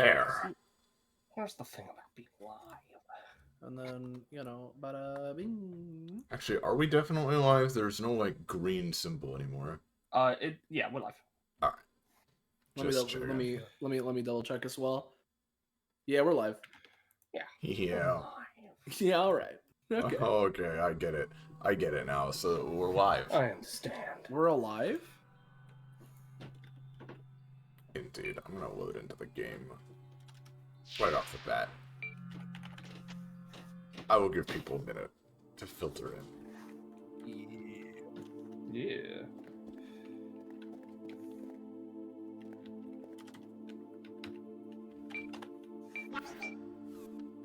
There. Here's the thing about being live. And then, bada bing. Actually, are we definitely live? There's no, like, green symbol anymore. Yeah, we're live. Alright. Let me double check as well. Yeah, we're live. Yeah. Yeah. Yeah, alright. Okay. Okay, I get it. I get it now. So we're live. I understand. We're alive? Indeed. I'm gonna load into the game right off the bat. I will give people a minute to filter in. Yeah.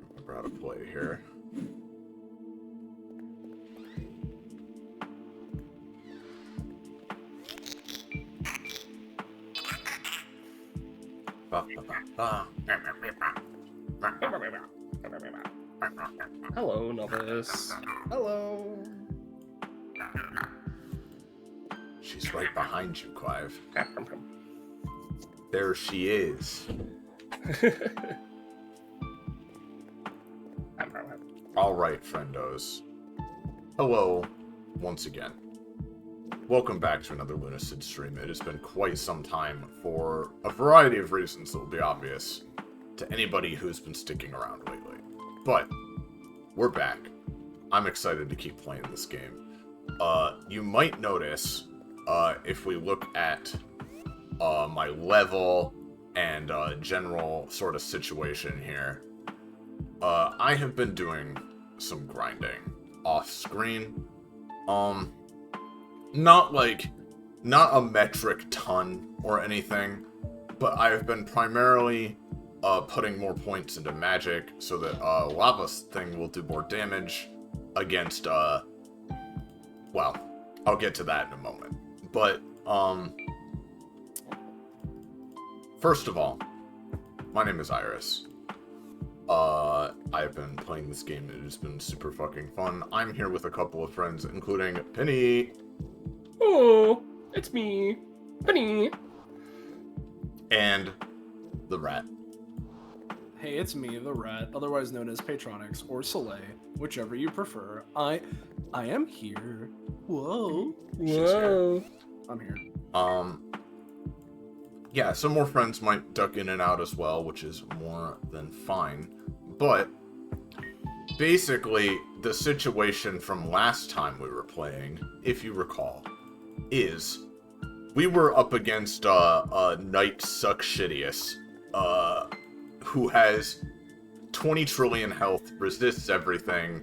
Remember how to play here. Hello, novice. Hello. She's right behind you, Clive. There she is. Alright, friendos. Hello, once again. Welcome back to another Lunacid stream. It has been quite some time for a variety of reasons that will be obvious to anybody who's been sticking around lately. But, we're back. I'm excited to keep playing this game. You might notice, if we look at my level and general sort of situation here, I have been doing some grinding off-screen. Not a metric ton or anything, but I've been primarily putting more points into magic so that Lava Thing will do more damage against, well, I'll get to that in a moment. But, first of all, my name is Iris. I've been playing this game, it has been super fucking fun. I'm here with a couple of friends, including Penny. Oh, it's me, Penny. And the rat. Hey, it's me, the rat, otherwise known as Patronix or Soleil, whichever you prefer. I am here. Whoa. Whoa. I'm here. Yeah, some more friends might duck in and out as well, which is more than fine. But, basically, the situation from last time we were playing, if you recall, is we were up against Knight Suckshittius, who has 20 trillion health, resists everything.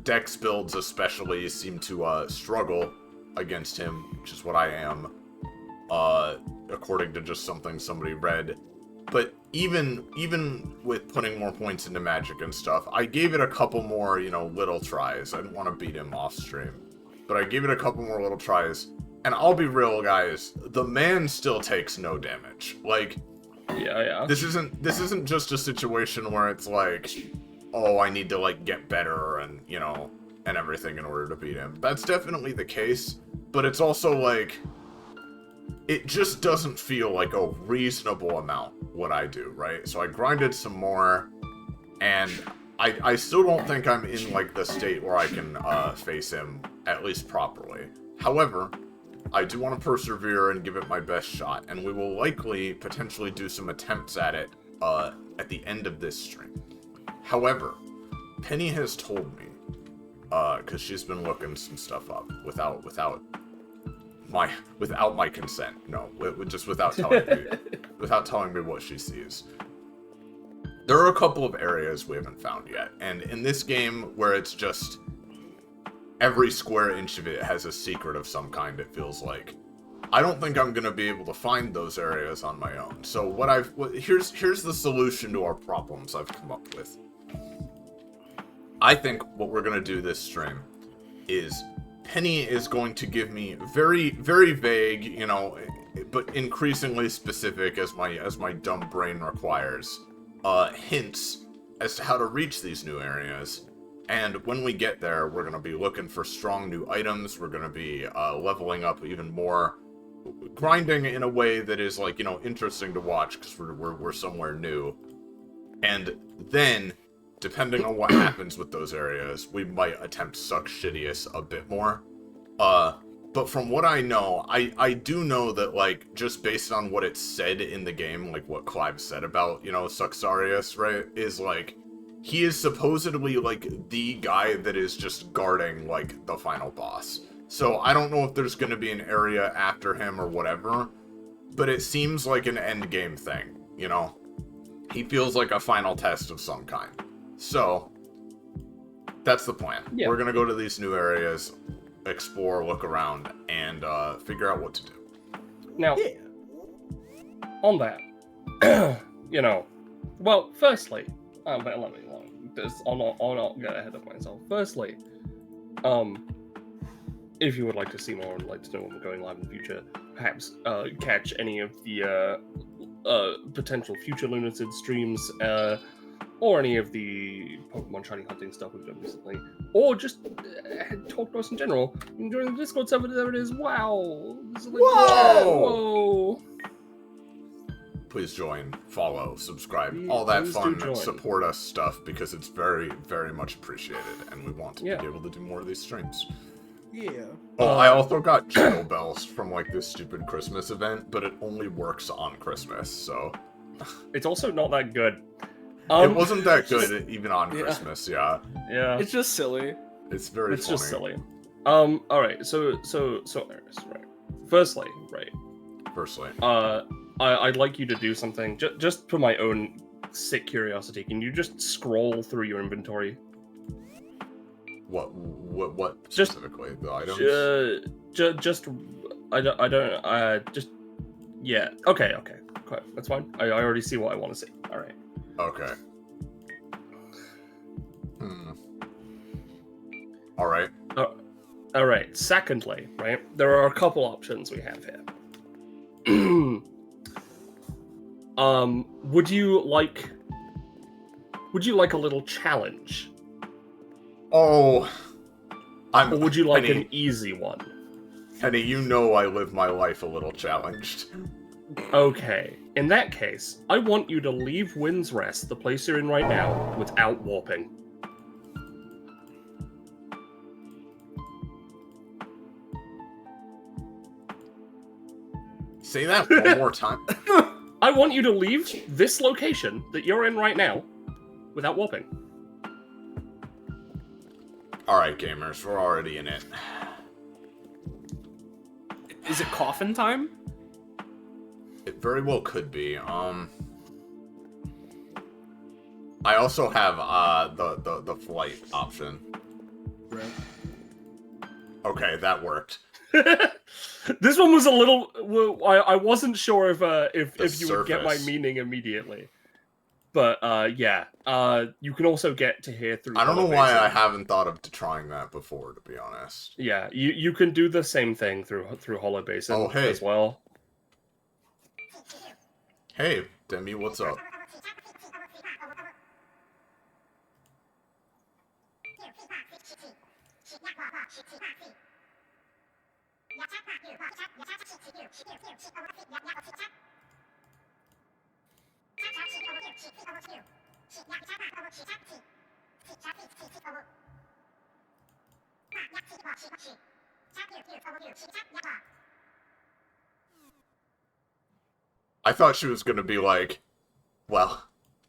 Dex builds especially seem to struggle against him, which is what I am, according to just something somebody read. But even with putting more points into magic and stuff, I gave it a couple more, little tries. I didn't want to beat him off stream, but I gave it a couple more little tries. And I'll be real, guys, the man still takes no damage. Like, Yeah. this isn't just a situation where it's like, oh, I need to, like, get better and, and everything in order to beat him. That's definitely the case, but it's also, like, it just doesn't feel like a reasonable amount what I do, right? So I grinded some more, and I still don't think I'm in, like, the state where I can face him, at least properly. However, I do want to persevere and give it my best shot, and we will likely potentially do some attempts at it at the end of this stream. However, Penny has told me, because she's been looking some stuff up without my consent. No, just without telling me what she sees. There are a couple of areas we haven't found yet, and in this game where it's just every square inch of it has a secret of some kind, it feels like, I don't think I'm gonna be able to find those areas on my own. So here's the solution to our problems I've come up with. I think what we're gonna do this stream is Penny is going to give me very, very vague, but increasingly specific as my dumb brain requires, hints as to how to reach these new areas. And when we get there, we're going to be looking for strong new items, we're going to be leveling up even more, grinding in a way that is, like, you know, interesting to watch because we're somewhere new. And then, depending on what happens with those areas, we might attempt Suck Shittiest a bit more. But from what I know, I do know that, like, just based on what it said in the game, like what Clive said about, you know, Suxarius, right, is, like, he is supposedly, like, the guy that is just guarding, like, the final boss. So I don't know if there's gonna be an area after him or whatever, but it seems like an endgame thing, you know? He feels like a final test of some kind. So, that's the plan. Yeah. We're gonna go to these new areas, explore, look around, and figure out what to do. Now, Yeah. on that, you know, well, firstly, but let me, I'll not get ahead of myself. Firstly, if you would like to see more and like to know when we're going live in the future, perhaps catch any of the potential future Lunacid streams, or any of the Pokemon shiny hunting stuff we've done recently, or just talk to us in general. You can join the Discord server. There it is. Wow. Whoa! Please join, follow, subscribe, Please- all that please do fun join. support us stuff, because it's very, very much appreciated, and we want to Yeah. be able to do more of these streams. Yeah. Oh, I also got jingle bells from, like, this stupid Christmas event, but it only works on Christmas, so... It's also not that good. It wasn't that good even on Yeah. Christmas, yeah. Yeah. It's just silly. It's very It's funny. just silly. Alright, so Iris, right. Firstly, right. Firstly. I'd like you to do something, just for my own sick curiosity. Can you just scroll through your inventory? What Just- specifically? The items? Yeah. Okay. Quite. That's fine. I already see what I want to see. Alright. Okay. Alright. Alright, secondly, right, there are a couple options we have here. Would you like a little challenge? Oh! Or would you like Penny, an easy one? Penny, you know I live my life a little challenged. Okay, in that case, I want you to leave Wind's Rest, the place you're in right now, without warping. Say that one more time. I want you to leave this location that you're in right now without warping. Alright, gamers, we're already in it. Is it coffin time? It very well could be. I also have the flight option. Right. Okay, that worked. This one was a little. Well, I wasn't sure if you would get my surface. meaning immediately, but yeah. You can also get to here through. I don't know Hollow why Basin. I haven't thought of trying that before, to be honest. Yeah, you can do the same thing through Hollow Basin Oh, hey. as well. Hey, Demi, what's up? I thought she was gonna be like, well,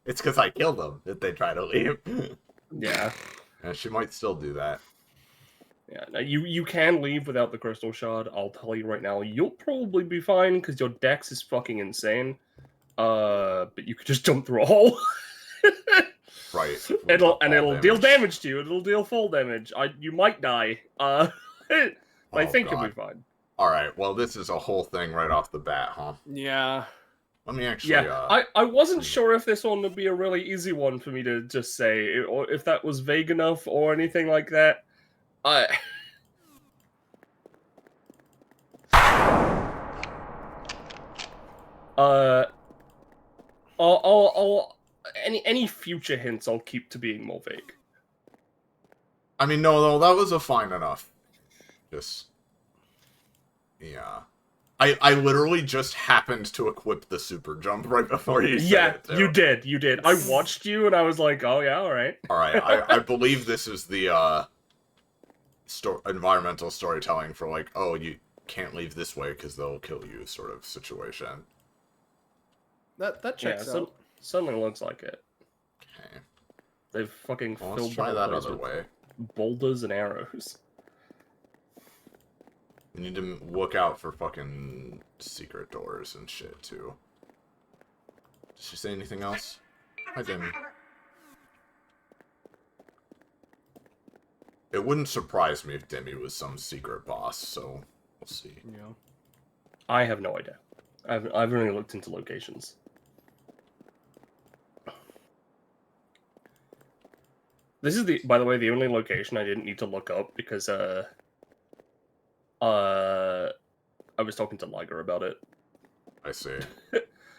it's because I killed them that they try to leave. Yeah, And she might still do that. yeah. Now, you can leave without the crystal shard. I'll tell you right now, you'll probably be fine because your dex is fucking insane. But you could just jump through a hole. Right. it'll Fall deal damage to you. It'll deal full damage. You might die. But I Oh, think you'll be God. fine. Alright, well, this is a whole thing right off the bat, huh? Yeah. Let me actually, Yeah, I wasn't sure if this one would be a really easy one for me to just say, or if that was vague enough or anything like that. I'll any future hints I'll keep to being more vague. I mean, no, that was a fine enough. Just... Yeah. I literally just happened to equip the super jump right before you said Yeah, it. Too. you did. I watched you and I was like, oh yeah, all right. All right, I believe this is the environmental storytelling for like, oh, you can't leave this way because they'll kill you sort of situation. That checks Yeah, out. certainly looks like it. Okay, They've fucking well, filled let's try the that place other with way. boulders and arrows. We need to look out for fucking secret doors and shit too. Did she say anything else? Hi, Demi. It wouldn't surprise me if Demi was some secret boss, so we'll see. Yeah. I have no idea. I've only looked into locations. This is by the way, the only location I didn't need to look up because I was talking to Liger about it. I see.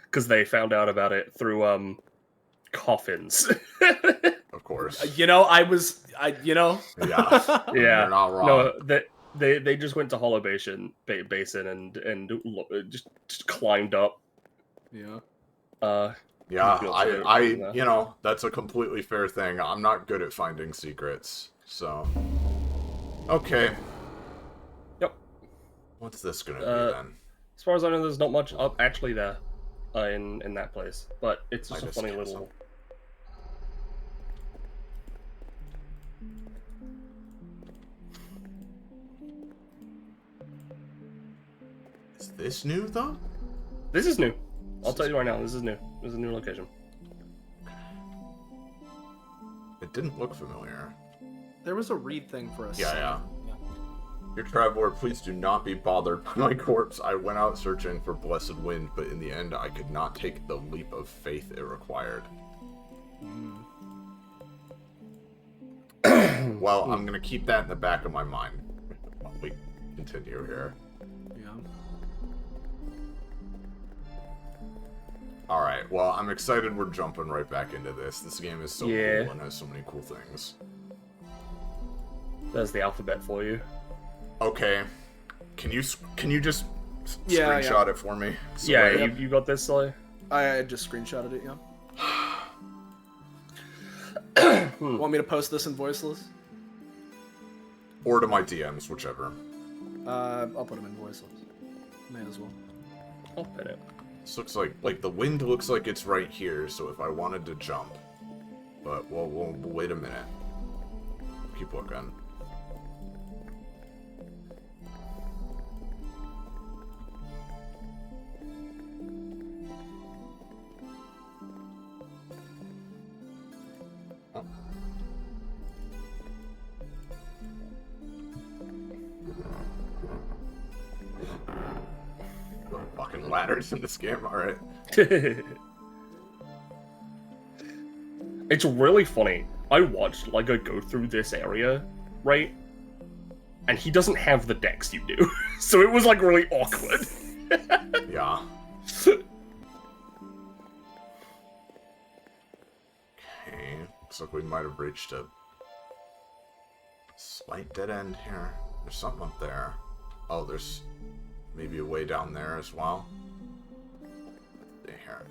Because they found out about it through coffins. Of course. You know, Yeah. Yeah, You're not wrong. no, they just went to Hollow Basin and just climbed up. Yeah. Yeah, Built I it. you know, that's a completely fair thing. I'm not good at finding secrets, so. Okay. Yep. What's this gonna be then? As far as I know, there's not much up actually there in that place, but it's just a Midas funny Castle. little. Is this new though? This is new. I'll tell you right now. This is new. This is a new location. It didn't look familiar. There was a read thing for us. Yeah. Dear traveler, please do not be bothered by my corpse. I went out searching for blessed wind, but in the end I could not take the leap of faith it required. Well, I'm gonna keep that in the back of my mind while we continue here. Yeah. Alright, well, I'm excited we're jumping right back into this. This game is so Yeah. cool and has so many cool things. There's the alphabet for you. Okay. Can you just Yeah, screenshot it for me? So Yeah, like- you got this, Sully? I just screenshotted it. Yeah. Want me to post this in voiceless? Or to my DMs, whichever. I'll put them in voiceless. May as well. I'll pin it. This looks like the wind looks like it's right here, so if I wanted to jump. But we'll wait a minute. Keep looking. Oh. Fucking ladders in this game, alright. It's really funny. I watched Ligo go through this area, right? And he doesn't have the dex you do. So it was like really awkward. Yeah. Okay. Looks like we might have reached a slight dead end here. There's something up there. Oh, there's maybe a way down there as well. Here.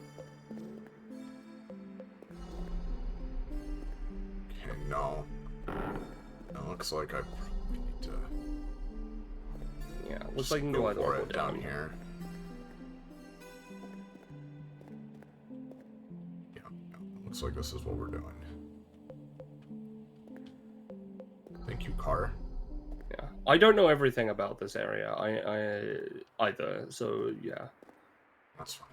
Okay, no. It looks like I probably need to Yeah, looks just like you can go either for way or it down here. Yeah, looks like this is what we're doing. Thank you, car. Yeah, I don't know everything about this area. I either. So yeah. That's fine.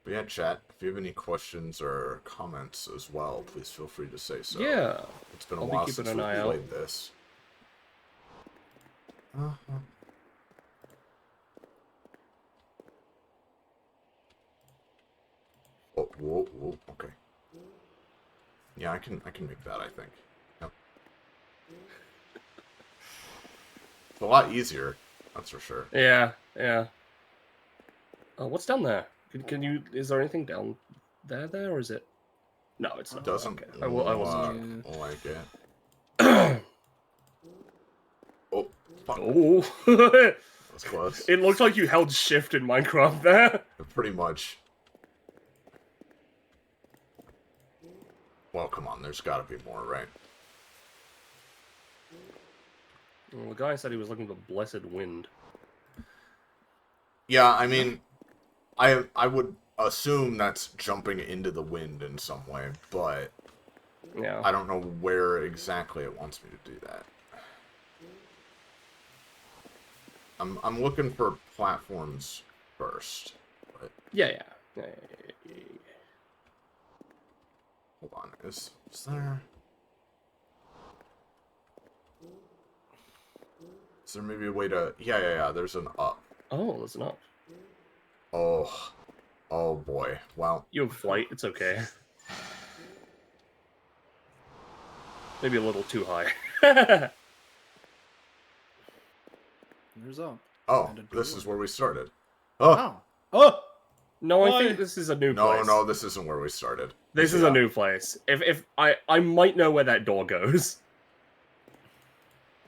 But yeah, chat, if you have any questions or comments as well, please feel free to say so. Yeah. It's been a I'll be while keeping since an we eye out. played this. Oh, whoa, okay. Yeah, I can make that, I think. Yep. It's a lot easier, that's for sure. Yeah. What's down there? Can you? Is there anything down there, or is it? No, it's not. Doesn't Okay. I will. Yeah. like it. Oh. That's close. It looked like you held shift in Minecraft there. Pretty much. Well, come on, there's gotta be more, right? Well, the guy said he was looking for blessed wind. Yeah, I mean, I would assume that's jumping into the wind in some way, but Yeah. I don't know where exactly it wants me to do that. I'm looking for platforms first. But Yeah. hold on, is there? Is there maybe a way to? Yeah. There's an up. Oh, there's an up. Oh boy. Well, You have flight. It's okay. Maybe a little too high. There's up. oh, And a this door. is where we started. Oh Wow. Oh. No, I Why? think this is a new place. no, this isn't where we started. This is Yeah. a new place. If I might know where that door goes.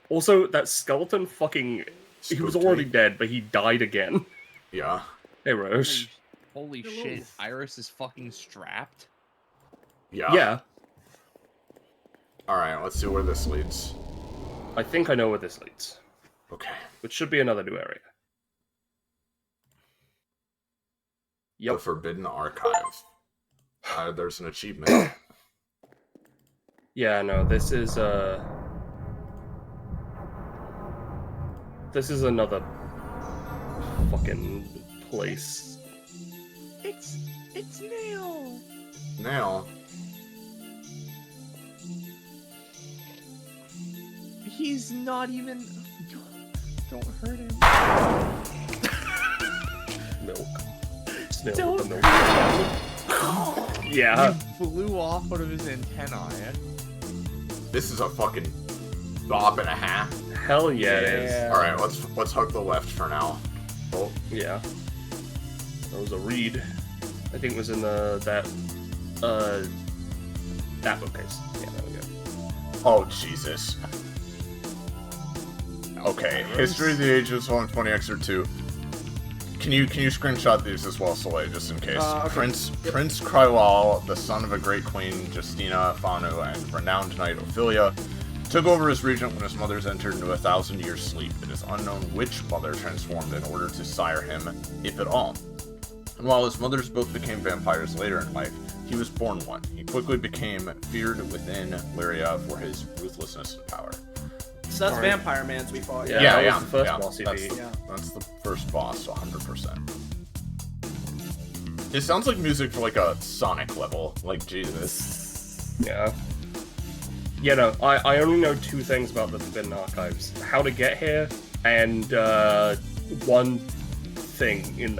Also, that skeleton fucking... He was Spooked already me. dead, but he died again. Yeah. Hey, Roche. Holy Hello. shit, Iris is fucking strapped? Yeah. Yeah, All right, let's see where this leads. I think I know where this leads. Okay. Which should be another new area. The Yep. Forbidden Archive. There's an achievement. Yeah, no, this is another fucking place. It's Nail! Now, He's not even... Don't hurt him. Milk. Snail Don't with the milk. Yeah. He blew off out of his antennae. this is a fucking bob and a half. Hell yeah, it is. Yeah. All right, let's hug the left for now. Oh, Yeah. That was a reed. I think it was in that bookcase. Yeah, there we go. oh Jesus. Okay, History of the Ages 120X or 2. Can you screenshot these as well, Soleil, just in case? Okay. Prince Krylal, the son of a great queen, Justina Fanu, and renowned knight Ophelia, took over as regent when his mothers entered into a 1,000-year sleep. It is unknown which mother transformed in order to sire him, if at all. And while his mothers both became vampires later in life, he was born one. He quickly became feared within Lyria for his ruthlessness and power. So that's Alright. Vampire Mans we fought. Yeah. Yeah, that was the first yeah. boss he That's beat. the, Yeah. that's the first boss, 100%. It sounds like music for like a Sonic level. Like, Jesus. Yeah. Yeah, no, I only know two things about the Forbidden Archives. How to get here, and one thing in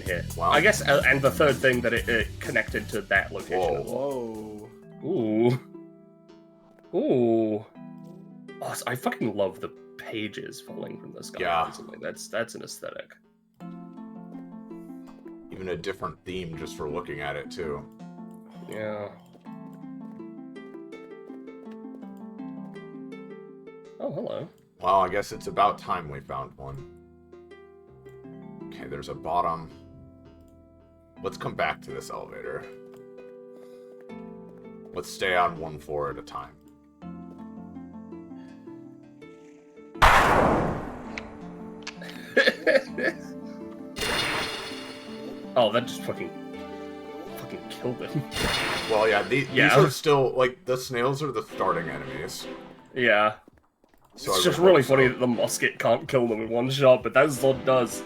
here. Wow. I guess, and the third thing that it connected to that location Whoa. as well. Whoa. Ooh. Oh, I fucking love the pages falling from the sky. Yeah. Constantly. That's an aesthetic. Even a different theme just for looking at it, too. Yeah. Oh, hello. Well, I guess it's about time we found one. Okay, there's a bottom. Let's come back to this elevator. Let's stay on one floor at a time. Oh, that just fucking killed him. Well, yeah, these Yeah. are still, like, the snails are the starting enemies. Yeah. So It's I just would really hope funny so. that the musket can't kill them in one shot, but that's what it does.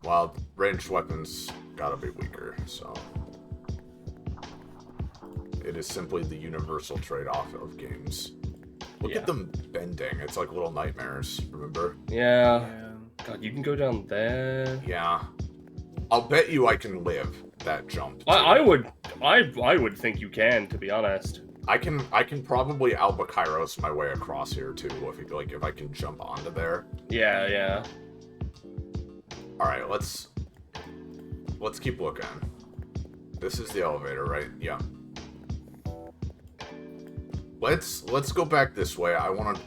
Well, ranged weapons gotta be weaker, so... It is simply the universal trade-off of games. Look Yeah. at them bending. It's like little nightmares, remember? Yeah. Yeah. God, you can go down there. Yeah. I'll bet you I can live that jump. too. I would think you can, to be honest. I can probably Albacairos my way across here too, if I can jump onto there. Yeah. Alright, let's keep looking. This is the elevator, right? Yeah. Let's go back this way. I wanna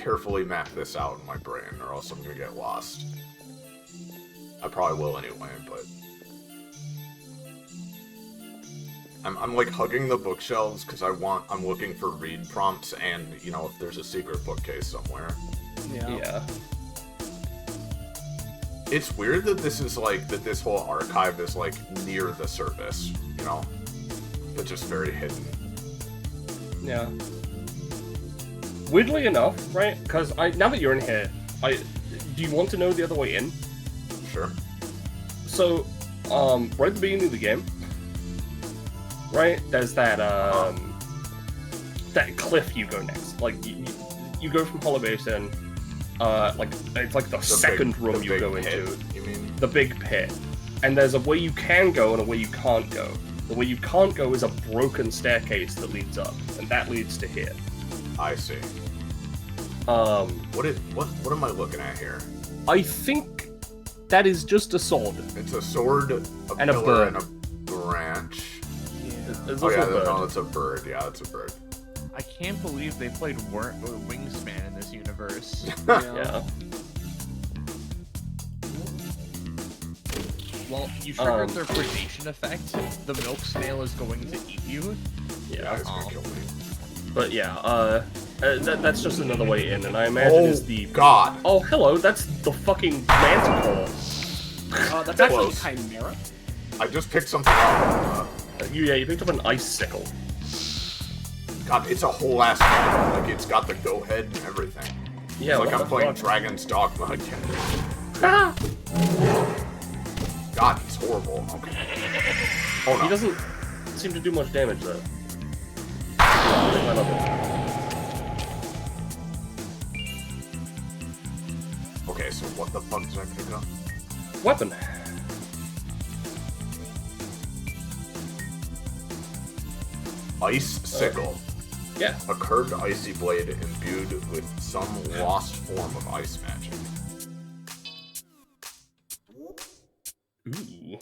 carefully map this out in my brain, or else I'm gonna get lost. I probably will anyway, but... I'm like hugging the bookshelves because I'm looking for read prompts and, you know, if there's a secret bookcase somewhere. Yeah. It's weird that this is like, that this whole archive is like near the surface, you know? But just very hidden. Yeah. Weirdly enough, right? Because now that you're in here, do you want to know the other way in? Sure. So, right at the beginning of the game, right? There's that that cliff you go next. Like you go from Hollow Basin, like it's like the second room you go pit, into. You mean the big pit, and there's a way you can go and a way you can't go. The way you can't go is a broken staircase that leads up, and that leads to here. I see. What am I looking at here? I think that is just a sword. It's a sword, a And a pillar, bird. and a branch. There's Oh also yeah, a bird. no, it's a bird. Yeah, it's a bird. I can't believe they played Wingspan in this universe. Yeah. Well, you triggered their predation effect. The milk snail is going to eat you. Yeah. It's gonna kill me. But yeah, that's just another way in, and I imagine is the... God! Oh, hello, that's the fucking manticore. That's actually Close. Chimera. I just picked something up. You picked up an icicle. God, it's a whole ass thing. Like, it's got the go head and everything. Yeah, It's like what I'm the playing fuck? Dragon's Dogma again. Ah! God, he's horrible. Okay. Oh no. He doesn't seem to do much damage, though. I love it. Okay, so what the fuck did I pick up? Weapon. Ice Sickle. Yeah. A curved icy blade imbued with some lost form of ice magic. Ooh.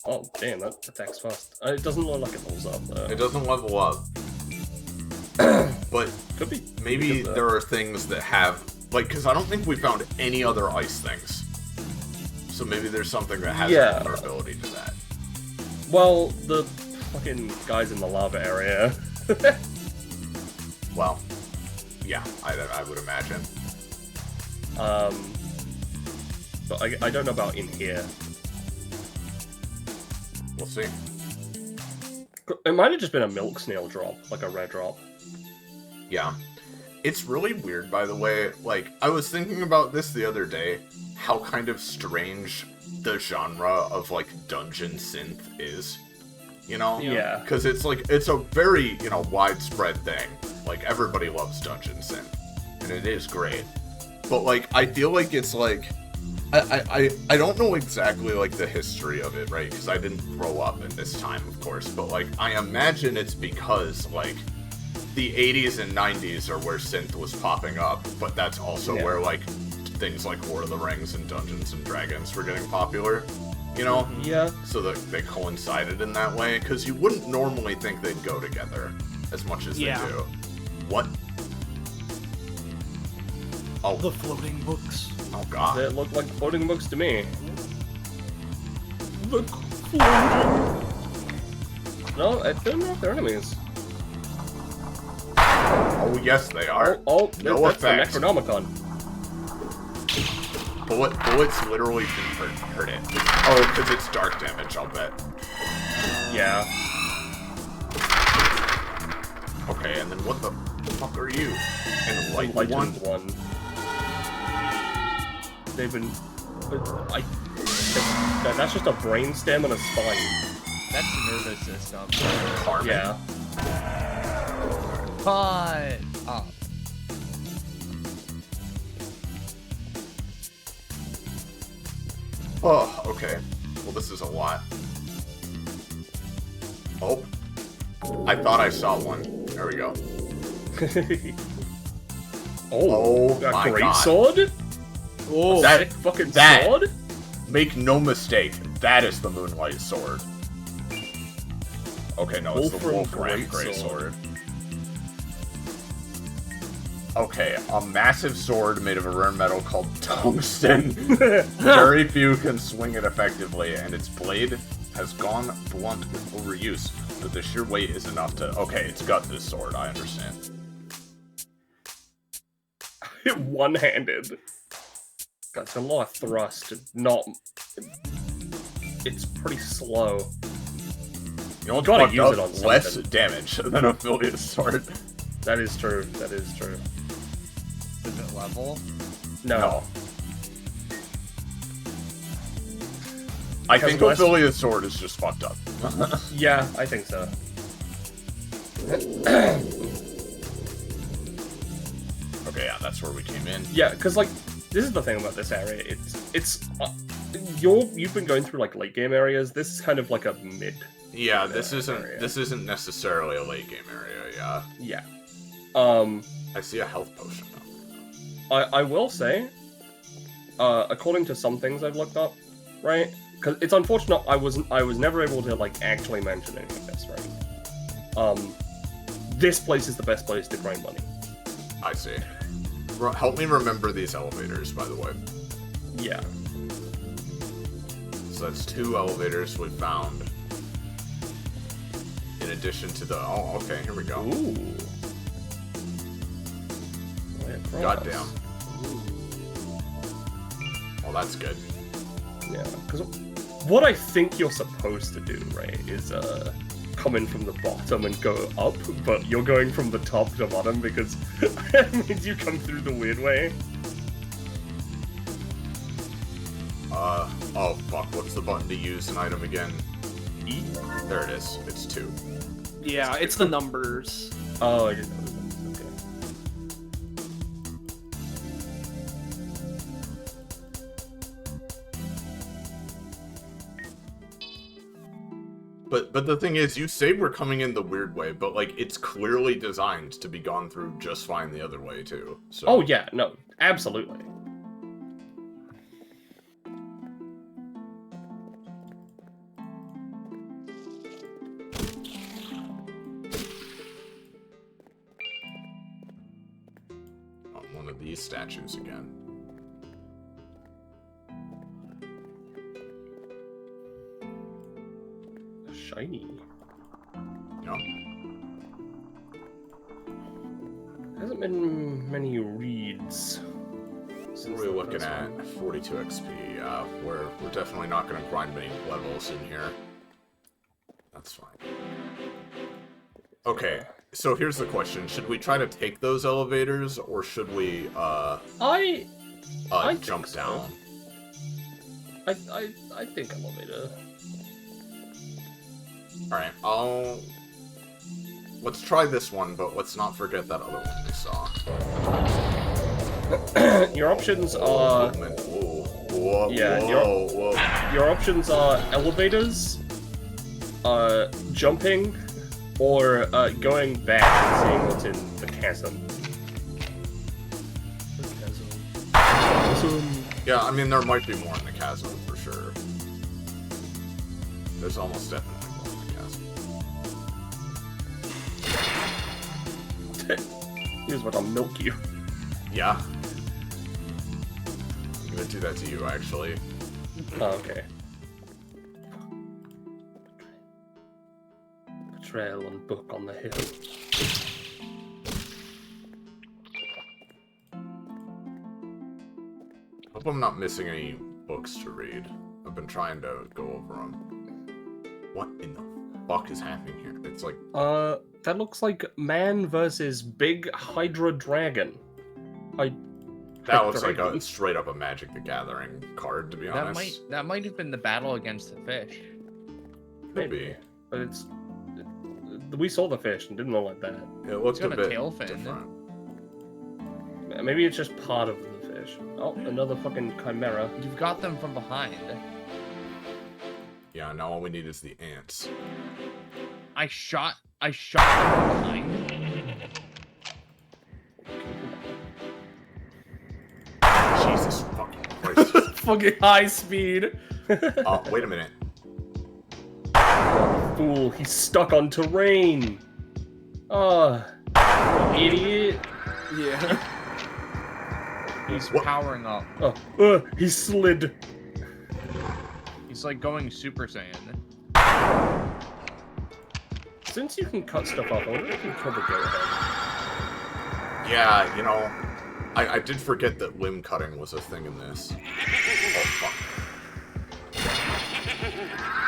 Oh, damn, that attacks fast. It doesn't look like it holds up, though. It doesn't level up. But Could be. maybe Because, there are things that have... Like, because I don't think we found any other ice things. So maybe there's something that has Yeah. a vulnerability to that. Well, the fucking guys in the lava area. Well, yeah, I would imagine. But I don't know about in here. We'll see. It might have just been a milk snail drop, like a red drop. Yeah. It's really weird, by the way. Like, I was thinking about this the other day, how kind of strange the genre of, like, dungeon synth is. You know? Yeah. Because it's, like, it's a very, you know, widespread thing. Like, everybody loves dungeon synth. And it is great. But, like, I feel like it's, like... I don't know exactly, like, the history of it, right? Because I didn't grow up in this time, of course. But, like, I imagine it's because, like... The 80s and 90s are where synth was popping up, but that's also where, like, things like Lord of the Rings and Dungeons and Dragons were getting popular, you know? Yeah. So that they coincided in that way, because you wouldn't normally think they'd go together as much as they do. What? Oh. The floating books. Oh, God. They look like floating books to me. The floating. No, they're not their enemies. Oh, yes, they are. Oh, No that's the effect. Necronomicon. Bullets literally didn't hurt it. Oh, because it's dark damage, I'll bet. Yeah. Okay, and then what the fuck are you? Enlightened Enlightened one? one. They've been... that's just a brainstem and a spine. That's the nervous system. Carmen. Yeah. But Oh, okay. Well, this is a lot. Oh. I thought I saw one. There we go. Oh a my great God. sword? Oh, That- Sick fucking that- sword? Make no mistake, that is the Moonlight Sword. Okay, no, it's the Wolfram Wolfram Greatsword. Greatsword. Okay, a massive sword made of a rare metal called tungsten. Very few can swing it effectively, and its blade has gone blunt with overuse, but the sheer weight is enough to... Okay, it's got this sword, I understand. One-handed. Got a lot of thrust, not... It's pretty slow. You know, gotta fucked use up, it on less something. damage than Ophelia's sword. That is true, that is true. Is it level? No. I think less- Ophelia's sword is just fucked up. Yeah, I think so. Okay, yeah, that's where we came in. Yeah, because, like, this is the thing about this area. You've been going through, like, late game areas. This is kind of like a mid. Yeah, this area. isn't necessarily a late game area, yeah. Yeah. I see a health potion though. I will say, according to some things I've looked up, right? Because it's unfortunate I was never able to like actually mention any of this, right? This place is the best place to grind money. I see. Help me remember these elevators, by the way. Yeah. So that's 2 elevators we found. In addition to the... Oh, okay, here we go. Ooh. Goddamn. Oh, that's good. Yeah, because what I think you're supposed to do, right, is come in from the bottom and go up, but you're going from the top to bottom because it means you come through the weird way. Oh fuck, what's the button to use an item again? E? There it is. It's 2. Yeah, it's the numbers. Oh, I didn't know. Okay. But the thing is, you say we're coming in the weird way, but like it's clearly designed to be gone through just fine the other way too. So. Oh yeah, no, absolutely. On one of these statues again. Shiny. No. Hasn't been many reads. What since are we the looking first at? one. 42 XP. We're definitely not going to grind many levels in here. That's fine. Okay, so here's the question: should we try to take those elevators, or should we I jump think so. down? I think elevator. All right, let's try this one, but let's not forget that other one we saw. Your options are Movement. Whoa, whoa, Yeah, whoa. your options are elevators, jumping, or going back and seeing what's in the chasm. Yeah, I mean there might be more in the chasm for sure. There's almost definitely more in the chasm. Here's what I'll milk you. Yeah. I'm gonna do that to you, actually. Oh, okay. Betrayal and book on the hill. Hope I'm not missing any books to read. I've been trying to go over them. What in the fuck is happening here? It's like... That looks like man versus big Hydra dragon. That looks like a straight up a Magic the Gathering card, to be honest. That might have been the battle against the fish. Could be. But it's... We saw the fish and didn't look like that. It looked It's a got a bit tail fin. different. Maybe it's just part of the fish. Oh, another fucking chimera. You've got them from behind. Yeah, now all we need is the ants. I shot them from behind. Jesus fucking Christ. Fucking high speed. Oh, wait a minute. Fool, he's stuck on terrain. Oh, idiot. Yeah. He's What? powering up. Oh, he slid. He's like going Super Saiyan. Since you can cut stuff off, I wonder if you can kill the goat head. Yeah, you know, I did forget that limb cutting was a thing in this. Oh, fuck.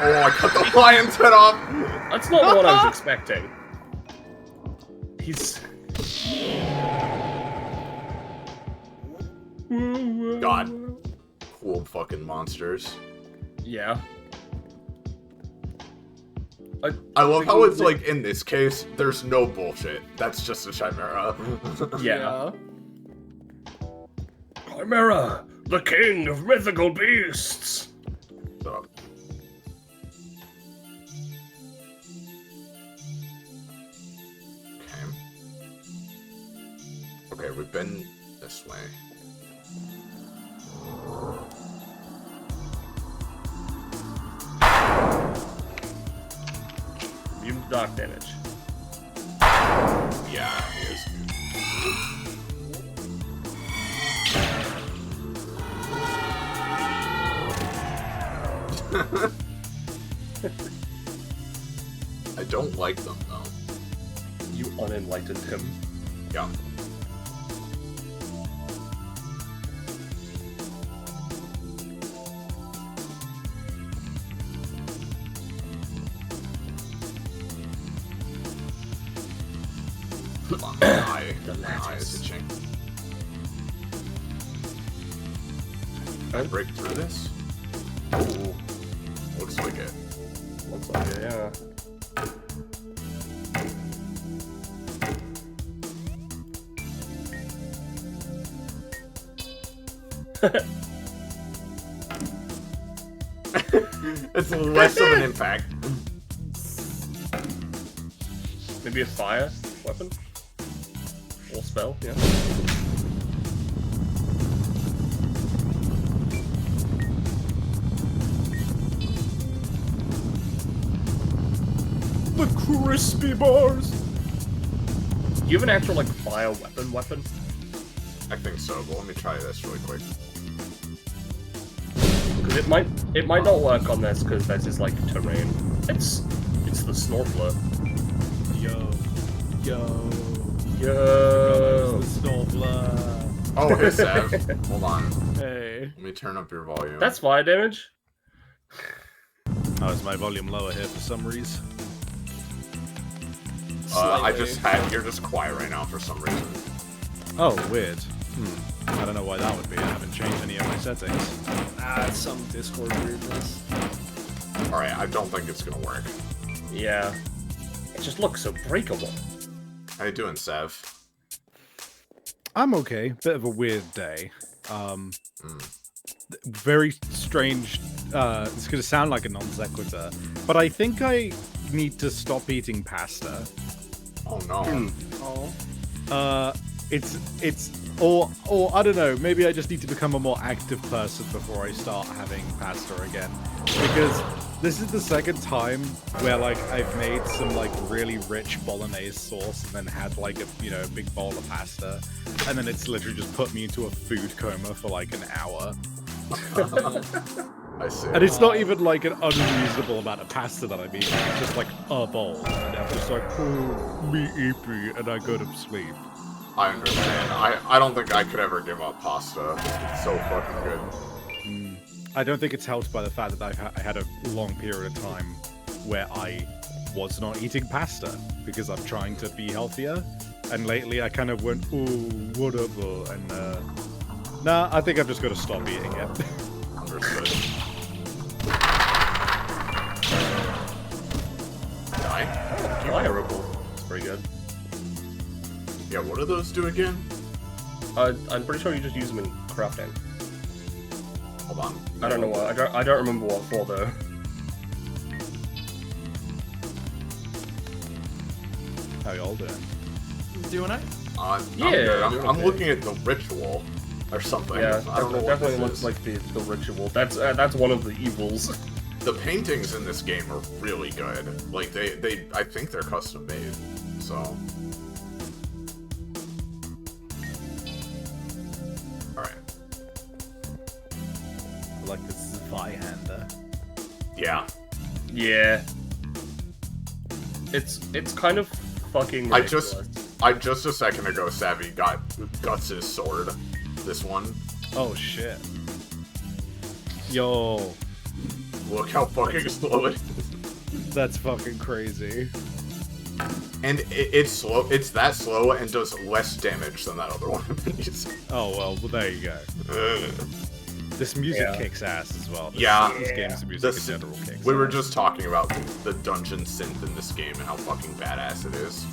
Oh, I cut the lion's head off! That's not the one I was expecting. He's... God. Cool fucking monsters. Yeah. I love how it's like, in this case, there's no bullshit. That's just a chimera. Yeah. Chimera, the king of mythical beasts! So, okay, we've been this way. Immune to dark damage. Yeah, he is. I don't like them, though. You unenlightened him. Yeah. Come on, my eye. My eye is itching. Can I break through this? Ooh. Looks like it. Looks like it, yeah. It's less of an impact. Maybe a fire weapon? Or spell, yeah. The crispy bars. Do you have an actual, like, fire weapon? I think so, but let me try this really quick. Because it might not work on this, because this is, like, terrain. It's the Snortler. Yo. Yo! The Snortler. Oh, hey, Sav. Hold on. Hey. Let me turn up your volume. That's fire damage? Oh, is my volume lower here for some reason? I just had... You're just quiet right now for some reason. Oh, weird. I don't know why that would be. I haven't changed any of my settings. It's some Discord weirdness. Alright, I don't think it's gonna work. Yeah. It just looks so breakable. How you doing, Sav? I'm okay. Bit of a weird day. Very strange. It's gonna sound like a non sequitur, but I think I need to stop eating pasta. Oh, no. Oh. Or I don't know, maybe I just need to become a more active person before I start having pasta again. Because this is the second time where, like, I've made some, like, really rich bolognese sauce and then had, like, a big bowl of pasta. And then it's literally just put me into a food coma for, like, an hour. I see. And it's not even, like, an unreasonable amount of pasta that I'm eating. It's just, like, a bowl. And I'm just like, oh, me eepy, and I go to sleep. I understand. I don't think I could ever give up pasta. It's so fucking good. I don't think it's helped by the fact that I had a long period of time where I was not eating pasta because I'm trying to be healthier. And lately I kind of went, ooh, whatever. And, nah, I think I've just got to stop eating it. Understood. Die? Fireable. It's pretty good. Yeah, what do those do again? I'm pretty sure you just use them in crafting. Hold on. I don't know what. I don't remember what for though. How y'all doing? Doing it? Yeah, I'm doing I'm okay. looking at the ritual or something. Yeah, I don't know it what definitely this looks is. like the ritual. That's one of the evils. The paintings in this game are really good. Like they I think they're custom made. So. Alright. like this is Zweihander. Yeah. Yeah. It's kind of fucking ridiculous. I just a second ago, Savvy got Guts' sword. This one. Oh shit. Yo, Look how fucking slow it is. that's fucking crazy. And it's slow. It's that slow and does less damage than that other one. Oh well, there you go. This music kicks ass as well. This game's music in general kicks We were ass. just talking about the dungeon synth in this game and how fucking badass it is.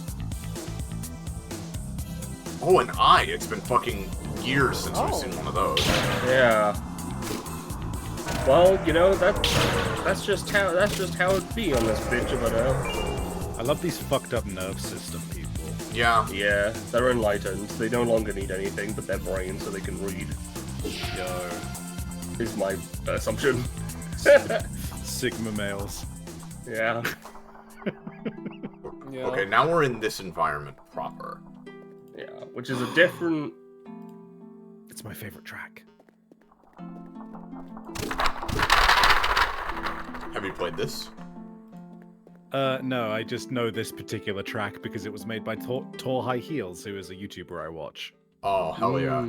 Oh, an eye! It's been fucking years since we've seen one of those. Yeah. Well, you know that's just how it be on this bitch of a. I love these fucked up nerve system people. Yeah. Yeah, they're enlightened. They no longer need anything but their brain so they can read. Yo. Is my assumption. Sigma males. Yeah. Yeah. Okay, now we're in this environment proper. Yeah, which is a different. It's my favorite track. Have you played this? No, I just know this particular track because it was made by Tall High Heels, who is a YouTuber I watch. Oh, hell yeah.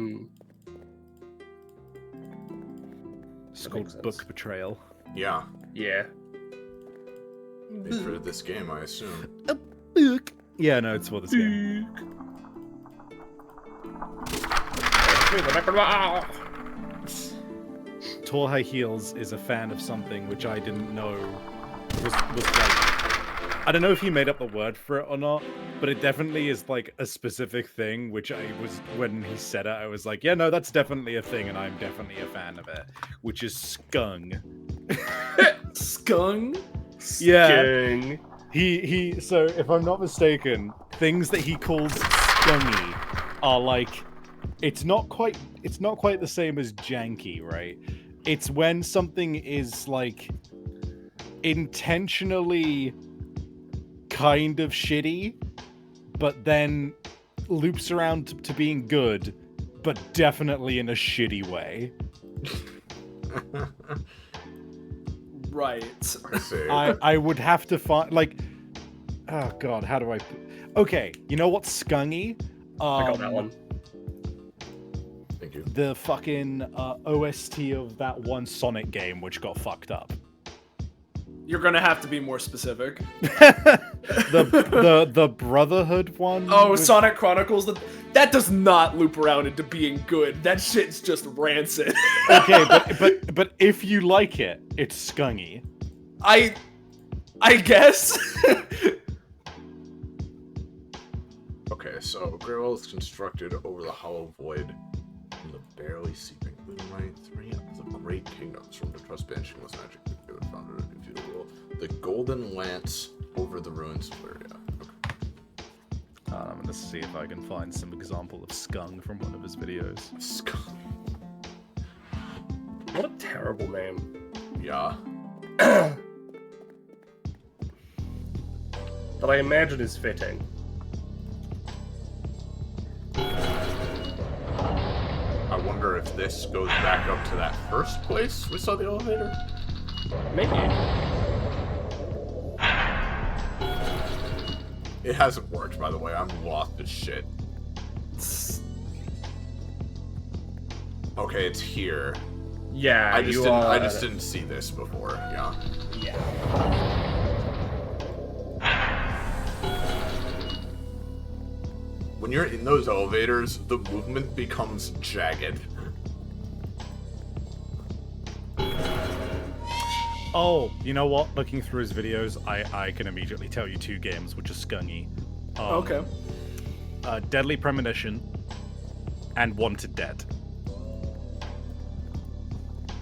It's That called makes sense. Book Betrayal. Yeah. Yeah. Made for this game, I assume. Yeah, no, it's for this game. Tall High Heels is a fan of something which I didn't know was like... I don't know if he made up the word for it or not, but it definitely is like a specific thing, which I was, when he said it, I was like, yeah, no, that's definitely a thing, and I'm definitely a fan of it, which is skung. Skung? Yeah. Skung. So if I'm not mistaken, things that he calls scungy are like, it's not quite the same as janky, right? It's when something is like intentionally kind of shitty, but then loops around to being good, but definitely in a shitty way. Right. I see. I would have to find, like, oh god, how do I okay, you know what's scungy? I got that one. Thank you. The fucking OST of that one Sonic game which got fucked up. You're gonna have to be more specific. the Brotherhood one. Oh, with- Sonic Chronicles. That does not loop around into being good. That shit's just rancid. Okay, but if you like it, it's scungy. I guess. Okay, so Grail is constructed over the hollow void from the barely seeping moonlight. 3 of the great kingdoms from the trust banishing was magic that founded a feudal rule. The golden lance over the ruins of Lyria. Okay. I'm gonna see if I can find some example of skung from one of his videos. What a terrible name. Yeah. That I imagine is fitting. I wonder if this goes back up to that first place we saw the elevator. Maybe. It hasn't worked, by the way. I'm lost as shit. Okay, it's here. Yeah, I just you didn't. are. I just didn't see this before. Yeah. Yeah. When you're in those elevators, the movement becomes jagged. Oh, you know what? Looking through his videos, I can immediately tell you 2 games which are scungy. Okay. Deadly Premonition and Wanted Dead.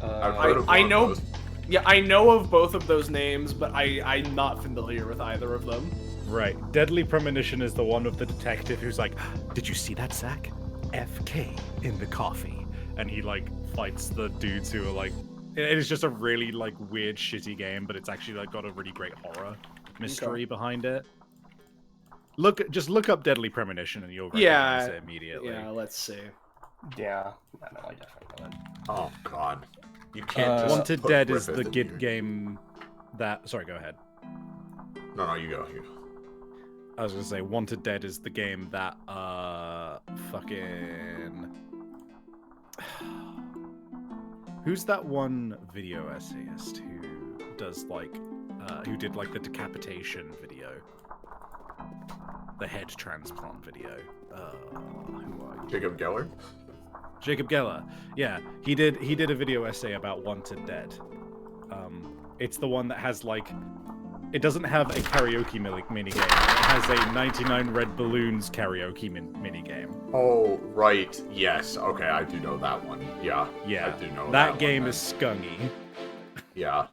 I've heard of I one of know. those. Yeah, I know of both of those names, but I'm not familiar with either of them. Right. Deadly Premonition is the one of the detective who's like, did you see that, Zach? FK in the coffee. And he, like, fights the dudes who are, like... It is just a really, like, weird, shitty game, but it's actually, like, got a really great horror mystery behind it. Just look up Deadly Premonition and you'll recognize it immediately. Yeah, let's see. Yeah. No, I definitely know that. Oh god. You can't just Wanted put Dead is Griffith the in gid here. game that. Sorry, go ahead. No, you go. I was gonna say Wanted Dead is the game that fucking. Who's that one video essayist who does like who did like the decapitation video? The head transplant video. Who are you? Jacob Geller? Jacob Geller. Yeah, he did a video essay about Wanted Dead. It's the one that has like, it doesn't have a karaoke minigame. It has a 99 red balloons karaoke minigame. Oh, right. Yes. Okay, I do know that one. Yeah. Yeah, I do know that game one, is scungy. Yeah.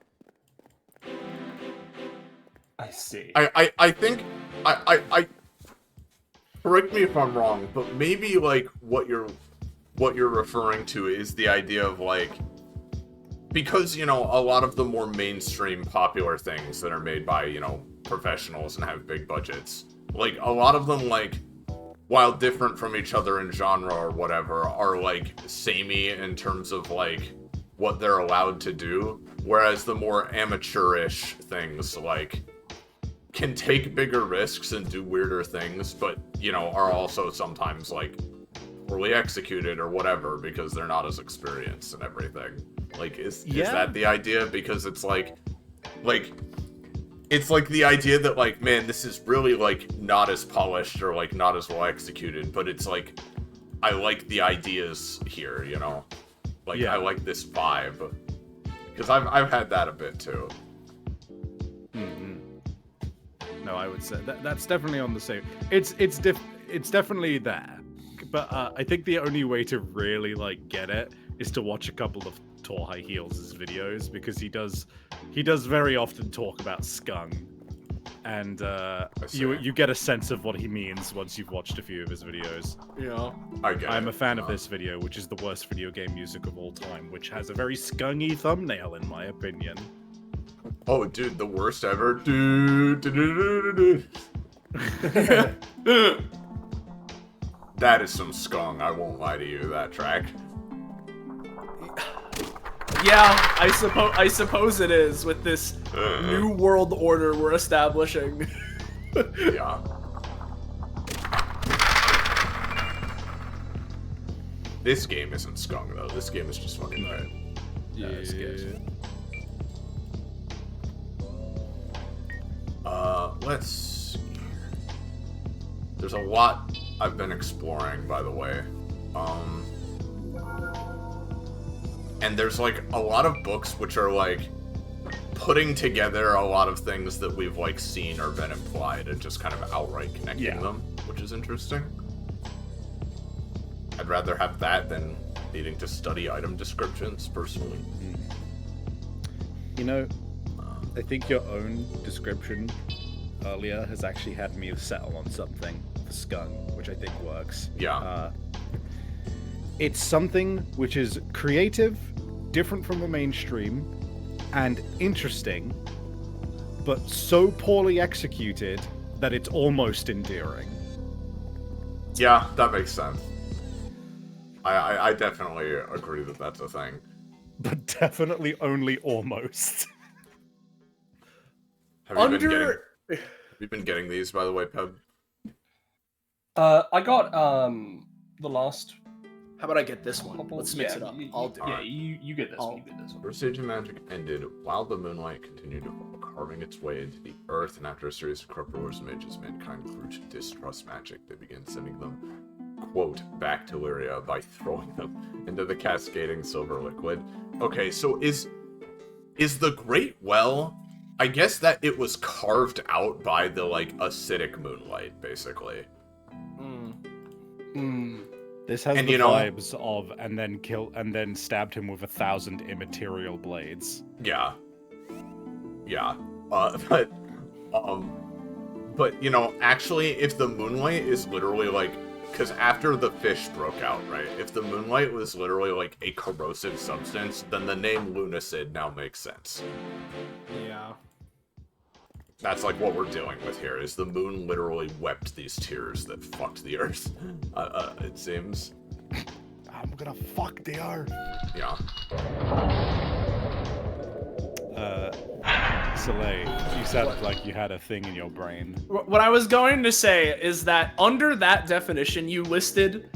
I see. I think I correct me if I'm wrong, but maybe like what you're referring to is the idea of like, because a lot of the more mainstream popular things that are made by professionals and have big budgets, like a lot of them, like while different from each other in genre or whatever, are like samey in terms of like what they're allowed to do, whereas the more amateurish things like can take bigger risks and do weirder things, but are also sometimes like poorly executed or whatever because they're not as experienced and everything. Like, is that the idea? Because it's like it's like the idea that like, man, this is really like not as polished or like not as well executed, but it's like I like the ideas here, like I like this vibe, because I've had that a bit too. No, I would say that's definitely on the same. It's definitely there, but I think the only way to really like get it is to watch a couple of Tor High Heels' videos, because he does very often talk about scung, and you get a sense of what he means once you've watched a few of his videos. Yeah. I'm a fan of this video, which is the worst video game music of all time, which has a very scungy thumbnail in my opinion. Oh, dude, the worst ever. That is some skung, I won't lie to you, that track. Yeah, I suppose it is, with this new world order we're establishing. Yeah. This game isn't skung, though. This game is just fucking good. Yeah, it's good. Let's see here. There's a lot I've been exploring, by the way. And there's like a lot of books which are like putting together a lot of things that we've like seen or been implied and just kind of outright connecting them, which is interesting. I'd rather have that than needing to study item descriptions, personally. I think your own description earlier has actually had me settle on something for skung, which I think works. Yeah. It's something which is creative, different from the mainstream, and interesting, but so poorly executed that it's almost endearing. Yeah, that makes sense. I definitely agree that that's a thing. But definitely only almost. Have you been getting these, by the way, Peb? I got the last. How about I get this one? couple- Let's mix yeah, it up. you- I'll do Yeah, it. you get this one. You get this one. First Age of Magic ended while the moonlight continued to fall, carving its way into the earth, and after a series of corrupt wars and mages, mankind grew to distrust magic. They began sending them, quote, back to Lyria by throwing them into the cascading silver liquid. Okay, so is the Great Well, I guess that it was carved out by the, like, acidic moonlight, basically. This has And, the you know- vibes of and then stabbed him with 1,000 immaterial blades. Yeah. Yeah. But actually, if the moonlight is literally like, because after the fish broke out, right? If the moonlight was literally like a corrosive substance, then the name Lunacid now makes sense. Yeah. That's like what we're dealing with here, is the moon literally wept these tears that fucked the earth, it seems. I'm gonna fuck the earth. Yeah. Soleil, you sounded like you had a thing in your brain. What I was going to say is that under that definition you listed,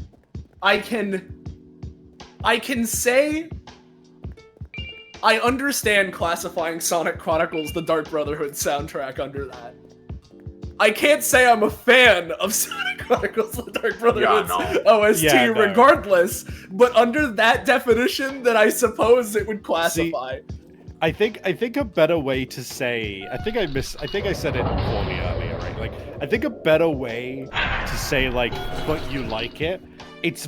I can say I understand classifying Sonic Chronicles: The Dark Brotherhood soundtrack under that. I can't say I'm a fan of Sonic Chronicles: The Dark Brotherhood's OST regardless, but under that definition, then I suppose it would classify. See, I think a better way to say, I think I said it poorly earlier, right? Like, I think a better way to say, like, but you like it, it's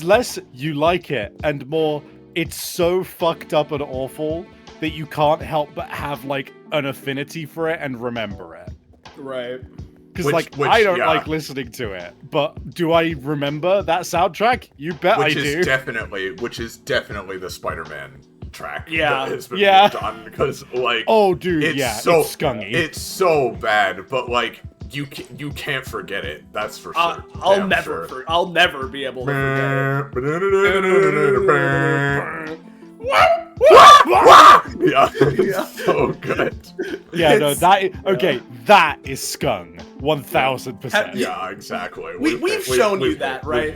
less you like it and more it's so fucked up and awful that you can't help but have, like, an affinity for it and remember it. Right. Because, like, I don't like listening to it, but do I remember that soundtrack? You bet I do. Which is definitely the Spider-Man track. Yeah. That has been done, because, like... Oh, dude, it's scungy. It's so bad, but, like, you can't forget it. That's for sure. I'll never be able to forget it. Yeah, so good. Yeah, no, that is skung, 1000%. Yeah, exactly. We've shown you that, right?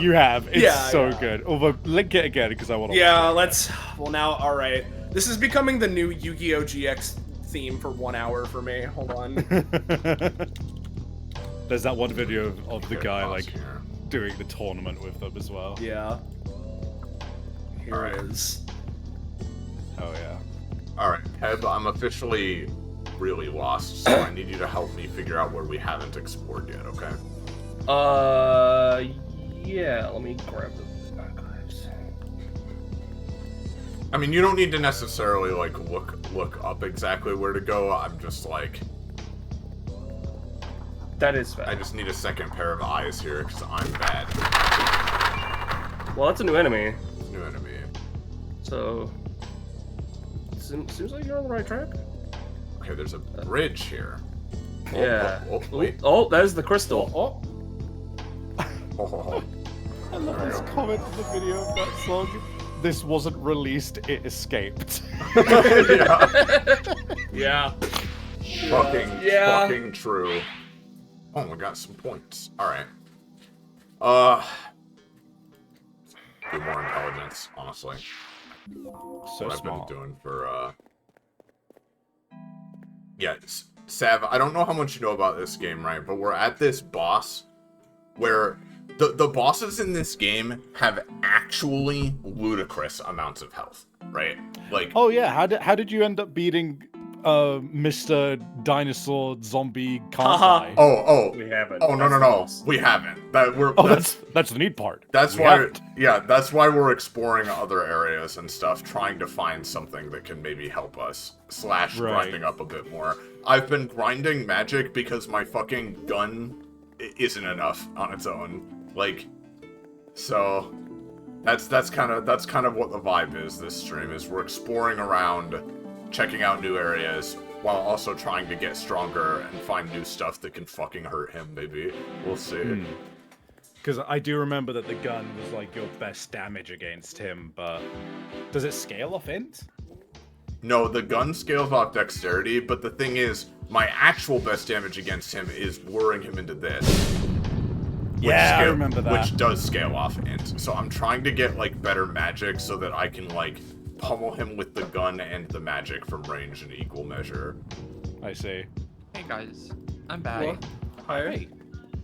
You have. It's so good. Although, link it again because I want to. Yeah, let's. Well, now, all right. This is becoming the new Yu-Gi-Oh! GX theme for 1 hour for me. Hold on. There's that one video of the guy like doing the tournament with them as well. Yeah. Here it is. Oh yeah. Alright, Heb, I'm officially really lost, so I need you to help me figure out where we haven't explored yet, okay? Yeah, let me grab the archives. I mean, you don't need to necessarily, like, look up exactly where to go. I'm just, like... That is fair. I just need a second pair of eyes here, because I'm bad. Well, that's a new enemy. It's a new enemy. So... Seems like you're on the right track. Okay, there's a bridge here. Yeah. Wait. Oh, there's the crystal. I love this comment in the video of that song. This wasn't released, it escaped. Yeah. Fucking true. Oh, we got some points. Alright. Do more intelligence, honestly. So what smart. I've been doing for, Yeah, Sav, I don't know how much you know about this game, right? But we're at this boss where the bosses in this game have actually ludicrous amounts of health, right? Like, oh yeah, how did you end up beating Mr. Dinosaur Zombie Can't Die? We haven't. Oh no, we haven't. That's the neat part. That's why we're exploring other areas and stuff, trying to find something that can maybe help us / grinding up a bit more. I've been grinding magic because my fucking gun isn't enough on its own. Like, so that's kind of what the vibe is. This stream is we're exploring around, checking out new areas, while also trying to get stronger and find new stuff that can fucking hurt him, maybe. We'll see. Because I do remember that the gun was, like, your best damage against him, but... Does it scale off int? No, the gun scales off dexterity, but the thing is, my actual best damage against him is luring him into this. I remember that. Which does scale off int. So I'm trying to get, like, better magic so that I can, like, pummel him with the gun and the magic from range in equal measure. I see. Hey guys, I'm back. What? Hi.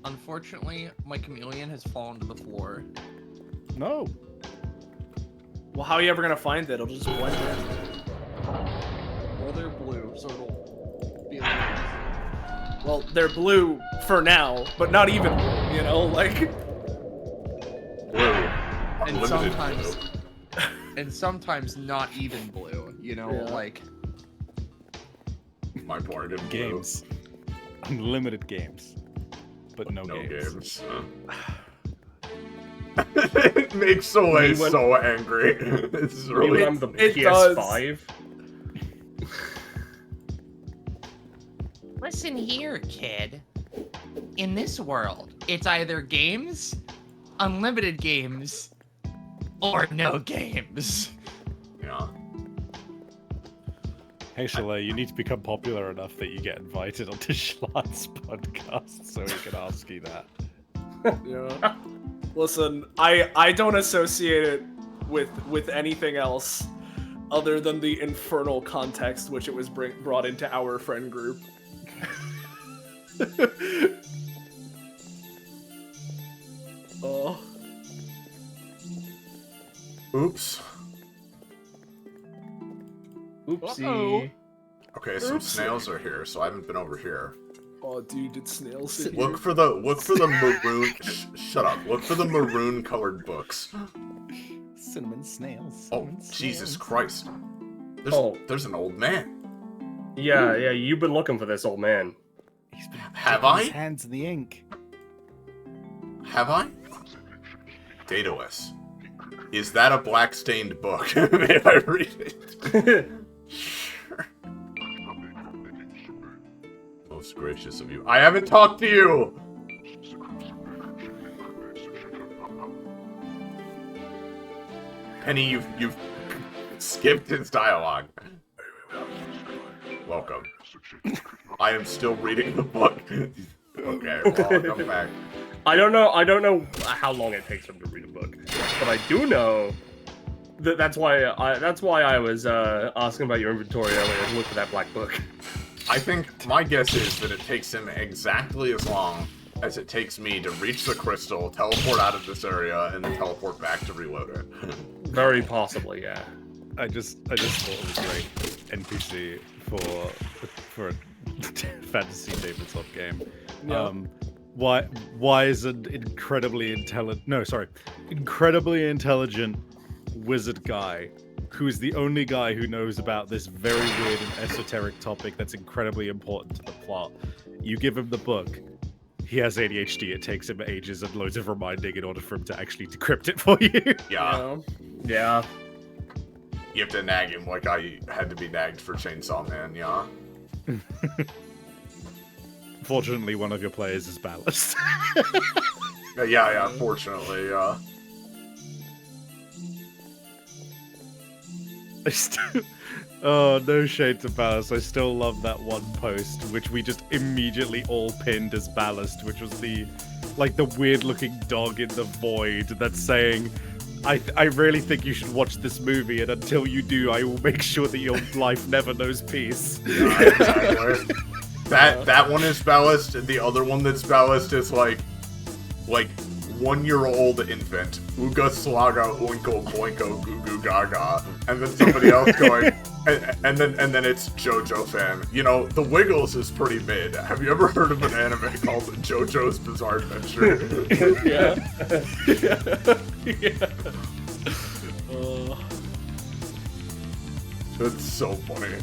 Unfortunately, my chameleon has fallen to the floor. No. Well, how are you ever gonna find it? It'll just blend in. Well, they're blue, so it'll be Well, they're blue for now, but not even blue, you know? Like... Blue. And Unlimited sometimes... blue. And sometimes not even blue, you know, like... My point in Games. Unlimited games. But no games. games. It makes Soleil so angry. It's really... on the PS5. Listen here, kid. In this world, it's either games, unlimited games, or no games. Yeah. Hey, Chalet, you need to become popular enough that you get invited onto Schlatt's podcast so we can ask you that. Yeah. Listen, I don't associate it with anything else other than the infernal context which it was brought into our friend group. Oh. Oops. Oopsie. Okay, some snails are here, so I haven't been over here. Oh, dude, did snails sit here? Look for the maroon. Shut up. Look for the maroon colored books. Cinnamon snails. Oh, Cinnamon Jesus snails. Christ. There's an old man. Yeah, you've been looking for this old man. He's been Have dipping I? his hands in the ink. Have I? Daedalus. Is that a black stained book? May I read it? Sure. Most gracious of you. I haven't talked to you! Penny, you've skipped his dialogue. Welcome. I am still reading the book. Okay, well, I'll come back. I don't know how long it takes him to read a book, but I do know that that's why I was asking about your inventory earlier to look for that black book. I think my guess is that it takes him exactly as long as it takes me to reach the crystal, teleport out of this area, and then teleport back to reload it. Very possibly, yeah. I just thought it was a great NPC for a fantasy tabletop game. Yeah. Why is an incredibly intelligent wizard guy who's the only guy who knows about this very weird and esoteric topic that's incredibly important to the plot. You give him the book, he has ADHD, it takes him ages and loads of reminding in order for him to actually decrypt it for you. Yeah. Yeah. You have to nag him like I had to be nagged for Chainsaw Man, yeah? Fortunately, one of your players is ballast. Yeah, fortunately, yeah. Oh, no shade to Ballast. I still love that one post, which we just immediately all pinned as Ballast, which was the weird-looking dog in the void that's saying, I really think you should watch this movie, and until you do, I will make sure that your life never knows peace. Yeah, exactly. That one is Ballast, and the other one that's Ballast is like 1-year-old infant. Ooga slaga oinko boinko goo goo gaga. And then somebody else going, and then it's JoJo fan. You know, The Wiggles is pretty mid. Have you ever heard of an anime called JoJo's Bizarre Adventure? Yeah. It's so funny.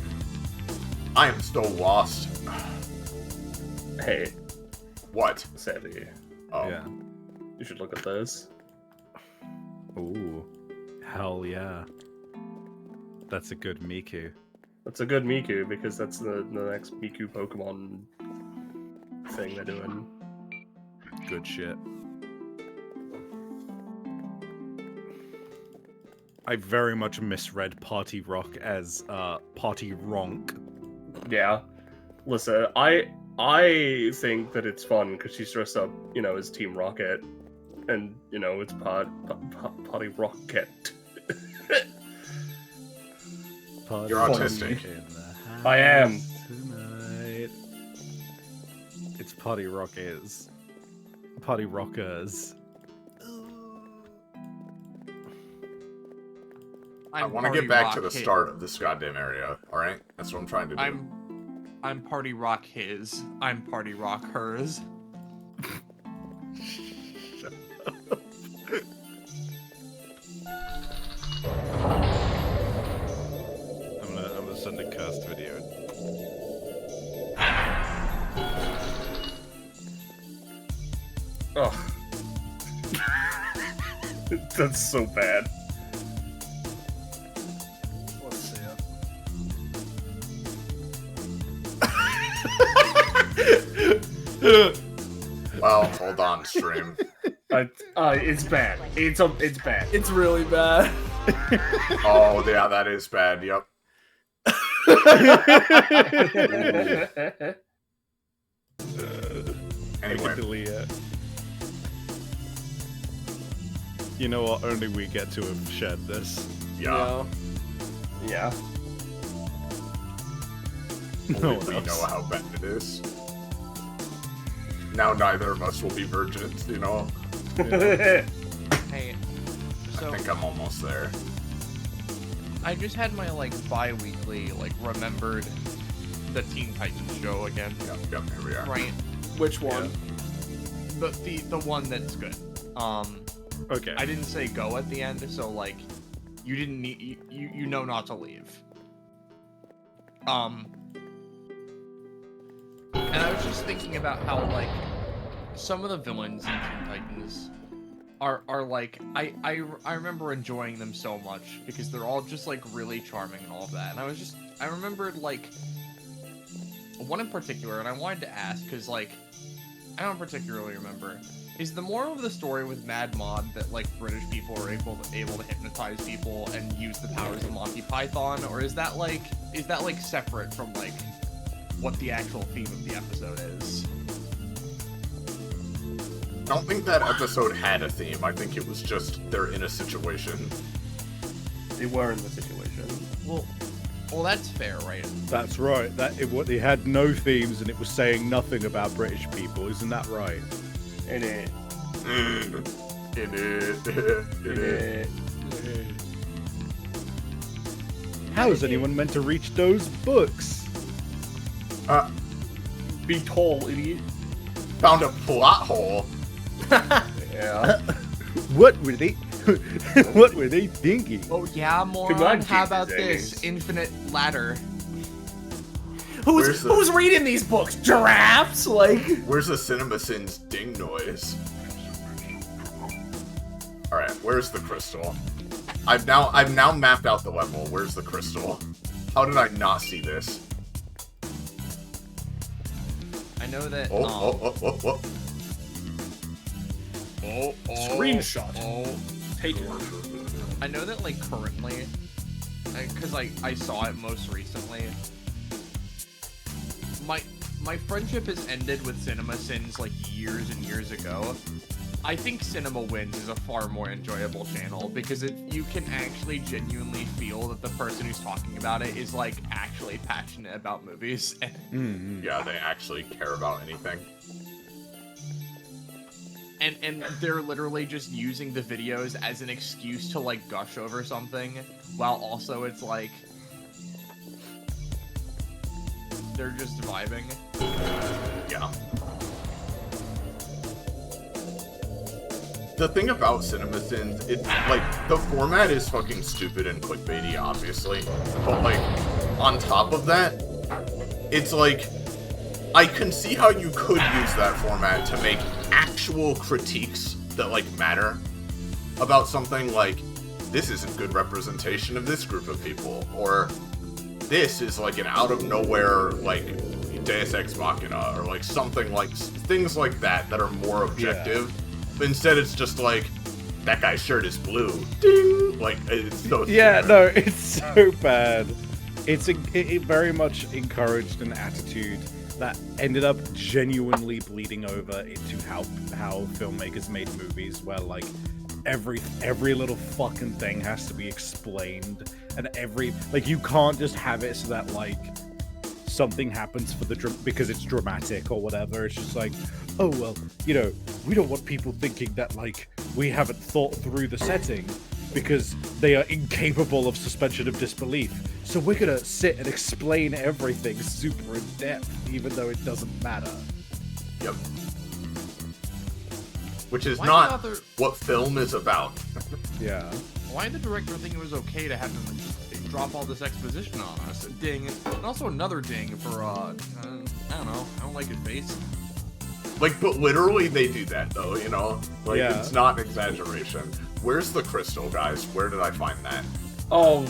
I am still lost. Hey, What? Savvy, Oh. Yeah. you should look at this. Ooh. Hell yeah. That's a good Miku. That's a good Miku because that's the next Miku Pokemon thing they're doing. Good shit. I very much misread Party Rock as Party Ronk. Yeah. Listen, I think that it's fun because she's dressed up, as Team Rocket, and it's Party Rocket. You're autistic. In the I am. house tonight. It's Party Rockers. Party Rockers. I want to get back to the start of this goddamn area, alright? That's what I'm trying to do. I'm Party Rock his. I'm Party Rock hers. I'm gonna send a cursed video. Oh. That's so bad. Let's see it. Well, hold on, stream. It's bad. It's bad. It's really bad. Oh, yeah, that is bad, yep. Anyway, delete it. You know what? Only we get to have shared this. yeah. Yeah. No Only one we else. know how bad it is. Now neither of us will be virgins, you know? Hey, I so think I'm almost there. I just had my like bi-weekly like remembered the Teen Titans show again, Yep, here we are. right? Which one? The one that's good. Okay. I didn't say go at the end, so like you didn't need you know not to leave. And I was just thinking about how like some of the villains in Teen Titans are like I remember enjoying them so much because they're all just like really charming and all of that. And I remembered like one in particular, and I wanted to ask because like I don't particularly remember. Is the moral of the story with Mad Mod that like British people are able to hypnotize people and use the powers of Monty Python, or is that like separate from like what the actual theme of the episode is? I don't think that episode had a theme. I think it was just they're in a situation. They were in the situation. Well, that's fair, right? That's right. It had no themes and it was saying nothing about British people. Isn't that right? In it. How is anyone meant to reach those books? Be tall, idiot. Found a plot hole. Yeah. What were they? What were they thinking? Oh yeah, moron. Command How keep about these this things. infinite ladder? Where's the- Who's reading these books? Giraffes? Like, Where's the CinemaSins ding noise? Alright, where's the crystal? I've now mapped out the level. Where's the crystal? How did I not see this? I know that. Oh. Screenshot. Oh, take it. I know that like currently, because I saw it most recently. My friendship has ended with CinemaSins like years and years ago. I think Cinema Wins is a far more enjoyable channel because you can actually genuinely feel that the person who's talking about it is like actually passionate about movies. And Yeah, they actually care about anything. and they're literally just using the videos as an excuse to like gush over something, while also it's like they're just vibing. Yeah. The thing about CinemaSins, it's like the format is fucking stupid and clickbaity, obviously. But like, on top of that, it's like I can see how you could use that format to make actual critiques that like matter about something like this isn't good representation of this group of people, or this is like an out of nowhere like Deus Ex Machina, or like something like things like that are more objective. But instead it's just like that guy's shirt is blue. Ding! Like it's so Yeah, stupid. no, it's so bad. It very much encouraged an attitude that ended up genuinely bleeding over into how filmmakers made movies, where like every little fucking thing has to be explained, and you can't just have it so that like something happens for because it's dramatic or whatever. It's just like, oh well, we don't want people thinking that like we haven't thought through the setting because they are incapable of suspension of disbelief. So we're gonna sit and explain everything super in depth, even though it doesn't matter. Yep. Which is Why not the author- what film is about. Yeah. Why did the director think it was okay to have them just drop all this exposition on us? Ding. And also another ding for, I don't know, I don't like his face. Like, but literally they do that, though, you know? Like, Yeah. it's not an exaggeration. Where's the crystal, guys? Where did I find that? Oh,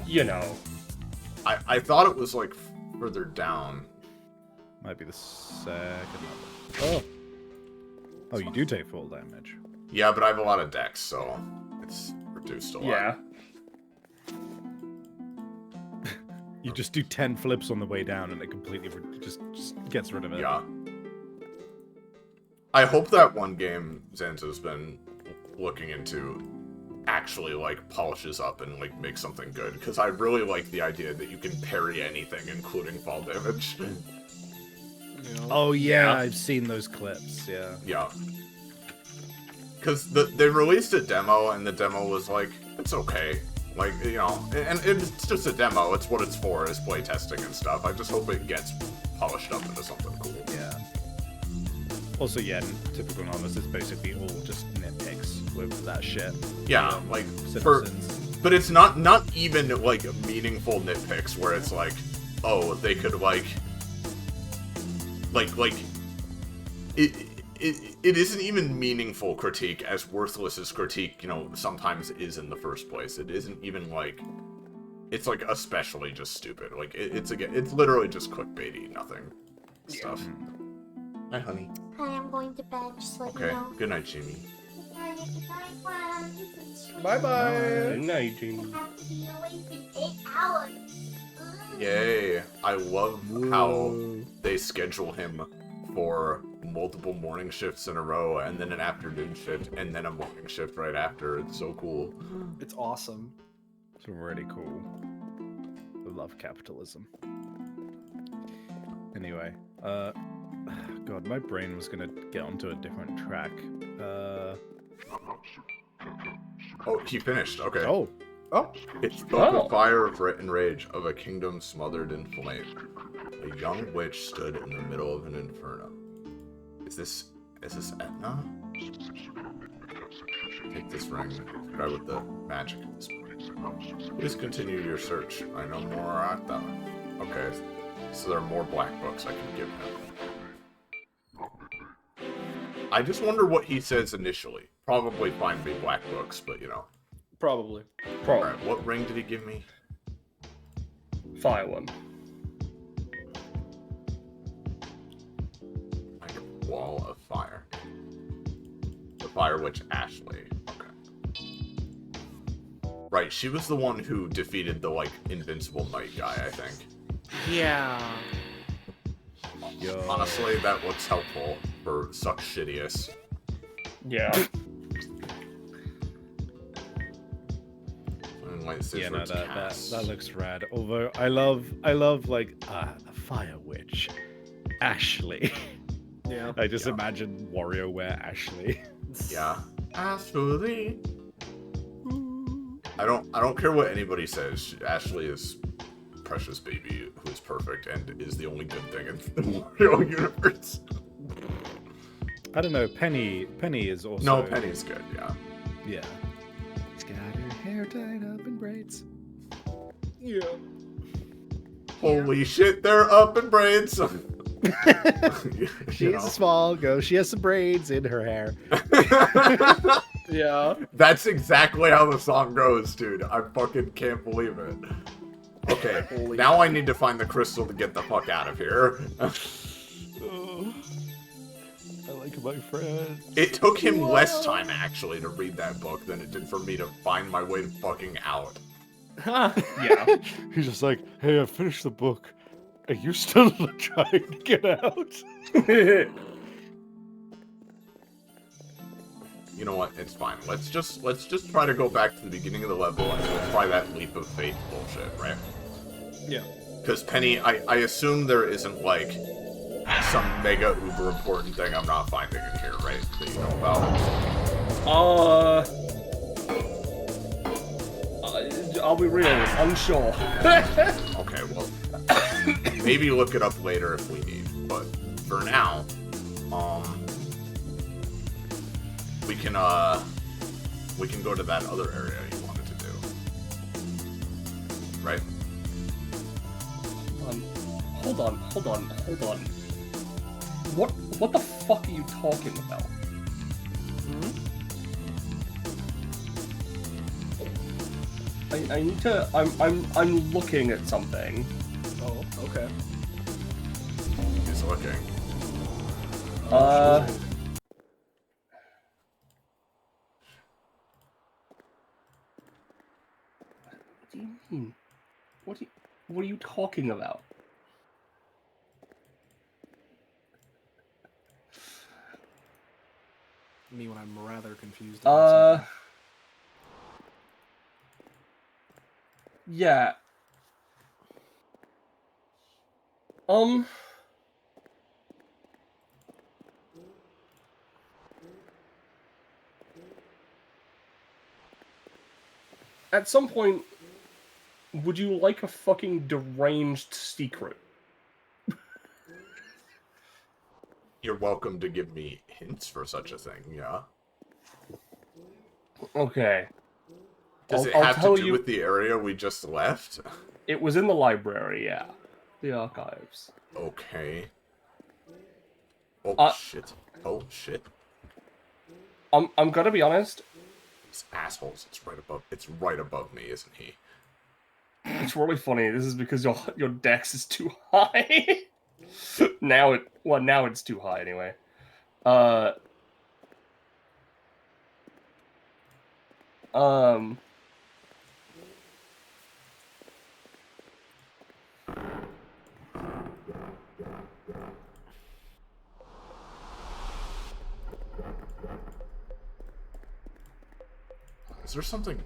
you know. I thought it was, like, further down. Might be the second level. Oh, you do take full damage. Yeah, but I have a lot of decks, so it's reduced a lot. Yeah. You just do 10 flips on the way down, and it completely just gets rid of it. Yeah. I hope that one game Zanza's been looking into actually, like, polishes up and, like, makes something good. Because I really like the idea that you can parry anything, including fall damage. Oh, yeah, I've seen those clips, yeah. Yeah. Because they released a demo, and the demo was like, it's okay. Like, you know, and it's just a demo. It's what it's for, is playtesting and stuff. I just hope it gets polished up into something cool. Yeah. Also, yeah, typical novice is basically all just nitpicks with that shit. Yeah, like, citizens. but it's not even, like, meaningful nitpicks where it's like, oh, they could, it isn't even meaningful critique, as worthless as critique, you know, sometimes is in the first place. It isn't even, like, it's, like, especially just stupid. Like, it's literally just clickbaity, nothing stuff. Hi, honey. Hi, I'm going to bed, just let you Okay, know. good night, Jamie. Good night, friends. Bye-bye. Good night, Jamie. I have to be awake in 8 hours. Yay! I love how they schedule him for multiple morning shifts in a row, and then an afternoon shift, and then a morning shift right after. It's so cool. It's awesome. It's really cool. I love capitalism. Anyway, God, my brain was gonna get onto a different track. Oh, he finished. Okay. Oh, It's the fire of and rage of a kingdom smothered in flame. A young witch stood in the middle of an inferno. Is this Etna? Take this ring. Try with the magic at this point. Please continue your search. I know more at them. Okay, so there are more black books I can give him. I just wonder what he says initially. Probably find me black books, but you know. Probably. Alright, what ring did he give me? Fire one. Like a wall of fire. The Fire Witch Ashley. Okay. Right, she was the one who defeated the, like, invincible knight guy, I think. Yeah. yo. Honestly, that looks helpful for Suck Shittiest. Yeah. Yeah, no, that looks rad. Although I love like a fire witch, Ashley. Yeah. I just imagine WarioWare Ashley. Yeah. Ashley. I don't care what anybody says. Ashley is precious baby who is perfect and is the only good thing in the Mario universe. I don't know. Penny is also. No, Penny's good. Yeah. Yeah. She's got her hair tied up in braids. Yeah. Holy shit, they're up in braids. She is a small girl. She has some braids in her hair. Yeah. That's exactly how the song goes, dude. I fucking can't believe it. Okay, now I need to find the crystal to get the fuck out of here. I like my friend. It took him less time, actually, to read that book than it did for me to find my way fucking out. Yeah. He's just like, hey, I finished the book. Are you still trying to get out? You know what? It's fine. Let's just try to go back to the beginning of the level and we'll try that leap of faith bullshit, right? Yeah. Because Penny, I assume there isn't like some mega uber important thing I'm not finding in here, right? That you know about. I'll be real, unsure. Okay, well, maybe look it up later if we need. But for now, we can go to that other area you wanted to do, right? Hold on. What the fuck are you talking about? I need to. I'm looking at something. Oh, okay. He's looking. What do you mean? What do you... What are you talking about? Me when I'm rather confused about something. Yeah. At some point, would you like a fucking deranged secret? You're welcome to give me hints for such a thing, yeah? Okay. Does it I'll have to tell do you- with the area we just left? It was in the library, yeah. The archives. Okay. Oh, shit. Oh, shit. I'm gonna be honest. These assholes. It's right above me, isn't he? It's really funny. This is because your dex is too high. now it's too high anyway. Is there something...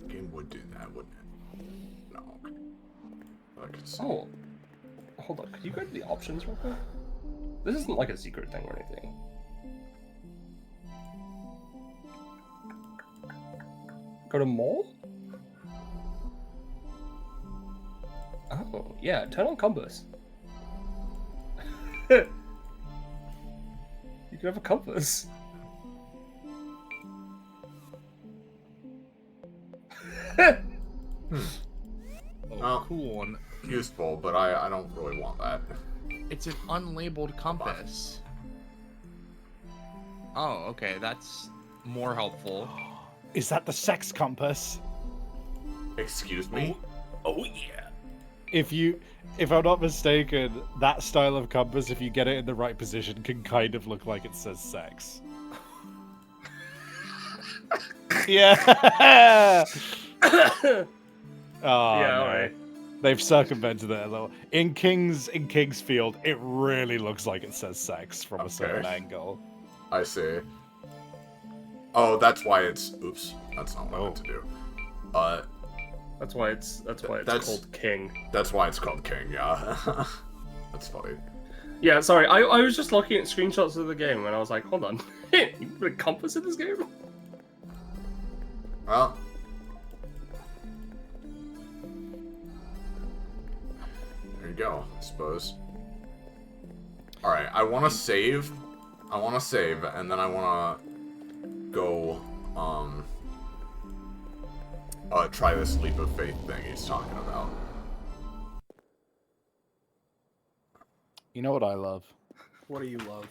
Game would do that, wouldn't it? No. I could see. Oh. Hold on. Could you go to the options real quick? This isn't like a secret thing or anything. Go to mall? Oh, yeah. Turn on compass. You can have a compass. Oh, cool one. Useful, but I don't really want that. It's an unlabeled compass. Oh, okay, that's more helpful. Is that the sex compass? Excuse me? Oh yeah. If I'm not mistaken, that style of compass, if you get it in the right position, can kind of look like it says sex. Yeah. Oh, Yeah, no. alright. They've circumvented it a little. In Kingsfield, it really looks like it says sex from a certain angle. I see. Oh, that's why it's... Oops. That's not what I meant to do. That's why it's called King. That's why it's called King, yeah. That's funny. Yeah, sorry. I was just looking at screenshots of the game and I was like, hold on. You put a compass in this game? Well... There you go, I suppose. Alright, I want to save, and then I want to go, try this leap of faith thing he's talking about. You know what I love? What do you love?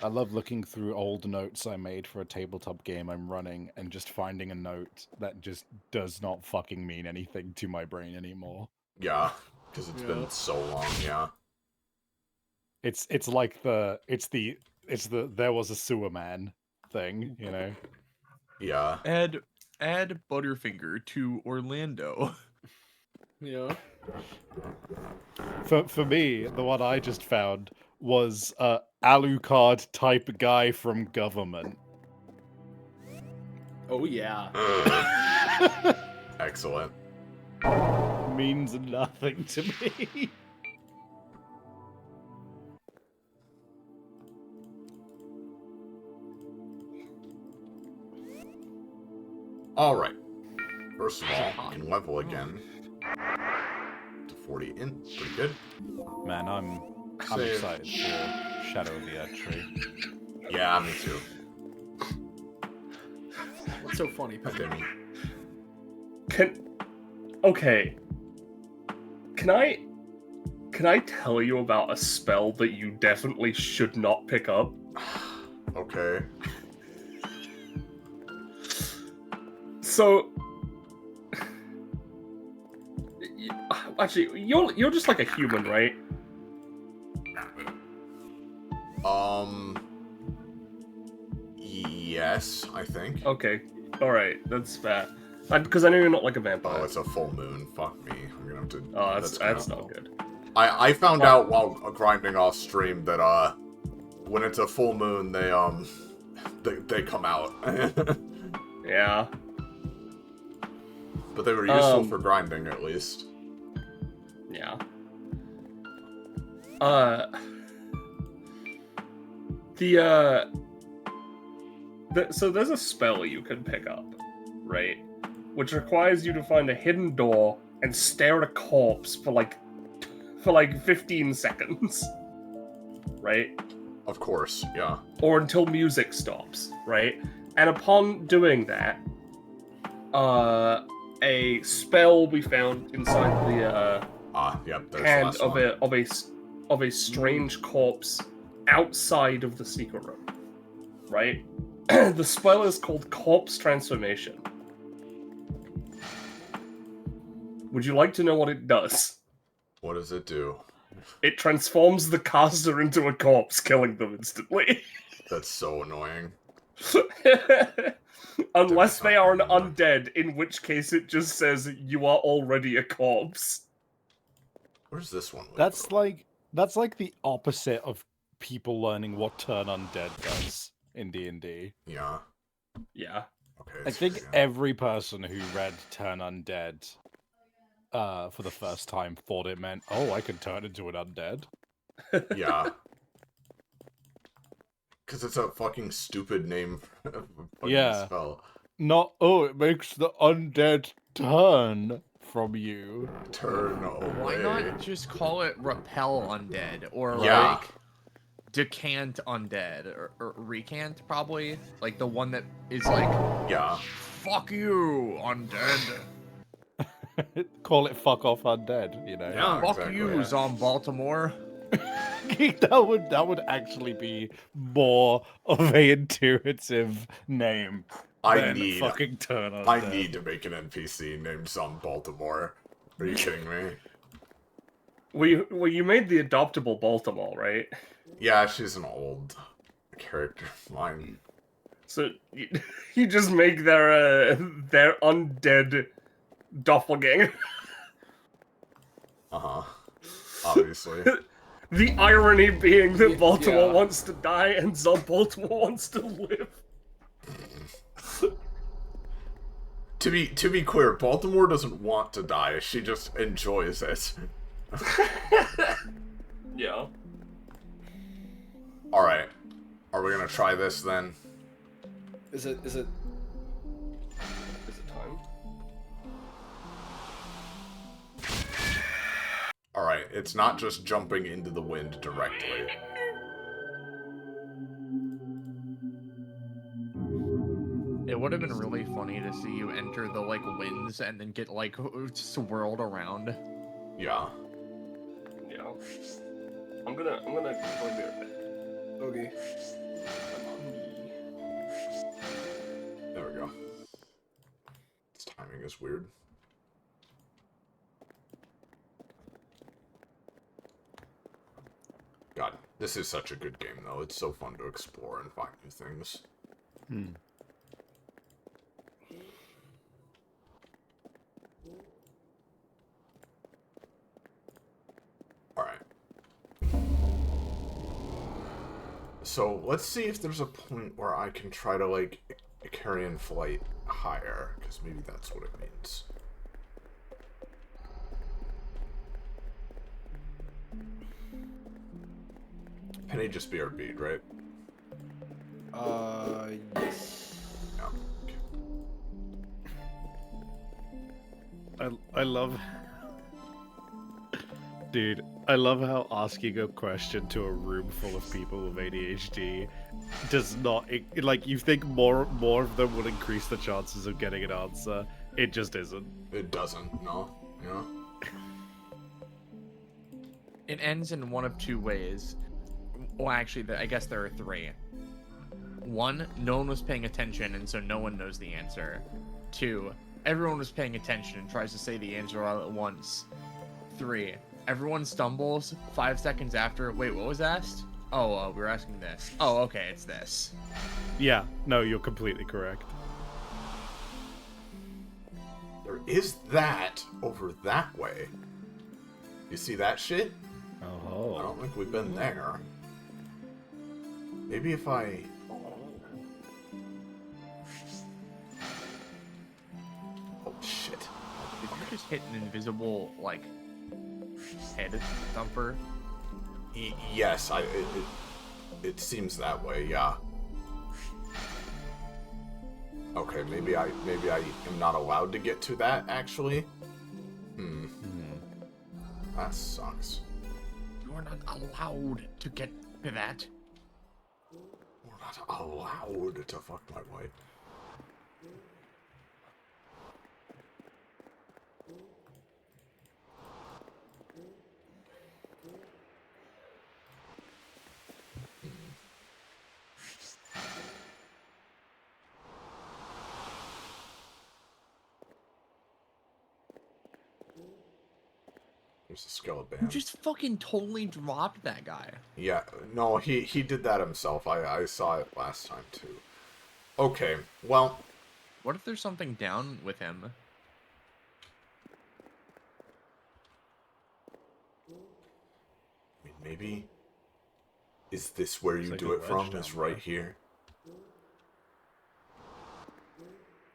I love looking through old notes I made for a tabletop game I'm running and just finding a note that just does not fucking mean anything to my brain anymore. Yeah, because it's been so long, yeah. It's like the there was a sewer man thing, you know? Yeah. Add Butterfinger to Orlando. Yeah. For me, the one I just found was Alucard type guy from government. Oh yeah. Excellent. Means nothing to me. Alright. First of all, we can level again. To 40 in. Pretty good. Man, I'm Save. excited for Shadow of the Earth Tree. Yeah, me too. What's so funny, Pepe? Okay. Can I tell you about a spell that you definitely should not pick up? Okay. So, actually, you're just like a human, right? Yes, I think. Okay, all right, that's fair. Because I know you're not like a vampire. Oh, it's a full moon. Fuck me. I'm gonna have to. Oh, that's kinda- not good. I found out while grinding off stream that when it's a full moon they come out. Yeah. But they were useful for grinding at least. Yeah. So there's a spell you can pick up, right? Which requires you to find a hidden door and stare at a corpse for like 15 seconds. Right? Of course, yeah. Or until music stops, right? And upon doing that, a spell will be found inside the Yep, there's hand the last one. of a strange corpse outside of the secret room, right? The spell is called Corpse Transformation. Would you like to know what it does? What does it do? It transforms the caster into a corpse, killing them instantly. That's so annoying. Unless they are an undead, in which case it just says you are already a corpse. Where's this one? That's like the opposite of people learning what turn undead does in D&D. Yeah. Yeah. Okay. I think every person who read Turn Undead for the first time thought it meant, oh, I can turn into an undead. Yeah. Because it's a fucking stupid name for a fucking spell. Not, oh, it makes the undead turn from you. Turn away. Why not just call it Repel Undead or Yeah. like Decant Undead or Recant probably, like the one that is like, Yeah. fuck you, undead. Call it fuck off undead, you know? Yeah. Fuck exactly, you, yeah. Zom Baltimore. that would actually be more of a intuitive name. I than need fucking turn undead. I need to make an NPC named some Baltimore. Are you kidding me? Well, you made the adoptable Baltimore, right? Yeah, she's an old character of mine. So you just make their undead doppelganger. Uh-huh. Obviously. The irony being that Baltimore yeah. wants to die and Zob Baltimore wants to live. To be clear, Baltimore doesn't want to die, she just enjoys it. Yeah. Alright. Are we gonna try this then? Is it Is it time? Alright, it's not just jumping into the wind directly. It would have been really funny to see you enter the like winds and then get like swirled around. Yeah. Yeah. I'm gonna go be right back. okay? There we go. This timing is weird. God, this is such a good game though. It's so fun to explore and find new things. Alright. So, let's see if there's a point where I can try to, like, carry in flight higher, because maybe that's what it means. Penny just BRB'd, right? Yes. Yeah. Okay. I love... Dude, I love how asking a question to a room full of people with ADHD does not... like, you think more of them will increase the chances of getting an answer. It just isn't. It doesn't, no. Yeah. It ends in one of two ways. Well, actually, I guess there are three. One, no one was paying attention, and so no one knows the answer. Two, everyone was paying attention and tries to say the answer all at once. Three, everyone stumbles 5 seconds after. Wait, what was asked? Oh, we were asking this. Oh, okay, it's this. Yeah, no, you're completely correct. is that over that way. You see that shit? I Oh. don't think we've been there. Maybe if I... Oh, shit. Did you just hit an invisible, like, head thumper? Yes, it seems that way, yeah. Okay, maybe I am not allowed to get to that, actually. That sucks. You're not allowed to get to that. We're not allowed to fuck my wife. There's a skeleton. You just fucking totally dropped that guy. Yeah, no, he did that himself. I saw it last time too. Okay, well, What if there's something down with him? I mean, maybe is this where you like do a it from? ledge Is down right there. here.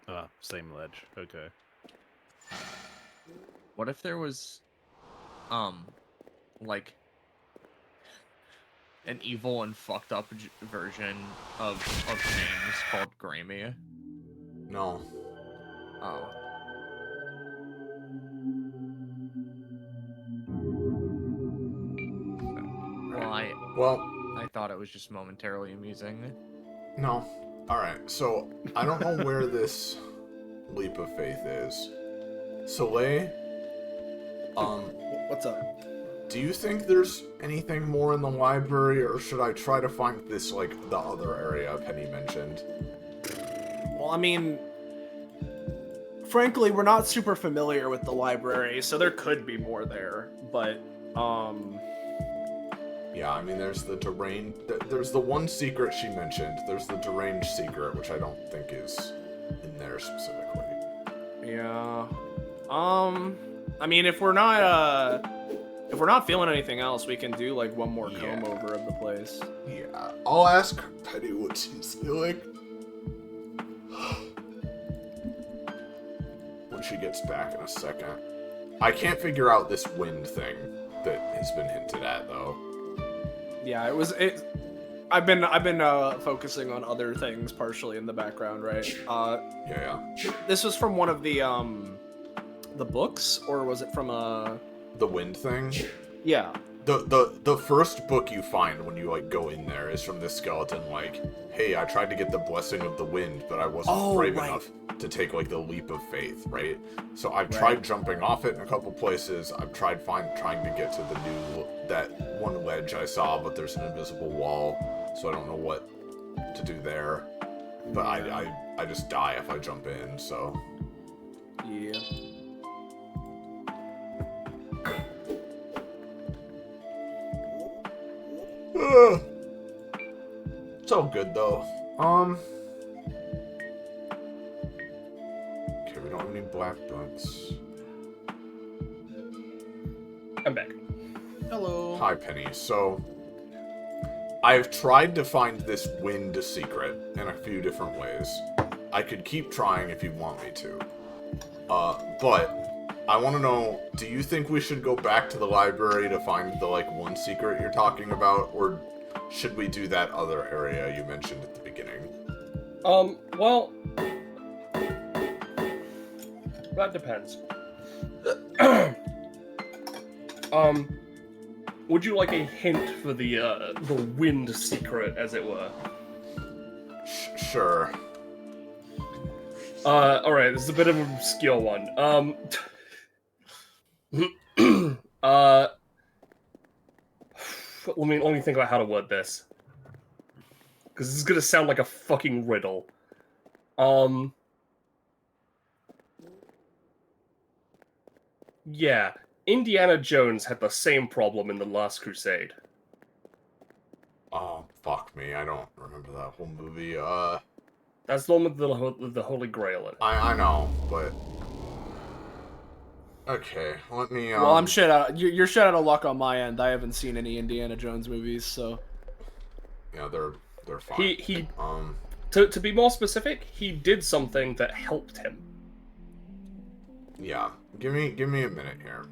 Ah, same ledge. Okay. What if there was, like, an evil and fucked up version of James called Grammy? No. Oh. Well, I thought it was just momentarily amusing. No. Alright, so I don't know where this leap of faith is. Soleil, What's up? do you think there's anything more in the library, or should I try to find this, like, the other area Penny mentioned? Well, I mean, frankly, we're not super familiar with the library, so there could be more there. But, Yeah, I mean, there's the deranged... There's the one secret she mentioned. There's the deranged secret, which I don't think is in there specifically. yeah. I mean, if we're not feeling anything else, we can do like one more comb over of the place. Yeah, I'll ask Penny what she's feeling when she gets back in a second. I can't figure out this wind thing that has been hinted at, though. Yeah, I've been focusing on other things partially in the background, right? Yeah. This was from one of the books, or was it from The wind thing? Yeah. The first book you find when you, like, go in there is from this skeleton, like, hey, I tried to get the blessing of the wind, but I wasn't brave enough to take, like, the leap of faith, right? So I've tried jumping off it in a couple places. I've tried trying to get to that one ledge I saw, but there's an invisible wall, so I don't know what to do there. But I just die if I jump in, so... Yeah. It's all good, though. Okay, we don't have any black bugs. I'm back. Hello. Hi, Penny. So, I've tried to find this wind secret in a few different ways. I could keep trying if you want me to. But I want to know, do you think we should go back to the library to find the, like, one secret you're talking about, or should we do that other area you mentioned at the beginning? Well, that depends. Would you like a hint for the wind secret, as it were? Sure. Alright, this is a bit of an obscure one. Let me think about how to word this. Because this is gonna sound like a fucking riddle. Yeah, Indiana Jones had the same problem in The Last Crusade. Oh, fuck me. I don't remember that whole movie. That's the one with the Holy Grail in it. I know, but... Okay, let me. Well, I'm shit out. You're shit out of luck on my end. I haven't seen any Indiana Jones movies, so. Yeah, they're fine. He to be more specific, he did something that helped him. Yeah, give me a minute here.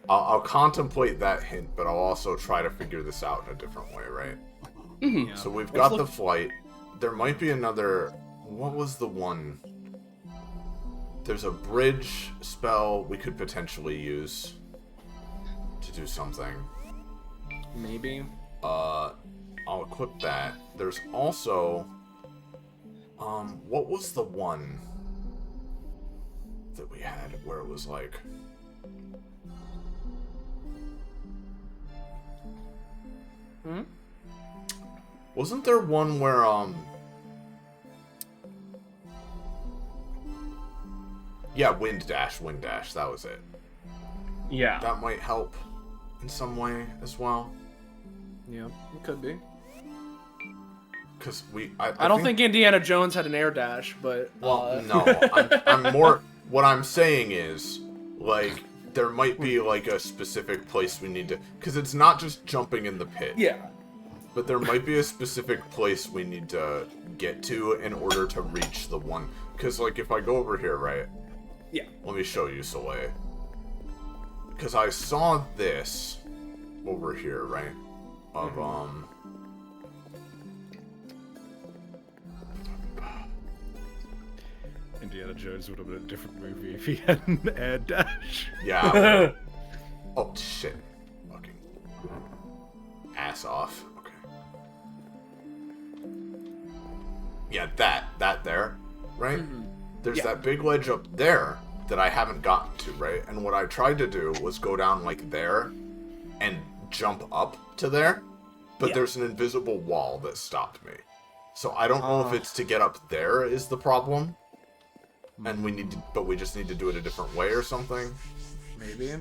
I'll contemplate that hint, but I'll also try to figure this out in a different way, right? Mm-hmm. Yeah. So we've got the flight. There might be another. What was the one? There's a bridge spell we could potentially use to do something. Maybe. I'll equip that. There's also, what was the one that we had where it was like, wasn't there one where, yeah, Wind Dash, that was it. Yeah. That might help in some way as well. Yeah, it could be. Because I don't think Indiana Jones had an air dash, but well, no, I'm more. What I'm saying is, like, there might be like a specific place we need to, because it's not just jumping in the pit. yeah. But there might be a specific place we need to get to in order to reach the one. Because like, if I go over here, right? Yeah. Let me show you, Soleil. Because I saw this over here, right? Of Indiana Jones would have been a different movie if he had an air dash. Yeah. Oh shit! Fucking ass off. Okay. Yeah, that there, right? There's that big ledge up there that I haven't gotten to, right? And what I tried to do was go down like there and jump up to there, but there's an invisible wall that stopped me. So I don't know if it's to get up there is the problem, and we just need to do it a different way or something. Maybe.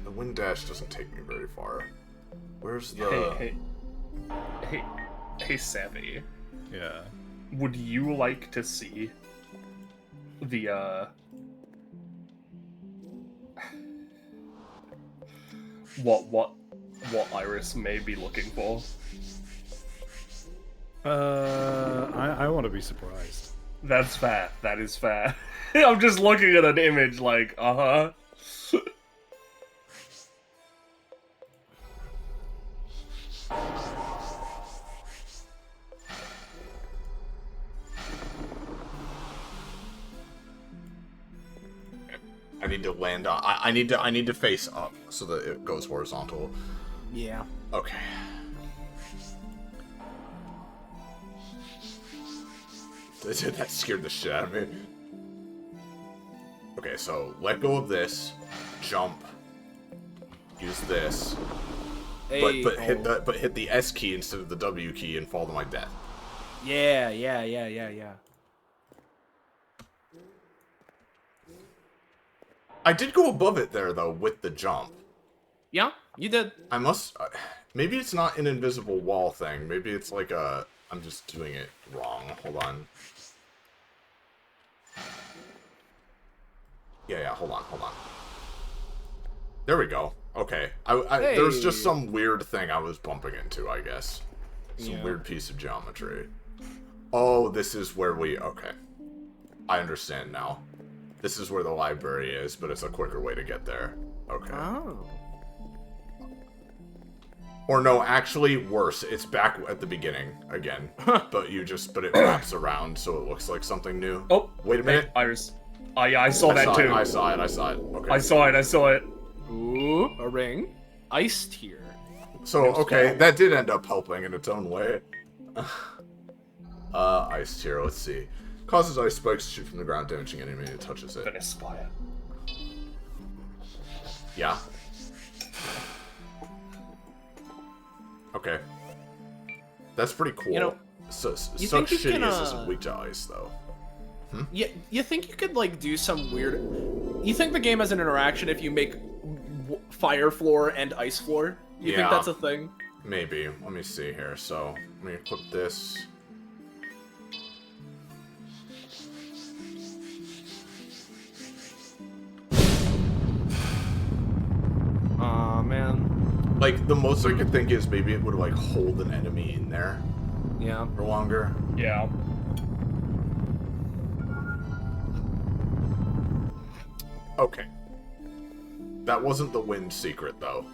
The wind dash doesn't take me very far. Where's the... Hey, Savvy. Yeah. Would you like to see the what Iris may be looking for? I want to be surprised. That's fair. That is fair. I'm just looking at an image like, uh-huh. I need to land on... I need to face up so that it goes horizontal. Yeah. Okay. That scared the shit out of me. Okay, so let go of this, jump, use this, Hey, but hit the S key instead of the W key and fall to my death. Yeah. I did go above it there though with the jump. Yeah, you did. I must. Maybe it's not an invisible wall thing. Maybe it's like a. I'm just doing it wrong. Hold on. Yeah. Hold on. There we go. Okay. Hey. There's just some weird thing I was bumping into, I guess. Some weird piece of geometry. Oh, this is where we... Okay. I understand now. This is where the library is, but it's a quicker way to get there. Okay. Oh. Or no, actually worse. It's back at the beginning again. But it wraps around so it looks like something new. Oh, wait a minute. Hey, Iris. I saw that too. I saw it. Okay. I saw it. Ooh, a ring. Iced here. So, okay, that did end up helping in its own way. Ice tier, let's see. Causes ice spikes to shoot from the ground, damaging any enemy that touches it. Venice Spire. Yeah. Okay. That's pretty cool. You know, such think you can, shittiness isn't weak to ice, though. Yeah, you think you could like do some weird? You think the game has an interaction if you make fire floor and ice floor? You think Yeah. that's a thing? Maybe. Let me see here. So, let me equip this. Aw, man. Like, the most I could think is maybe it would, like, hold an enemy in there Yeah. for longer. Yeah. Okay. That wasn't the wind secret, though.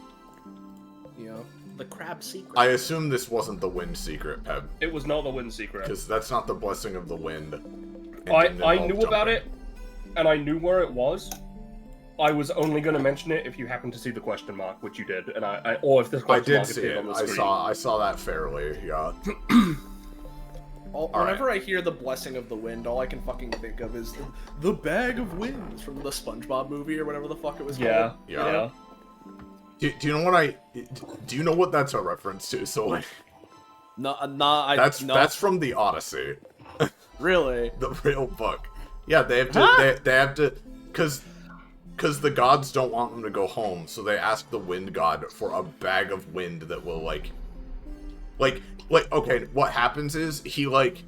You know, the crab secret. I assume this wasn't the wind secret, Peb, It was not the wind secret. because that's not the blessing of the wind. It I didn't involve knew about jumping. it, and I knew where it was. I was only going to mention it if you happened to see the question mark, which you did, and or if this I question did mark see appeared it. on the I screen. I saw that fairly. Yeah. Whenever I hear the blessing of the wind, all I can fucking think of is the bag of winds from the SpongeBob movie or whatever the fuck it was Yeah, called. Yeah. Do you know what do you know what that's a reference to? So like, that's from the Odyssey, really the real book. Yeah, they have to they have to because the gods don't want them to go home, so they ask the wind god for a bag of wind that will like okay, what happens is he like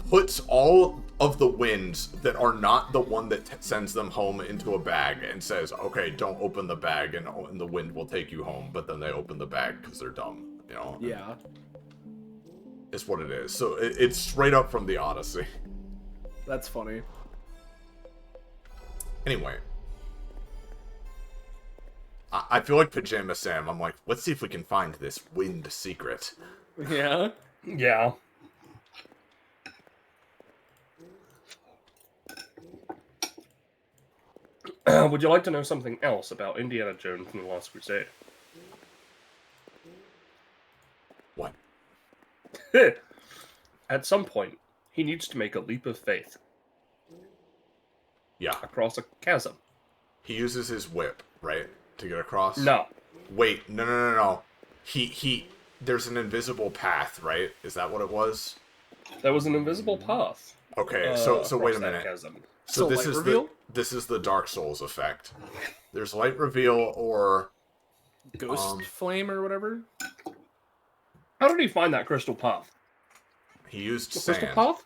puts all of the winds that are not the one that sends them home into a bag and says, okay, don't open the bag and the wind will take you home. But then they open the bag because they're dumb, you know? Yeah. It's what it is. So it's straight up from the Odyssey. That's funny. Anyway. I feel like Pajama Sam. I'm like, let's see if we can find this wind secret. Yeah. Yeah. Would you like to know something else about Indiana Jones and the Last Crusade? What? At some point, he needs to make a leap of faith Yeah. across a chasm. He uses his whip, right? To get across? No. Wait, no. There's an invisible path, right? Is that what it was? There was an invisible path. Okay, so wait a across that minute. chasm. So this light is reveal? this is the Dark Souls effect. There's light reveal or Ghost flame or whatever. How did he find that crystal path? he used The sand. crystal path?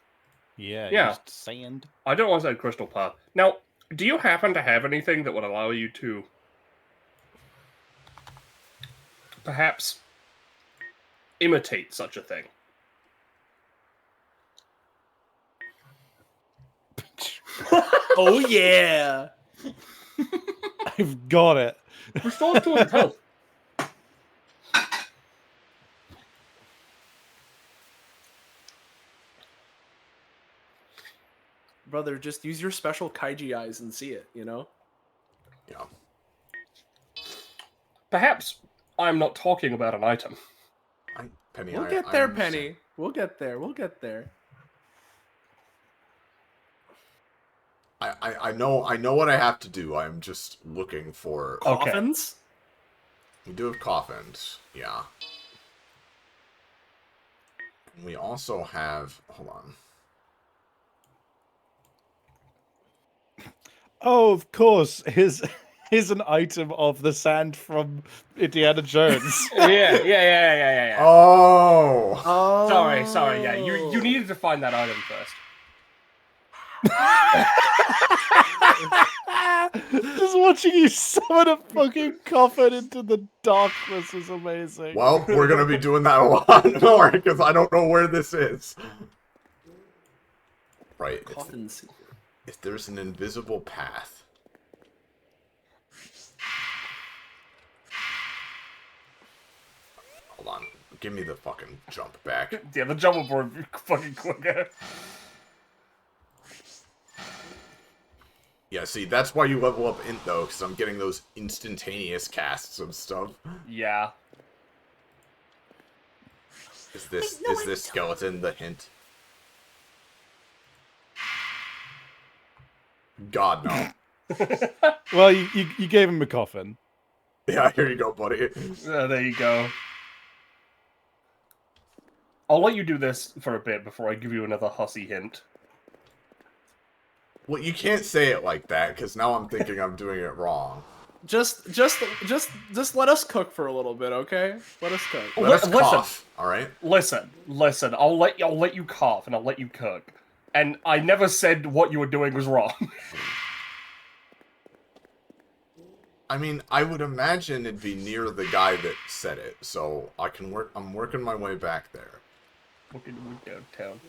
Yeah, Yeah. used sand. I don't want to say crystal path. Now, do you happen to have anything that would allow you to perhaps imitate such a thing? Oh yeah. I've got it. Restores to its health. Brother, just use your special kaiji eyes and see it, you know? Yeah. Perhaps I'm not talking about an item. Penny, We'll I get there, understand. Penny. We'll get there. We'll get there. I know what I have to do. I'm just looking for. Okay. Coffins? We do have coffins, yeah. And we also have. Hold on. Oh, of course. Here's an item of the sand from Indiana Jones. Yeah. Oh. Oh. Sorry. Yeah, you needed to find that item first. Just watching you summon a fucking coffin into the darkness is amazing. Well, we're gonna be doing that a lot more because I don't know where this is. Right. Coffins. If there's an invisible path. Hold on. Give me the fucking jump back. Yeah, the jump board would be fucking quicker. Yeah, see, that's why you level up int though, because I'm getting those instantaneous casts of stuff. Yeah. Is this skeleton the hint? God no. Well, you gave him a coffin. Yeah, here you go, buddy. There you go. I'll let you do this for a bit before I give you another hussy hint. Well, you can't say it like that, because now I'm thinking I'm doing it wrong. just let us cook for a little bit, okay? Let us cook. Let us Listen. cough, all right? Listen. I'll let you cough and I'll let you cook. And I never said what you were doing was wrong. I mean, I would imagine it'd be near the guy that said it, so I can work. I'm working my way back there. Looking downtown.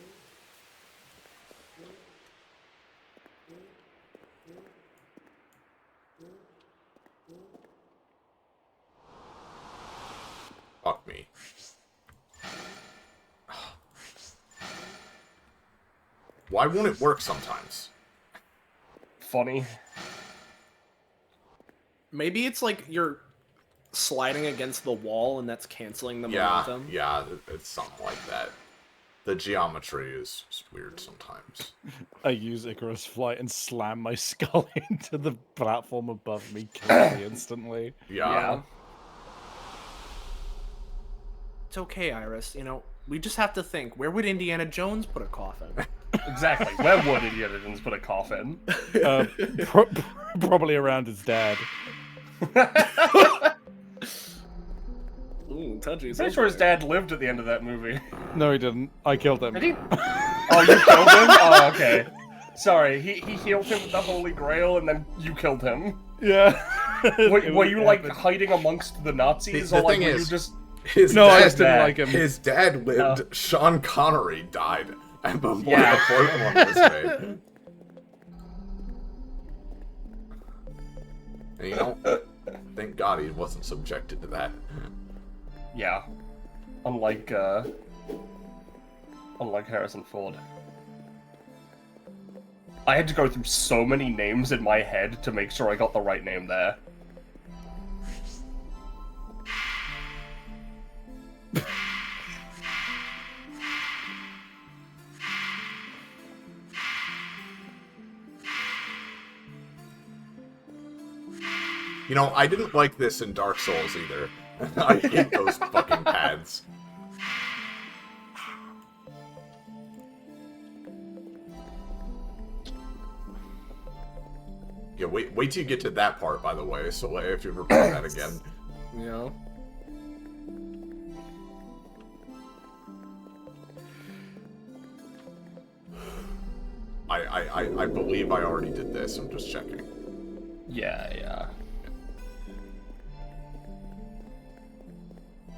Fuck me. Why won't it work sometimes? Funny. Maybe it's like you're sliding against the wall and that's canceling the Yeah, momentum. yeah, it's something like that. The geometry is weird sometimes. I use Icarus Flight and slam my skull into the platform above me, killing me instantly. Yeah. It's okay, Iris. You know, we just have to think. Where would Indiana Jones put a coffin? Exactly. Where would Indiana Jones put a coffin? Probably around his dad. Ooh, touchy. I'm pretty sure his dad lived at the end of that movie. No, he didn't. I killed him. Did he? Oh, you killed him? Oh, okay. Sorry, he healed him with the Holy Grail, and then you killed him. Yeah. Were you like hiding amongst the Nazis, The or like thing were is- you just? No, I dad- just didn't like him. His dad lived. Oh. Sean Connery died, and before Yeah. the fourth one was made. And you know, thank God he wasn't subjected to that. Yeah. Unlike Harrison Ford. I had to go through so many names in my head to make sure I got the right name there. You know, I didn't like this in Dark Souls either. I hate those fucking pads. Yeah, wait till you get to that part, by the way, so like, if you ever play that again. You know? I believe I already did this, I'm just checking. Yeah.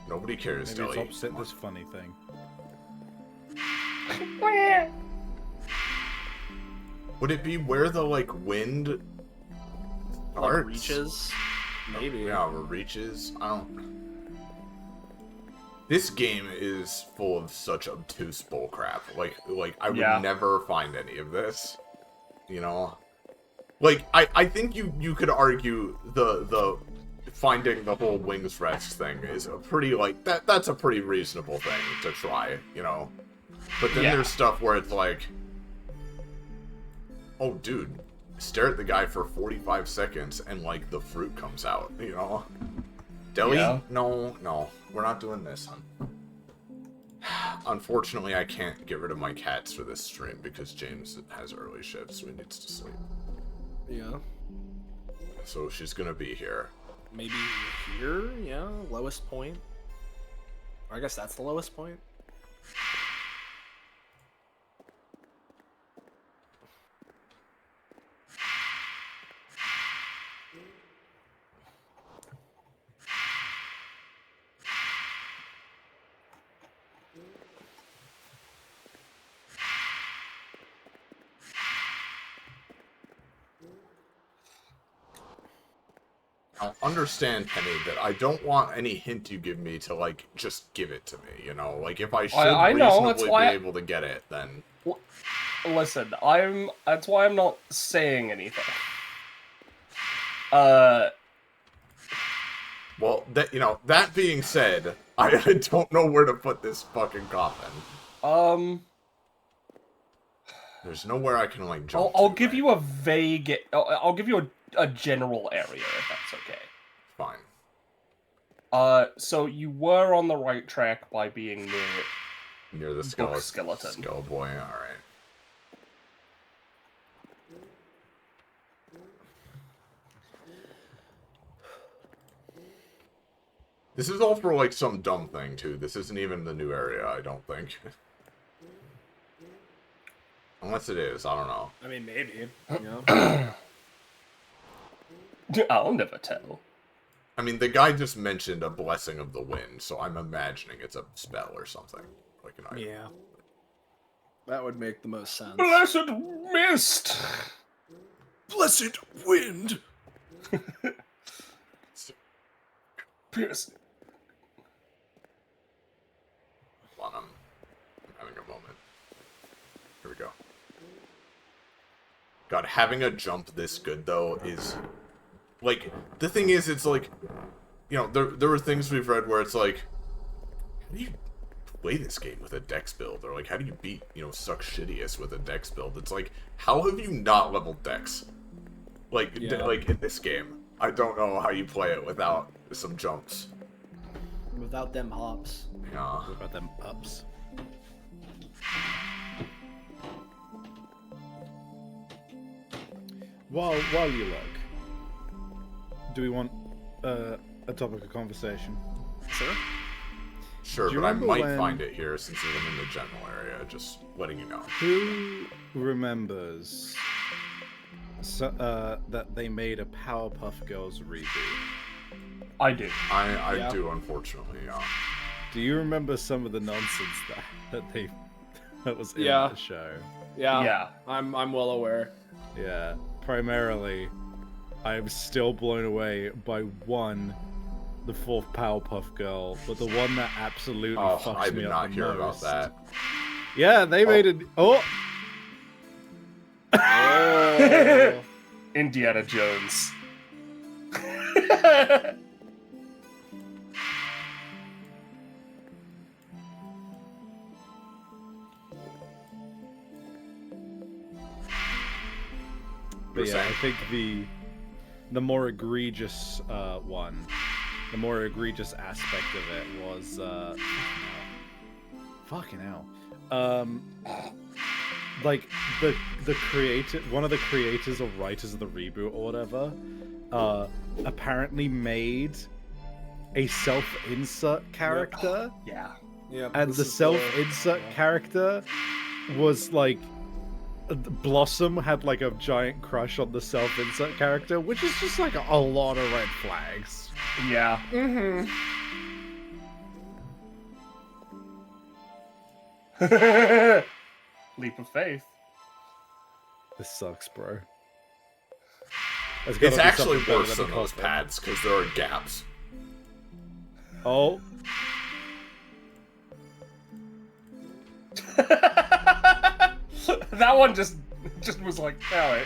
Nobody cares, Maybe it's Deli. opposite this funny thing. Would it be where the, like, wind Like starts? reaches? Maybe. Yeah, where reaches? I don't... This game is full of such obtuse bullcrap. Like I would Yeah. never find any of this. You know? Like, I think you could argue the finding the whole wings rest thing is a pretty, like, that's a pretty reasonable thing to try, you know? But then Yeah. there's stuff where it's like, oh, dude, stare at the guy for 45 seconds and, like, the fruit comes out, you know? Deli? Yeah. No, we're not doing this, hon. Unfortunately, I can't get rid of my cats for this stream because James has early shifts, so he needs to sleep. Yeah. So she's gonna be here. Maybe here? Yeah. Lowest point. I guess that's the lowest point. Now, understand, Penny, that I don't want any hint you give me to, like, just give it to me, you know? Like, if I should I know, that's reasonably why be able to get it, then... Listen, that's why I'm not saying anything. Well, that, you know, that being said, I don't know where to put this fucking coffin. There's nowhere I can, like, jump I'll to, give right? you a vague, I'll give you a general area, if that's okay. Fine. So you were on the right track by being Near the Book skeleton. Skull boy, alright. This is all for, like, some dumb thing, too. This isn't even the new area, I don't think. Unless it is, I don't know. I mean, maybe. You know? I'll never tell. I mean, the guy just mentioned a blessing of the wind, so I'm imagining it's a spell or something. Like an item. Yeah. That would make the most sense. Blessed mist! Blessed wind! Pierce. Hold on, I'm having a moment. Here we go. God, having a jump this good, though, is... Like, the thing is, it's like... You know, there were things we've read where it's like... How do you play this game with a dex build? Or, like, how do you beat, you know, Suck Shittiest with a dex build? It's like, how have you not leveled dex? Like, like, in this game. I don't know how you play it without some jumps. Without them hops. Yeah. What about them ups? While you look, do we want a topic of conversation? Sure. Sure, Do you but I remember might when- find it here since I'm in the general area. Just letting you know. Who remembers that they made a Powerpuff Girls reboot? I do. I Yeah. do, unfortunately, yeah. Do you remember some of the nonsense that was in Yeah. the show? Yeah. Yeah. I'm well aware. Yeah. Primarily, I'm still blown away by the fourth Powerpuff Girl, but the one that absolutely Oh, fucks I me did up not the hear most. about that. Yeah, they made it. Oh, Oh. Indiana Jones. but You're yeah, I saying? think the more egregious one, the more egregious aspect of it was fucking hell. Like the creator, one of the creators or writers of the reboot or whatever, apparently made a self-insert character, Yeah. Yeah. and the self-insert character was like Blossom had like a giant crush on the self-insert character, which is just like a lot of red flags. Yeah. Mm-hmm. Leap of faith. This sucks, bro. There's It's gotta be actually something better worse than than a those coffin. pads, because there are gaps. Oh, That one just was like, alright.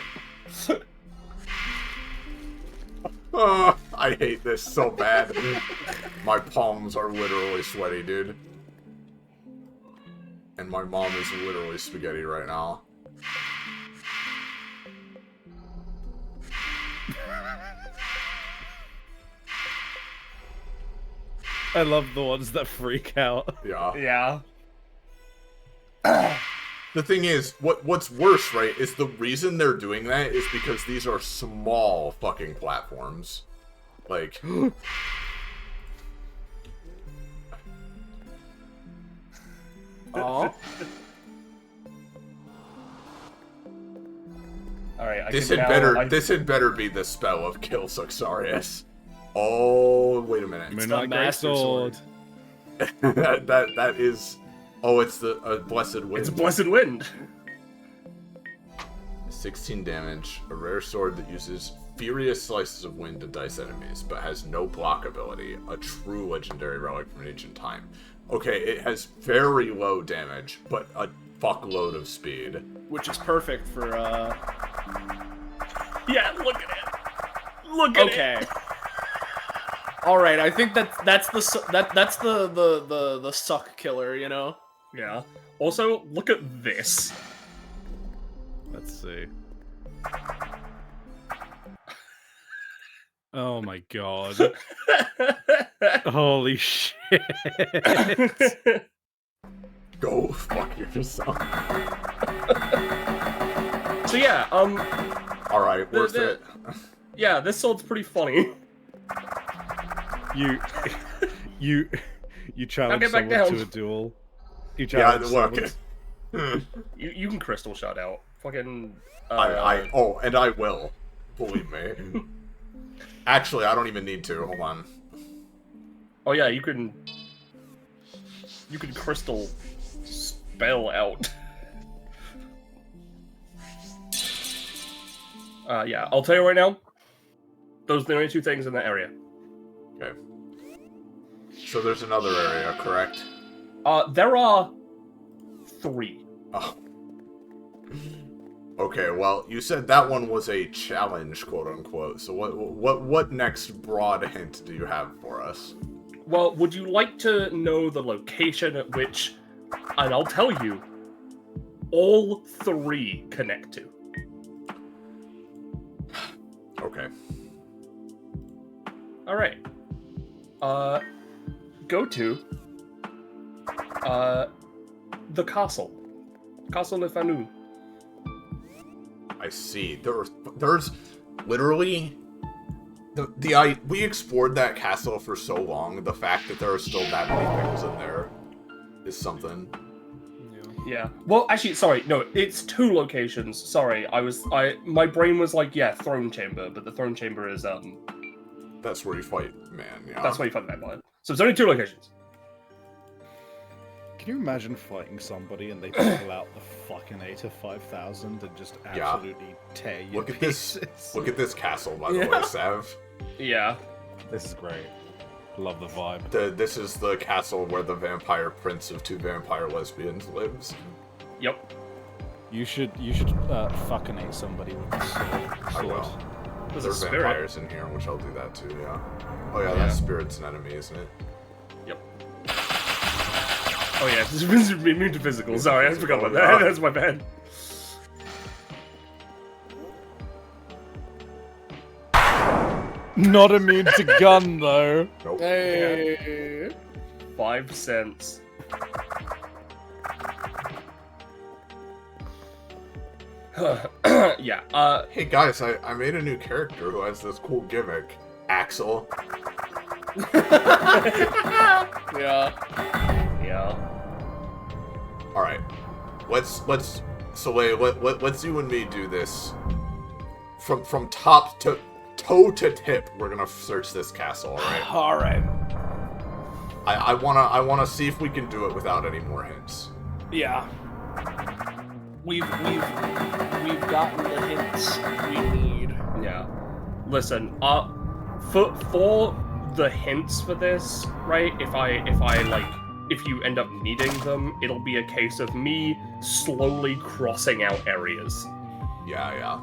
I hate this so bad. My palms are literally sweaty, dude. And my mom is literally spaghetti right now. I love the ones that freak out. Yeah. Yeah. The thing is, what's worse, right, is the reason they're doing that is because these are small fucking platforms. Like... Oh. Alright, This had better be the spell of Kill Suxarius. Oh, wait a minute. Moonlight Master Greatsword. that is... Oh, it's the Blessed Wind. It's a blessed wind. 16 damage, a rare sword that uses furious slices of wind to dice enemies, but has no block ability, a true legendary relic from ancient time. Okay, it has very low damage, but a fuckload of speed. Which is perfect for Yeah, look at it. Look at it. Okay. All right, I think that's the suck killer, you know. Yeah. Also, look at this. Let's see. Oh my god. Holy shit. Go fuck yourself. So yeah, Alright, worth it. yeah, this sword's pretty funny. You challenge get back someone to down. a duel. You Yeah, challenge look. someone. You can crystal shot out. Fucking. And I will. Believe me. Actually, I don't even need to. Hold on. Oh yeah, you can. You can crystal spell out. Yeah, I'll tell you right now. Those are the only two things in that area. Okay. So there's another area, correct? There are 3. Oh. Okay, well, you said that one was a challenge, quote unquote. So what next broad hint do you have for us? Well, would you like to know the location at which, and I'll tell you, all 3 connect to? Okay. Alright. Go to the castle. Castle Le Fanu. I see. There's literally we explored that castle for so long. The fact that there are still that many things in there is something. Yeah. Well, actually, sorry. No, it's 2 locations. Sorry, my brain was like, yeah, throne chamber, but the throne chamber is That's where you fight, man. Yeah. that's why you fight the vampire. So it's only 2 locations. Can you imagine fighting somebody and they pull out the fucking 8 of 5,000 and just absolutely tear you Look to at pieces? this. Look at this castle, by the way, Sav. Yeah. This is great. Love the vibe. This is the castle where the vampire prince of 2 vampire lesbians lives. Yep. You should fucking hate somebody with a sword. I will. There's a There's spirit. vampires in here, which I'll do that too, yeah. Oh yeah, that spirit's an enemy, isn't it? Yep. Oh yeah, this is immune to physical. Sorry, I forgot about that. Yeah. That's my bad. Not immune to gun though. Nope. Hey. 5 cents. Yeah, Hey guys, I made a new character who has this cool gimmick. Axel. Yeah. yeah. Alright. Let's you and me do this. From top to toe to tip, we're gonna search this castle, alright? Alright. I wanna see if we can do it without any more hints. Yeah. We've gotten the hints we need. Yeah. Listen, for the hints for this, right? If you end up needing them, it'll be a case of me slowly crossing out areas. Yeah.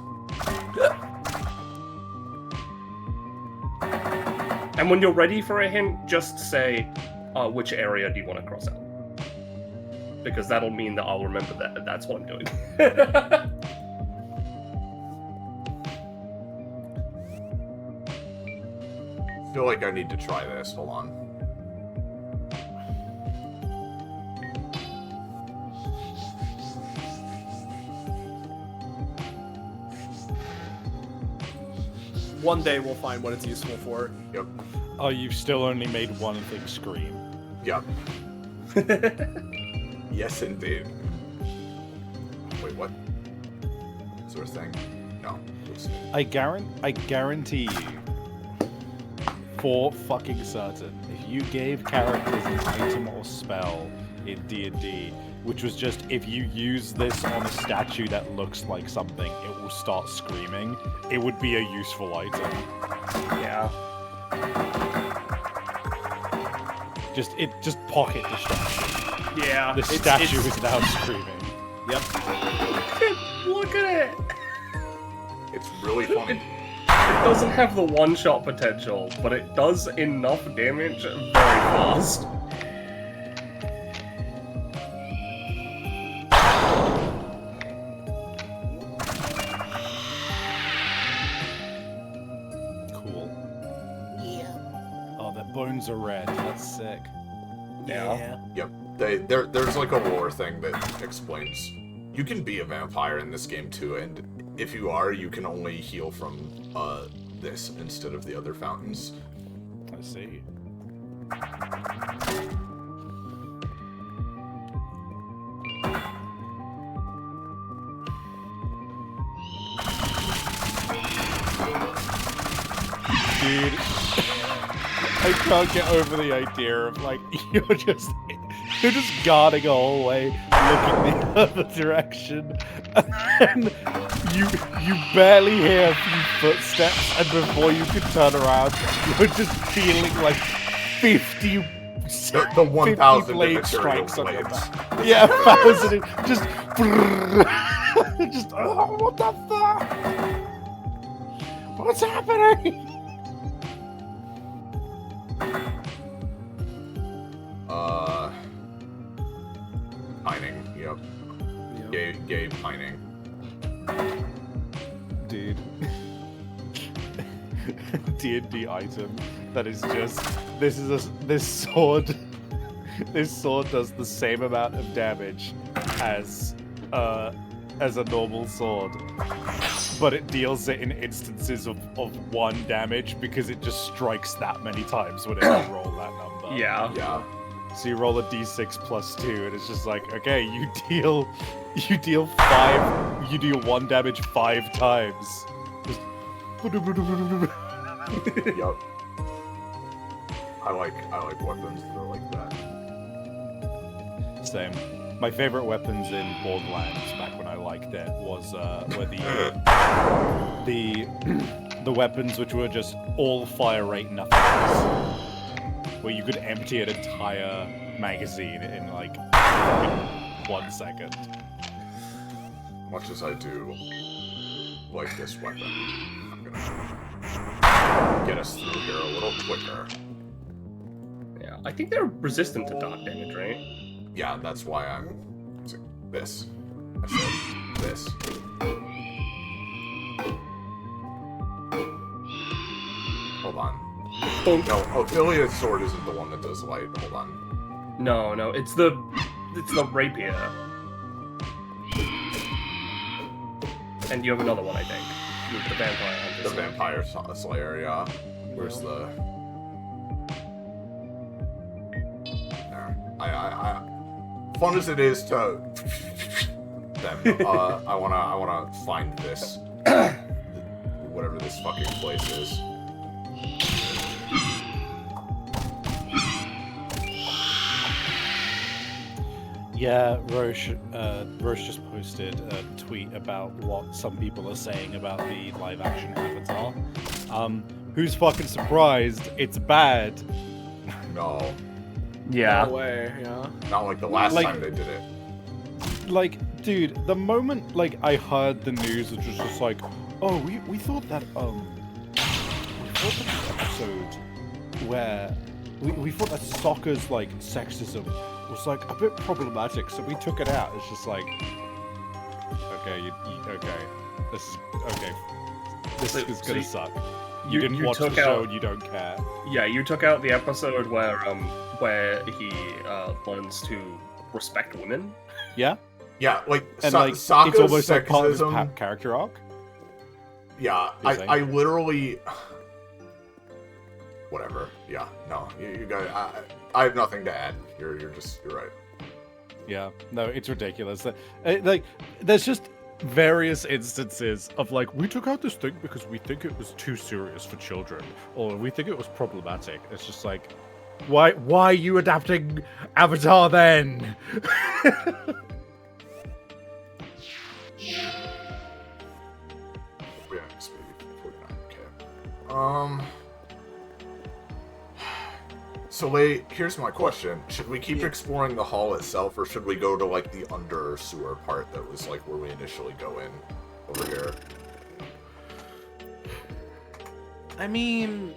And when you're ready for a hint, just say, which area do you want to cross out? Because that'll mean that I'll remember that that's what I'm doing. I feel like I need to try this. Hold on. One day we'll find what it's useful for. Yep. Oh, you've still only made one thing scream. Yep. Yes, indeed. Wait, what? Is there a thing? No. I guarantee you, for fucking certain, if you gave characters an item or spell in D&D, which was just, if you use this on a statue that looks like something, it will start screaming, it would be a useful item. Yeah. Just pocket distraction. Yeah. The statue is now screaming. Yep. Look at it! It's really funny. It doesn't have the one-shot potential, but it does enough damage very fast. Cool. Yeah. Oh, their bones are red. That's sick. Yeah. Yep. There's like a lore thing that explains you can be a vampire in this game too, and if you are, you can only heal from this instead of the other fountains. I see. can't get over the idea of like you're just guarding a hallway, looking the other direction, and then you barely hear a few footsteps, and before you can turn around, you're just feeling like 50 The 1,000 blade immaterial strikes on your blades. back. Yeah, 1,000. Just, just. Oh, what the fuck? What's happening? Pining. Yep. Gay pining. Dude. D&D item that is just this sword. This sword does the same amount of damage as a normal sword, but it deals it in instances of 1 damage because it just strikes that many times whenever you roll that number. Yeah. Yeah. So you roll a d6 plus 2, and it's just like, okay, you deal 5, you deal 1 damage 5 times. Just Yep. I like weapons that are like that. Same. My favorite weapons in Borderlands back when I liked it was were the weapons which were just all fire rate nothings, where you could empty an entire magazine in like 1 second. Much as I do like this weapon, I'm gonna get us through here a little quicker. Yeah. I think they're resistant to dark damage, right? Yeah, that's why I'm using this. I said this. Hold on. No, Ophelia's sword isn't the one that does light. Hold on. No, it's the rapier. And you have another one, I think. You have the vampire hunter. The vampire slayer, yeah. Where's the... There. I fun as it is to them, I wanna find this, whatever this fucking place is. Yeah, Roche just posted a tweet about what some people are saying about the live-action Avatar. Who's fucking surprised? It's bad. No, Yeah. No way, yeah. not like the last Like- time they did it. Like, dude, the moment like I heard the news, which was just like, oh, we thought that the episode where we thought that Sokka's like sexism was like a bit problematic, so we took it out. It's just like, okay, okay, this is okay. This So- is so gonna you- suck. you- You didn't you watch the took show out- and you don't care. Yeah, you took out the episode where he learns to respect women. Yeah, Yeah, like and Sa- like Sokka's it's almost like part of his sexism. character arc. Yeah, You're saying? I literally. Whatever. Yeah, no, you guys. I have nothing to add. You're right. Yeah, no, it's ridiculous. Like, there's just various instances of like, we took out this thing because we think it was too serious for children, or we think it was problematic. It's just like, why are you adapting Avatar then? Yeah, it's maybe 49. Okay. So here's my question: should we keep exploring the hall itself, or should we go to like the under sewer part that was like where we initially go in over here? I mean,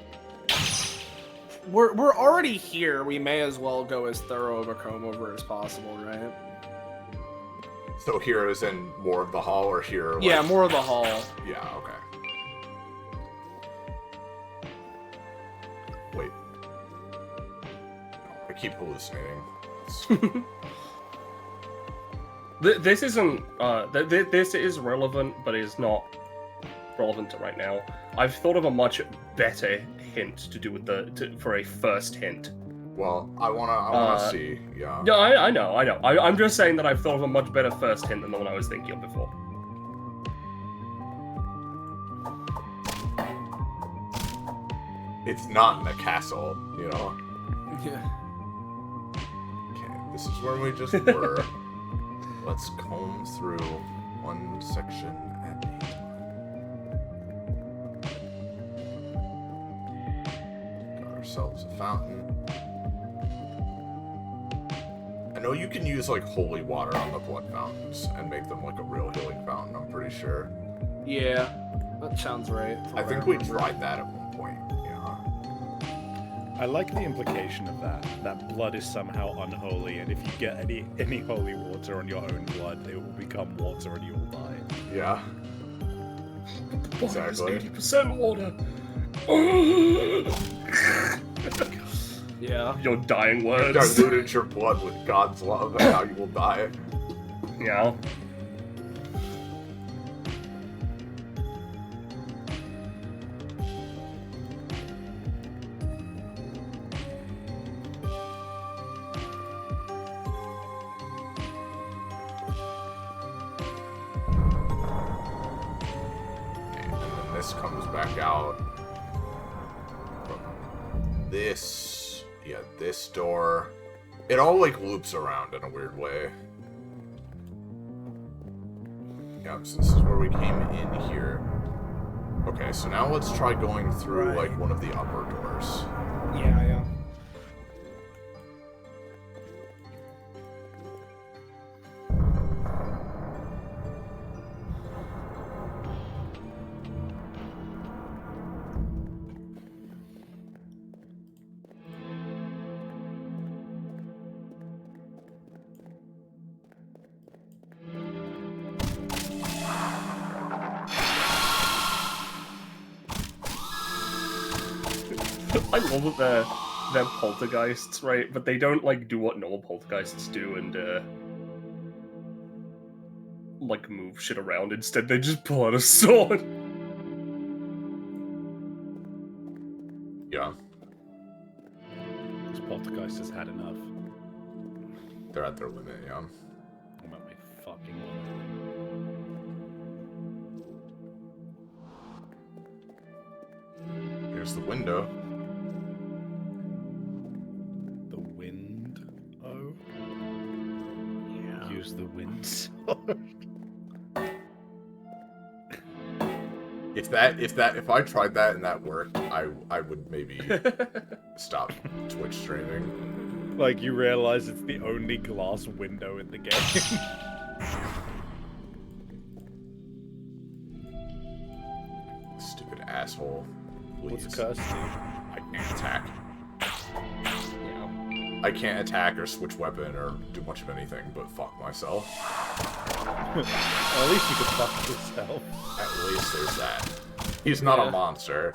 we're already here. We may as well go as thorough of a comb over as possible, right? So here is in more of the hall, or here? Like... Yeah, more of the hall. Yeah. Okay. Wait. I keep hallucinating. This isn't. This is relevant, but is not relevant to right now. I've thought of a much better hint to do with for a first hint. Well, I wanna see. Yeah. No, I know. I'm just saying that I've thought of a much better first hint than the one I was thinking of before. It's not in a castle, you know? Yeah. Okay, this is where we just were. Let's comb through one section at a time. Got ourselves a fountain. I know you can use, like, holy water on the blood fountains and make them, like, a real healing fountain, I'm pretty sure. Yeah, that sounds right. I think we tried that at one point, yeah. I like the implication of that. That blood is somehow unholy, and if you get any holy water on your own blood, it will become water and you will die. Yeah. Exactly. 80% water. Yeah. Your dying You words. diluted your blood with God's love, and now you will die. Yeah. And then this comes back out from this, yeah, this door. It all like loops around in a weird way. Yeah, so this is where we came in here. Okay, so now let's try going through like one of the upper doors. Yeah, yeah. I love that they're poltergeists, right? But they don't like do what normal poltergeists do and like move shit around. Instead, they just pull out a sword. Yeah, This poltergeist has had enough. they're at their limit, yeah. I'm at my fucking limit. Here's the window. The wind. Oh. Yeah. Use the wind sword. If I tried that and that worked, I would maybe stop Twitch streaming. Like, you realize it's the only glass window in the game. Stupid asshole. Please. What's cursed, Steve? I can't attack. Yeah. I can't attack or switch weapon or do much of anything but fuck myself. Well, at least you could fuck yourself. At least there's that. He's not Yeah. a monster.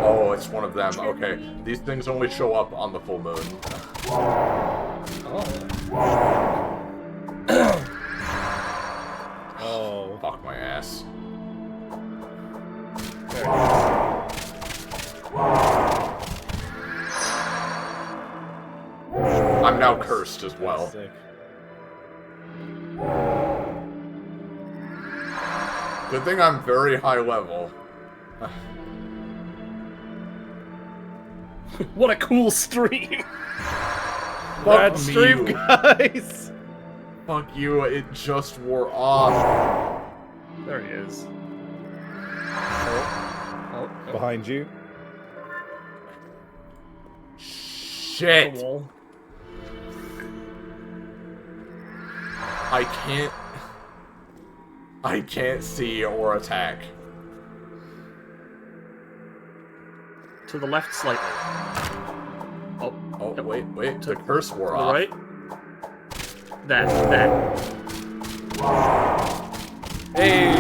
Oh, it's one of them. Okay, these things only show up on the full moon. Oh. Fuck my ass. I'm now cursed as well. Sick. Good thing I'm very high level. What a cool stream! Bad me. stream, guys! Fuck you, it just wore off. There he is. Oh, Behind you. the Shit. wall. I can't see or attack. To the left slightly. Oh, Oh, Yep. wait, the curse wore to the off. right. That. Hey.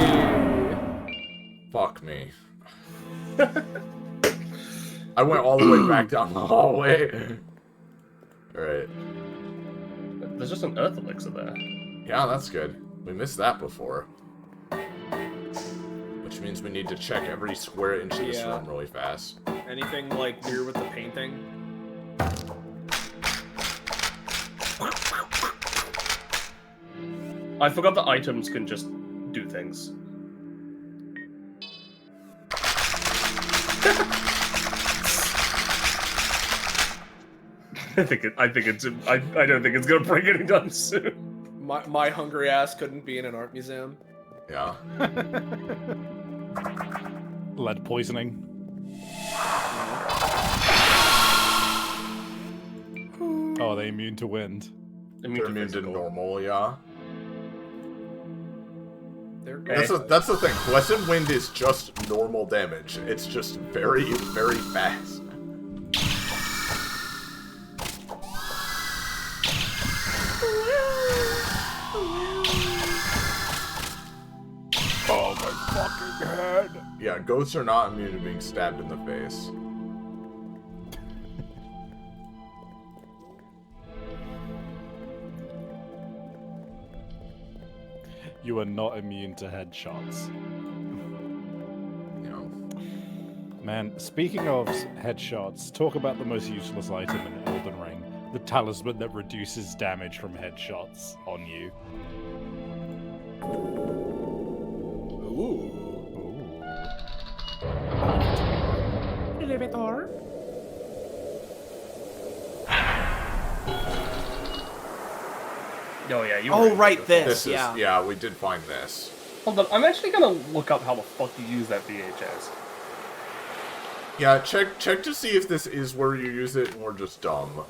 Fuck me. I went all the way back down the hallway. Alright. There's just an earth elixir there. Yeah, that's good. We missed that before. Which means we need to check every square inch of this Yeah. room really fast. Anything like near with the painting? I forgot that items can just do things. I don't think it's gonna break anytime soon. My hungry ass couldn't be in an art museum. Yeah. Lead poisoning. Oh, are they immune to wind? They're immune to normal, yeah. That's the thing. Blessed Wind is just normal damage. It's just very, very fast. Oh my fucking head! Yeah, ghosts are not immune to being stabbed in the face. You are not immune to headshots. You know. Man, speaking of headshots, talk about the most useless item in Elden Ring. The talisman that reduces damage from headshots on you. Ooh. Elevator. Oh yeah, you. Oh, right, this. This is, Yeah. yeah, we did find this. Hold on, I'm actually gonna look up how the fuck you use that VHS. Yeah, check to see if this is where you use it and we're just dumb.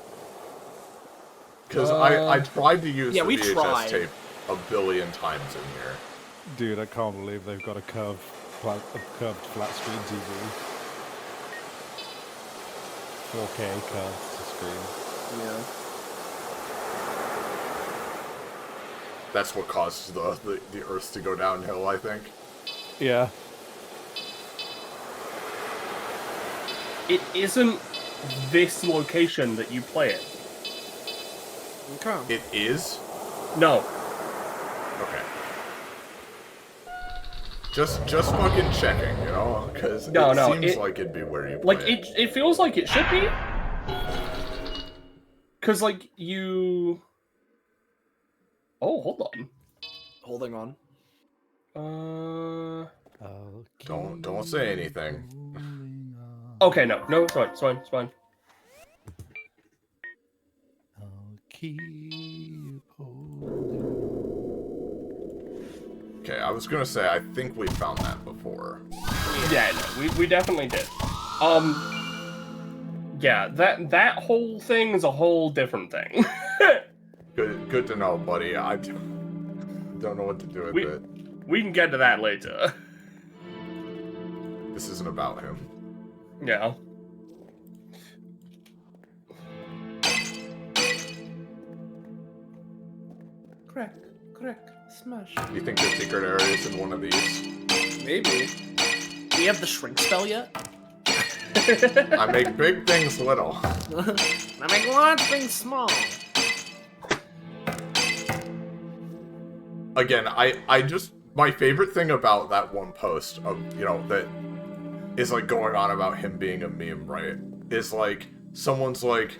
Because I tried to use the we VHS tried. tape a billion times in here. Dude, I can't believe they've got a curved flat screen TV. 4K curved screen. Yeah. That's what caused the Earth to go downhill, I think. Yeah. It isn't this location that you play it. Okay. It is? No. Okay. Just fucking checking, you know? Because No, it no, seems it- like it'd be where you play Like, it feels like it should be. Because, like, you... Oh, hold on. Holding on. Don't say anything. Okay, no, it's fine, it's fine. I'll keep Okay, I was gonna say, I think we found that before. Yeah, no, we definitely did. Yeah, that whole thing is a whole different thing. Good to know, buddy. I don't know what to do with it. We can get to that later. This isn't about him. Yeah. Crack, smash. Do you think the secret area is in one of these? Maybe. Do you have the shrink spell yet? I make big things little. I make large things small. Again, I just, my favorite thing about that one post of, you know, that is like going on about him being a meme, right? Is like, someone's like,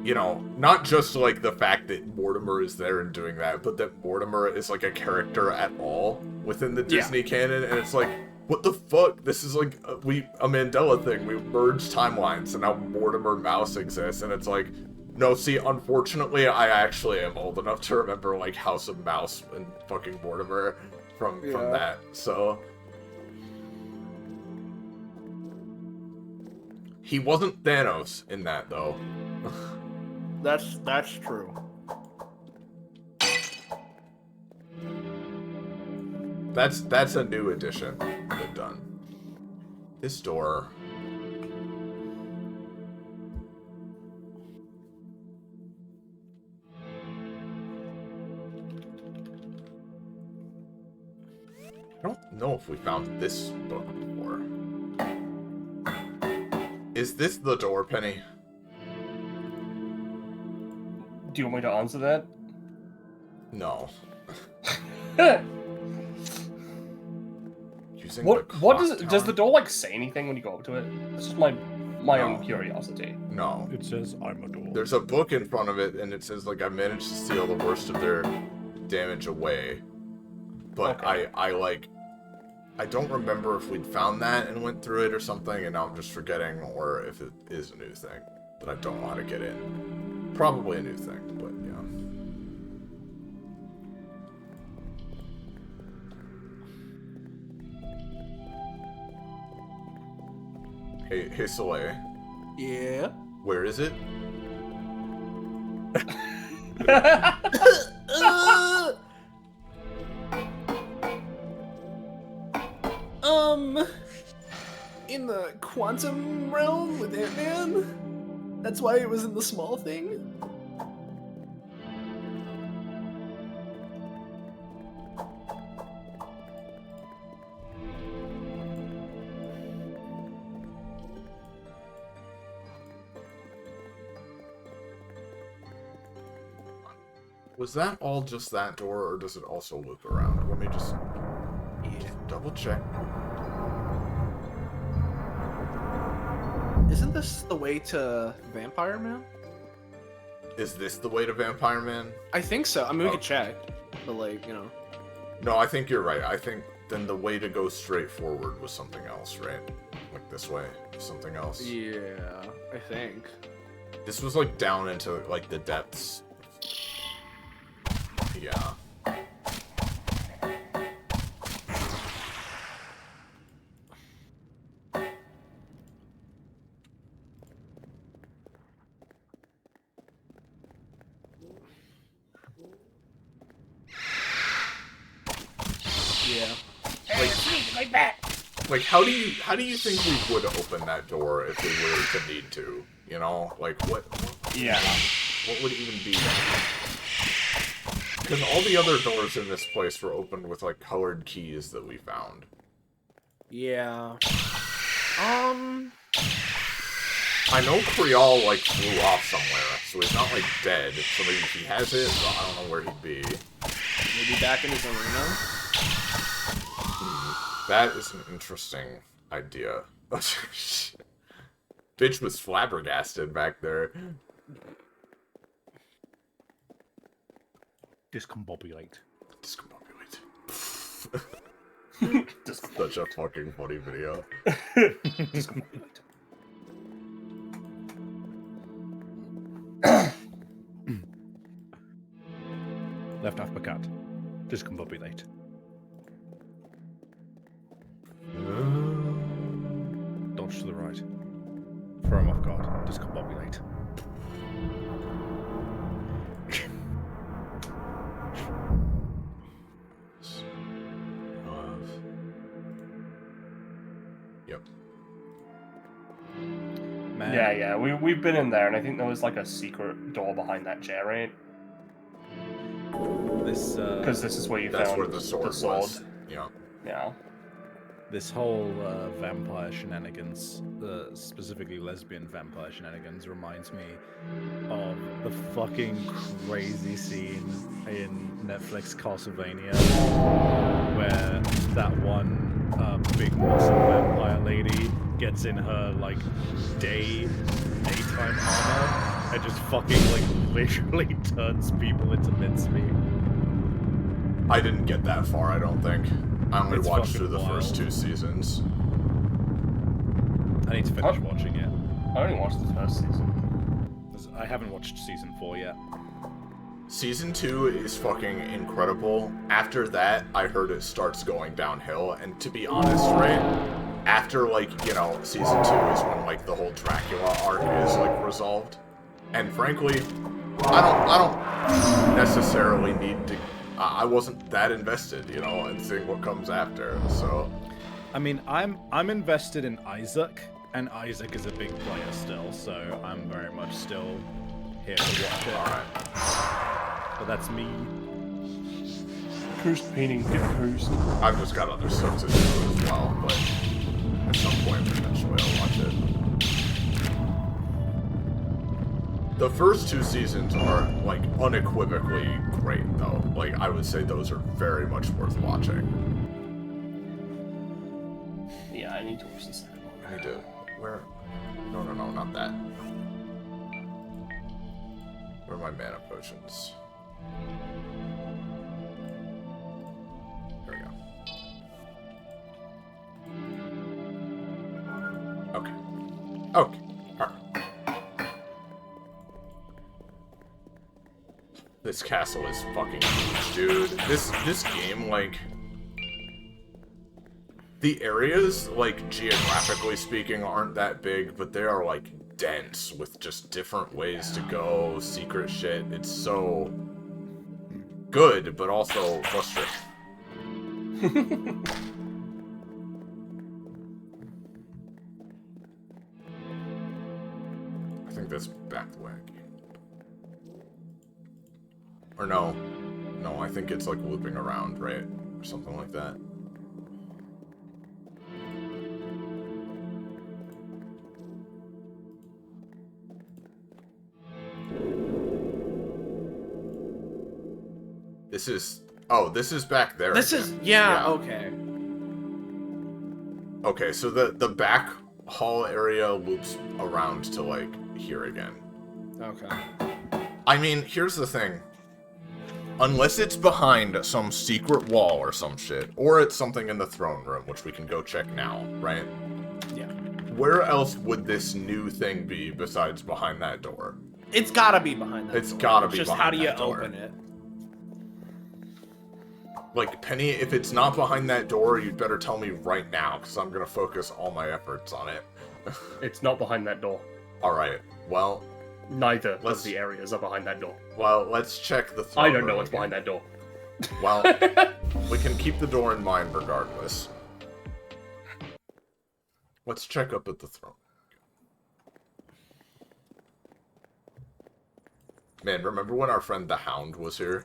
you know, not just like the fact that Mortimer is there and doing that, but that Mortimer is like a character at all within the Disney canon, and it's like, what the fuck? This is like a Mandela thing. We merged timelines, and now Mortimer Mouse exists, and it's like, no, see, unfortunately, I actually am old enough to remember like House of Mouse and fucking Mortimer from that. So he wasn't Thanos in that though. That's true. That's a new addition they've done. This door. I don't know if we found this book before. Is this the door, Penny? Do you want me to answer that? No. Using What the does clock it, does the tower? door like say anything when you go up to it? It's just my own curiosity. No. It says, I'm a door. There's a book in front of it, and it says, like, I managed to steal the worst of their damage away. But Okay. I don't remember if we'd found that and went through it or something, and now I'm just forgetting, or if it is a new thing that I don't know how to get in. Probably a new thing, but yeah. Hey Soleil, Yeah. where is it? In the quantum realm with Ant-Man? That's why it was in the small thing? Was that all just that door, or does it also loop around? Let me just double check. Isn't this the way to Vampire Man? Is this the way to Vampire Man? I think so. I mean, we Oh. could check. But, like, you know. No, I think you're right. I think then the way to go straight forward was something else, right? Like this way, something else. Yeah, I think. This was like down into like the depths. Yeah. Yeah. Like how do you think we would open that door if we were to need to? You know, like what Yeah. what would even be? Because all the other doors in this place were opened with like colored keys that we found. Yeah. I know Creole like flew off somewhere, so he's not like dead. So maybe if he has it, but I don't know where he'd be. Maybe back in his arena? That is an interesting idea. Bitch was flabbergasted back there. Discombobulate. Discombobulate. Just Such a fucking funny video. discombobulate. Left uppercut. Discombobulate. Dodge to the right. Throw him off guard. Discombobulate. Yep. Man. Yeah, we've been in there, and I think there was like a secret door behind that chair, right? This Because this is where you That's found where the sword was. Yeah. Yeah. this whole vampire shenanigans, specifically lesbian vampire shenanigans, reminds me of the fucking crazy scene in Netflix Castlevania where that one big muscle vampire lady gets in her like daytime armor and just fucking like literally turns people into mincemeat. I didn't get that far, I don't think. I only It's watched fucking through the first wild. 2 seasons. I need to finish watching it. I only watched the first season. 'Cause I haven't watched season 4 yet. Season 2 is fucking incredible. After that, I heard it starts going downhill, and to be honest, right, after, like, you know, season 2 is when, like, the whole Dracula arc is, like, resolved. And frankly, I don't necessarily need to... I wasn't that invested, you know, in seeing what comes after, so... I mean, I'm invested in Isaac, and Isaac is a big player still, so I'm very much still here to watch it. Alright. But that's me. Cursed painting, get cursed. I've just got other stuff to do as well, but at some point, eventually, I'll watch it. The first 2 seasons are, like, unequivocally great, though. Like, I would say those are very much worth watching. Yeah, I need to watch the second one. I need to... Where... No, not that. Where are my mana potions? This castle is fucking huge, dude. This game, like... The areas, like, geographically speaking, aren't that big, but they are, like, dense with just different ways to go, secret shit. It's so good, but also frustrating. I think that's back the way I came. Or no. No, I think it's like looping around, right? Or something like that. This is... Oh, this is back there. This again. is... Yeah, okay. Okay, so the back hall area loops around to, like, here again. Okay. I mean, here's the thing. Unless it's behind some secret wall or some shit, or it's something in the throne room, which we can go check now, right? Yeah. Where else would this new thing be besides behind that door? It's gotta be behind that It's door. gotta be Just behind how do you that door. open it? Like, Penny, if it's not behind that door, you'd better tell me right now, because I'm gonna focus all my efforts on it. It's not behind that door. Alright, well... Neither of the areas are behind that door. Well, let's check the throne I don't know room what's again. behind that door. Well, we can keep the door in mind regardless. Let's check up at the throne. Man, remember when our friend the Hound was here?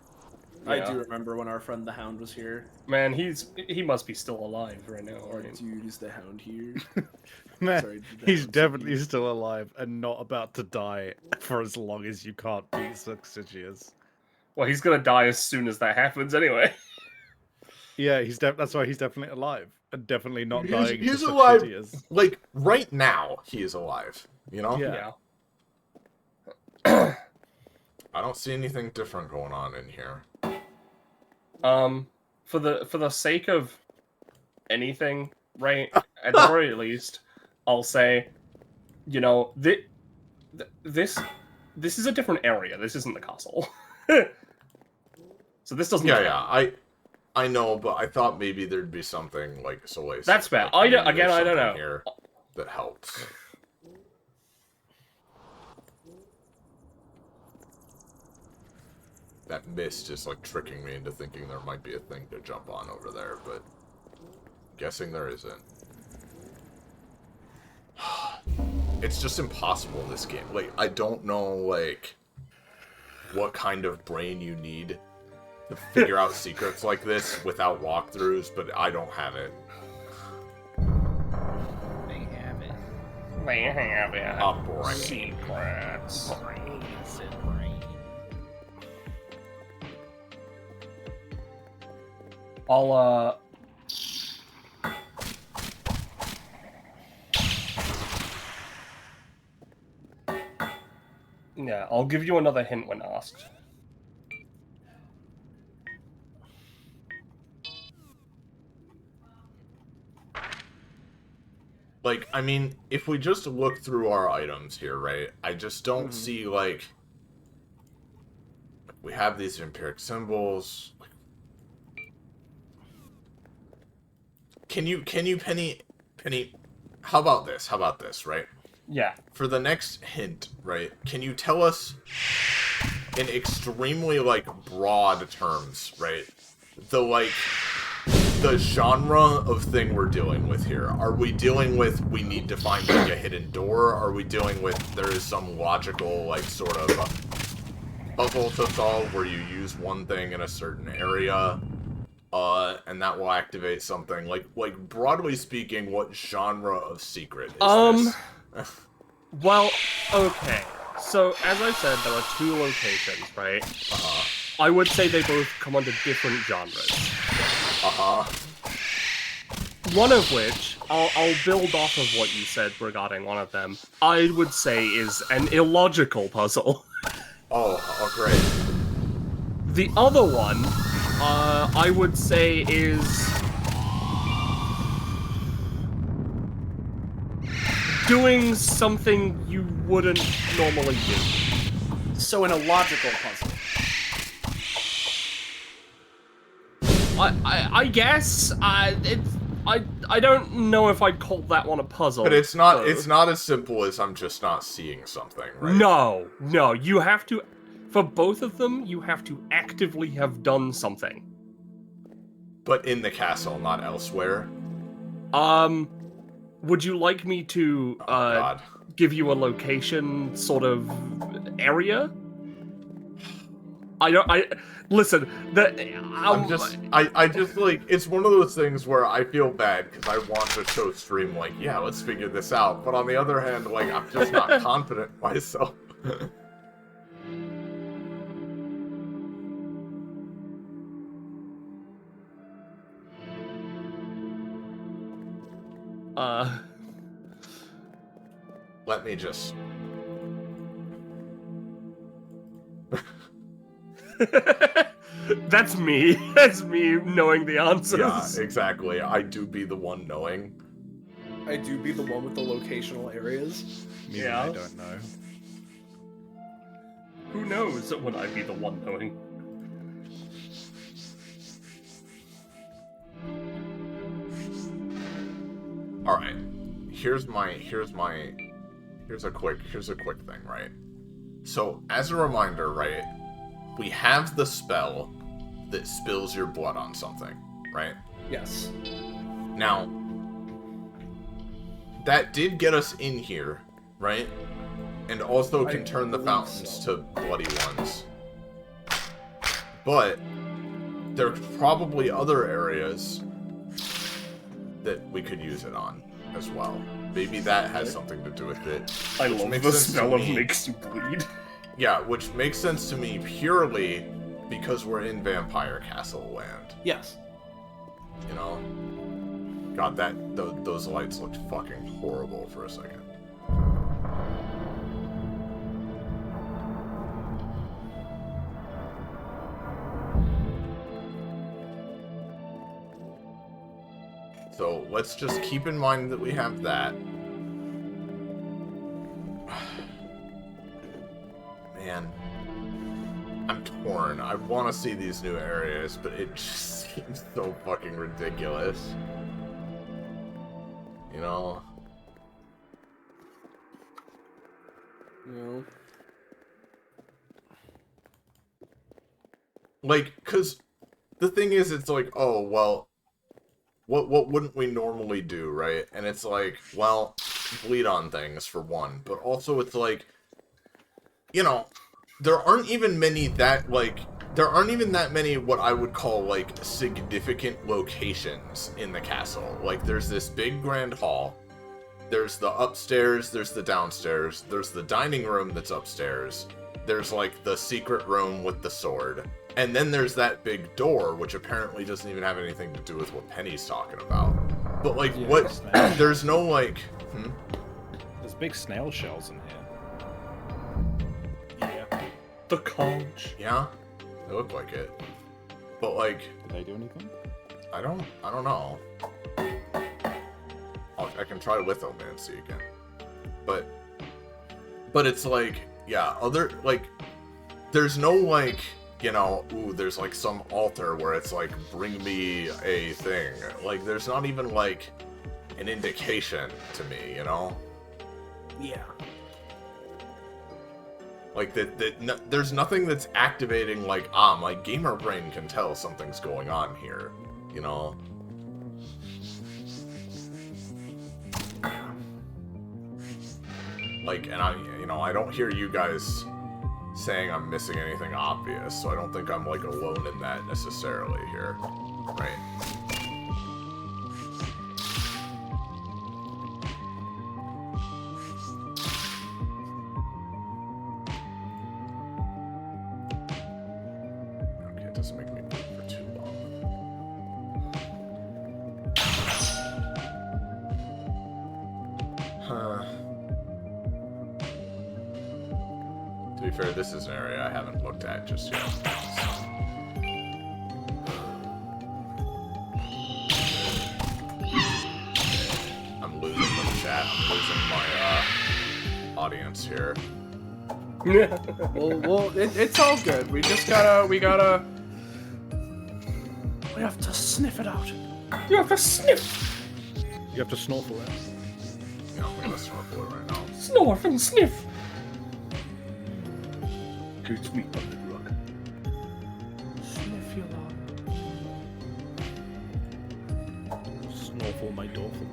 I Yeah. do remember when our friend the Hound was here. Man, he must be still alive right now, right? Dude, is the Hound here? Man, Sorry, did the he's Hound definitely see still alive and not about to die for as long as you can't be Suxitius. Well, he's gonna die as soon as that happens anyway. Yeah, that's why he's definitely alive and definitely not dying. He's to alive. Suxitius. Like, right now, he is alive. You know? Yeah. I don't see anything different going on in here. For the sake of anything, right? At the very least, I'll say, you know, this is a different area. This isn't the castle. So this doesn't. Yeah, I know, but I thought maybe there'd be something like Soleil. That's fair. Like, I maybe don't, again, there's I don't something know. Here that helps. That mist is like tricking me into thinking there might be a thing to jump on over there, but guessing there isn't. It's just impossible in this game. Like, I don't know, like, what kind of brain you need to figure out secrets like this without walkthroughs, but I don't have it. They have it. They have it. A brain. Secrets. Said brain. I'll yeah, I'll give you another hint when asked. Like, I mean, if we just look through our items here, right? I just don't see, like... We have these empiric symbols. Can you, Penny, how about this, right? Yeah. For the next hint, right, can you tell us in extremely, like, broad terms, right, the genre of thing we're dealing with here? Are we dealing with we need to find, like, a hidden door? Are we dealing with there is some logical, like, sort of puzzle to solve where you use one thing in a certain area, and that will activate something? Like broadly speaking, what genre of secret is this? Well, okay. So, as I said, there are two locations, right? I would say they both come under different genres. One of which, I'll build off of what you said regarding one of them, I would say is an illogical puzzle. Oh, great. The other one, I would say is... doing something you wouldn't normally do. So in a logical puzzle. I guess I don't know if I'd call that one a puzzle. But it's not though. it's not as simple as I'm just not seeing something, right? No, you have to, for both of them, you have to actively have done something. But in the castle, not elsewhere. Would you like me to Oh God. give you a location sort of area? Listen, I just like, it's one of those things where I feel bad because I want to show stream like, yeah, let's figure this out. But on the other hand, like, I'm just not confident myself. Let me just. That's me. That's me knowing the answers. Yeah, exactly. I do be the one knowing. I do be the one with the locational areas. Yeah. I don't know. Who knows when I'd be the one knowing? All right. Here's a quick thing, right? So, as a reminder, right? We have the spell that spills your blood on something, right? Yes. Now, that did get us in here, right? And also can turn the fountains to bloody ones. But there's probably other areas that we could use it on as well. Maybe that has something to do with it. I which love makes the sense to smell of me. makes you bleed. Yeah, which makes sense to me purely because we're in Vampire Castle land. Yes. You know? God, those lights looked fucking horrible for a second. So let's just keep in mind that we have that. Man. I'm torn. I want to see these new areas, but it just seems so fucking ridiculous. You know? No. Like, cause the thing is, it's like, oh, well, what wouldn't we normally do, right? And it's like, well, bleed on things, for one. But also, it's like, you know, there aren't even that many what I would call, like, significant locations in the castle. Like, there's this big grand hall. There's the upstairs, there's the downstairs, there's the dining room that's upstairs. There's, like, the secret room with the sword. And then there's that big door, which apparently doesn't even have anything to do with what Penny's talking about. But, like, Yeah, what... snail. There's no, like... There's big snail shells in here. Yeah. The conch. Yeah? They look like it. But, like... Did they do anything? I don't know. I can try Lithomancy again. But it's like... Yeah, there's no, like... You know, ooh, there's like some altar where it's like, bring me a thing. Like, there's not even like an indication to me, you know? Yeah. Like, there's nothing that's activating, like, ah, my gamer brain can tell something's going on here, you know? Like, and I don't hear you guys saying I'm missing anything obvious, so I don't think I'm, like, alone in that necessarily here, right? Okay, it doesn't make me wait for too long. Huh. To be fair, this is an area I haven't looked at just yet. I'm losing the chat. I'm losing my audience here. Well, it's all good. We gotta. You have to sniff it out. You have to sniff. You have to snorkel it. Yeah, I'm gonna snorkel it right now. Snorf and sniff. It's me, Bucket Rock. Sniff you out. Snorkel my dolphin.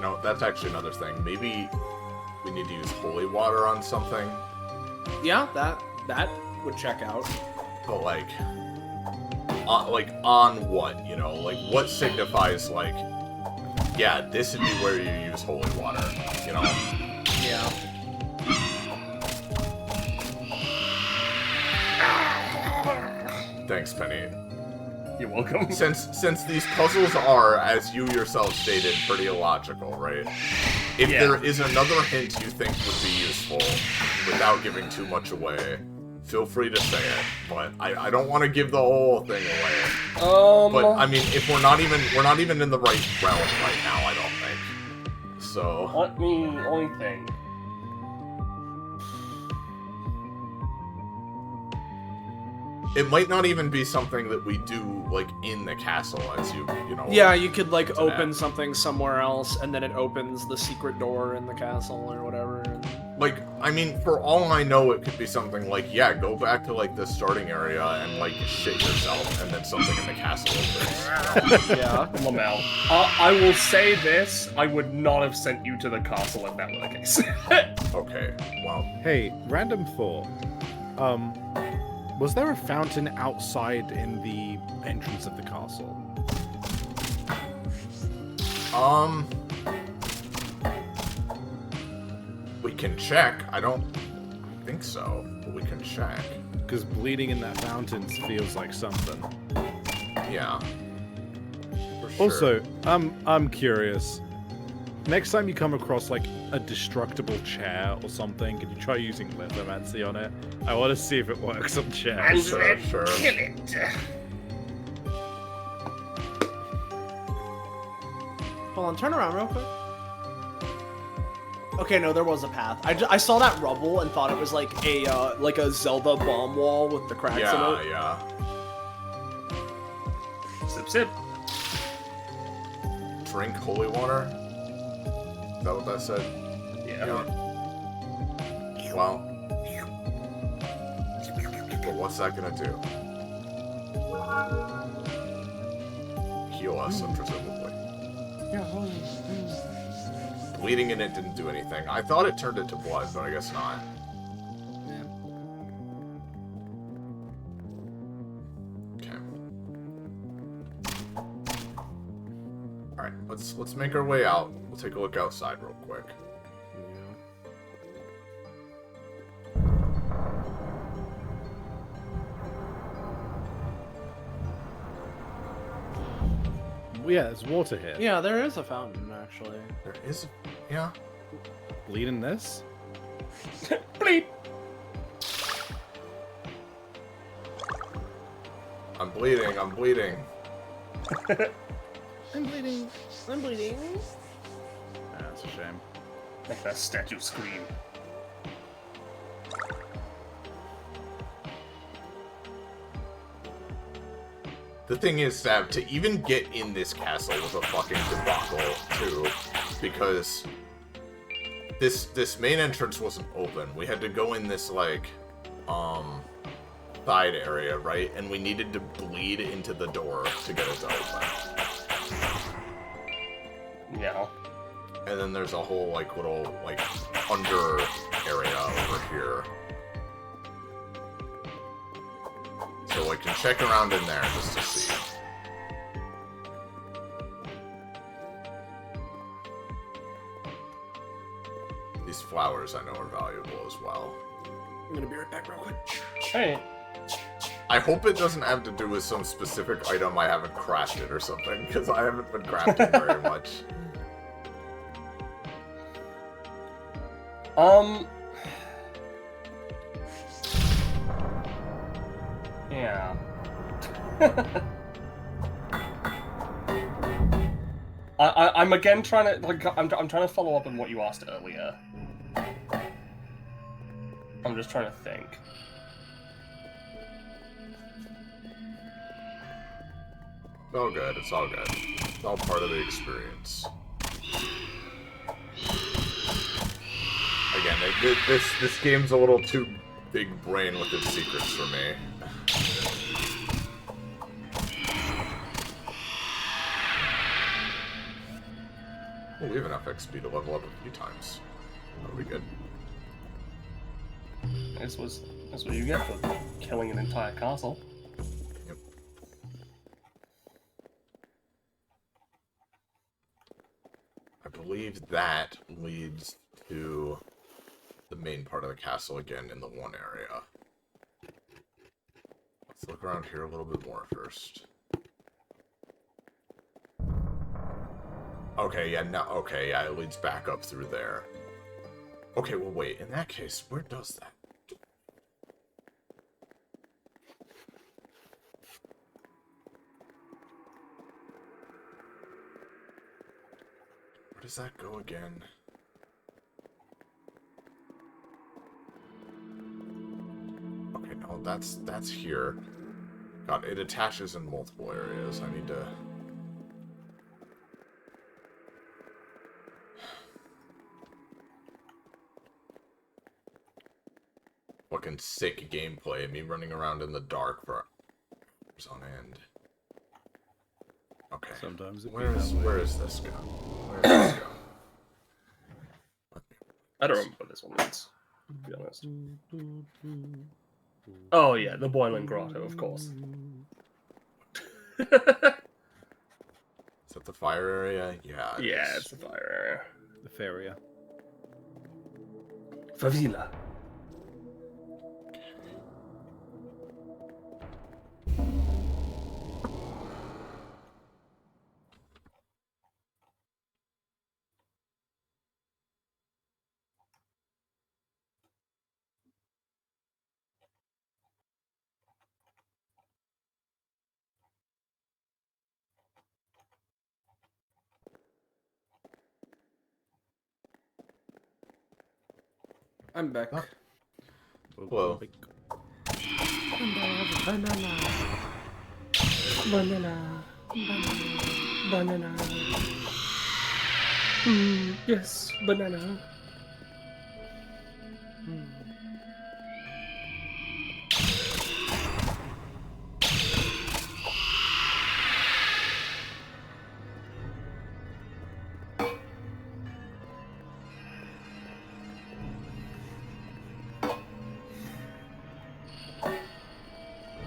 You know, that's actually another thing. Maybe we need to use holy water on something, Yeah, that would check out. but on what? You know, like what signifies like, yeah, this would be where you use holy water. You know. Yeah. Thanks, Penny. You're welcome. Since these puzzles are, as you yourself stated, pretty illogical, right? If Yeah. there is another hint you think would be useful, without giving too much away, feel free to say it. But I don't want to give the whole thing away. But I mean, if we're not even in the right realm right now, I don't think. So Let me only think. it might not even be something that we do like in the castle, as you know. Yeah, you could like to open that. something somewhere else, and then it opens the secret door in the castle or whatever. And... Like, I mean, for all I know, it could be something like, yeah, go back to like the starting area and like shit yourself, and then something in the castle opens. You know? Yeah. Lamel. I will say this: I would not have sent you to the castle if that were the case. Okay, well, Hey, random thought. Was there a fountain outside in the entrance of the castle? we can check. I don't think so, but we can check. Because bleeding in that fountain feels like something. Yeah. For sure. Also, I'm curious. Next time you come across like a destructible chair or something, can you try using lithomancy on it? I want to see if it works on chairs. Sure, sure. Kill it. Hold on, turn around real quick. Okay, no, there was a path. I saw that rubble and thought it was like a Zelda bomb wall with the cracks in Yeah, it. yeah. Sip, sip. Drink holy water? Is that what that said? Yeah. Well. But what's that gonna do? Heal us, presumably. Bleeding in it didn't do anything. I thought it turned it to blood, but I guess not. Okay. Alright, let's make our way out. We'll take a look outside real quick. Well, yeah, there's water here. Yeah, there is a fountain actually. There is, yeah. Bleed in this? Bleed. I'm bleeding, I'm bleeding. I'm bleeding. I'm bleeding. That's a shame. Make that statue scream. The thing is, Sav, to even get in this castle was a fucking debacle, too. Because this main entrance wasn't open. We had to go in this, like, side area, right? And we needed to bleed into the door to get it to open. Yeah. And then there's a whole, like, little, like, under area over here. So I can check around in there just to see. These flowers I know are valuable as well. I'm gonna be right back real quick. Hey. I hope it doesn't have to do with some specific item I haven't crafted or something, because I haven't been crafting very much. Yeah. I'm again trying to I'm trying to follow up on what you asked earlier. I'm just trying to think. It's all good. It's all good. It's all part of the experience. Again, this game's a little too big brain with its secrets for me. Well, we have enough XP to level up a few times. Are we good? That's what you get for killing an entire castle. Yep. I believe that leads to the main part of the castle again in the one area. Let's look around here a little bit more first. Okay, yeah, no, okay, yeah, it leads back up through there. Okay, well, wait, in that case, where does that? Where does that go again? Okay, no, that's here. God, it attaches in multiple areas. I need to... Fucking sick gameplay, me running around in the dark for hours on end. Okay. Sometimes it Where is this go? Where does this go? I don't remember what this one is, to be honest. Oh yeah, the Boiling Grotto, of course. Is that the fire area? Yeah. Yeah, it's the fire area. The Feria. Favila. I'm back. Oh. Whoa. Banana. Yes, banana.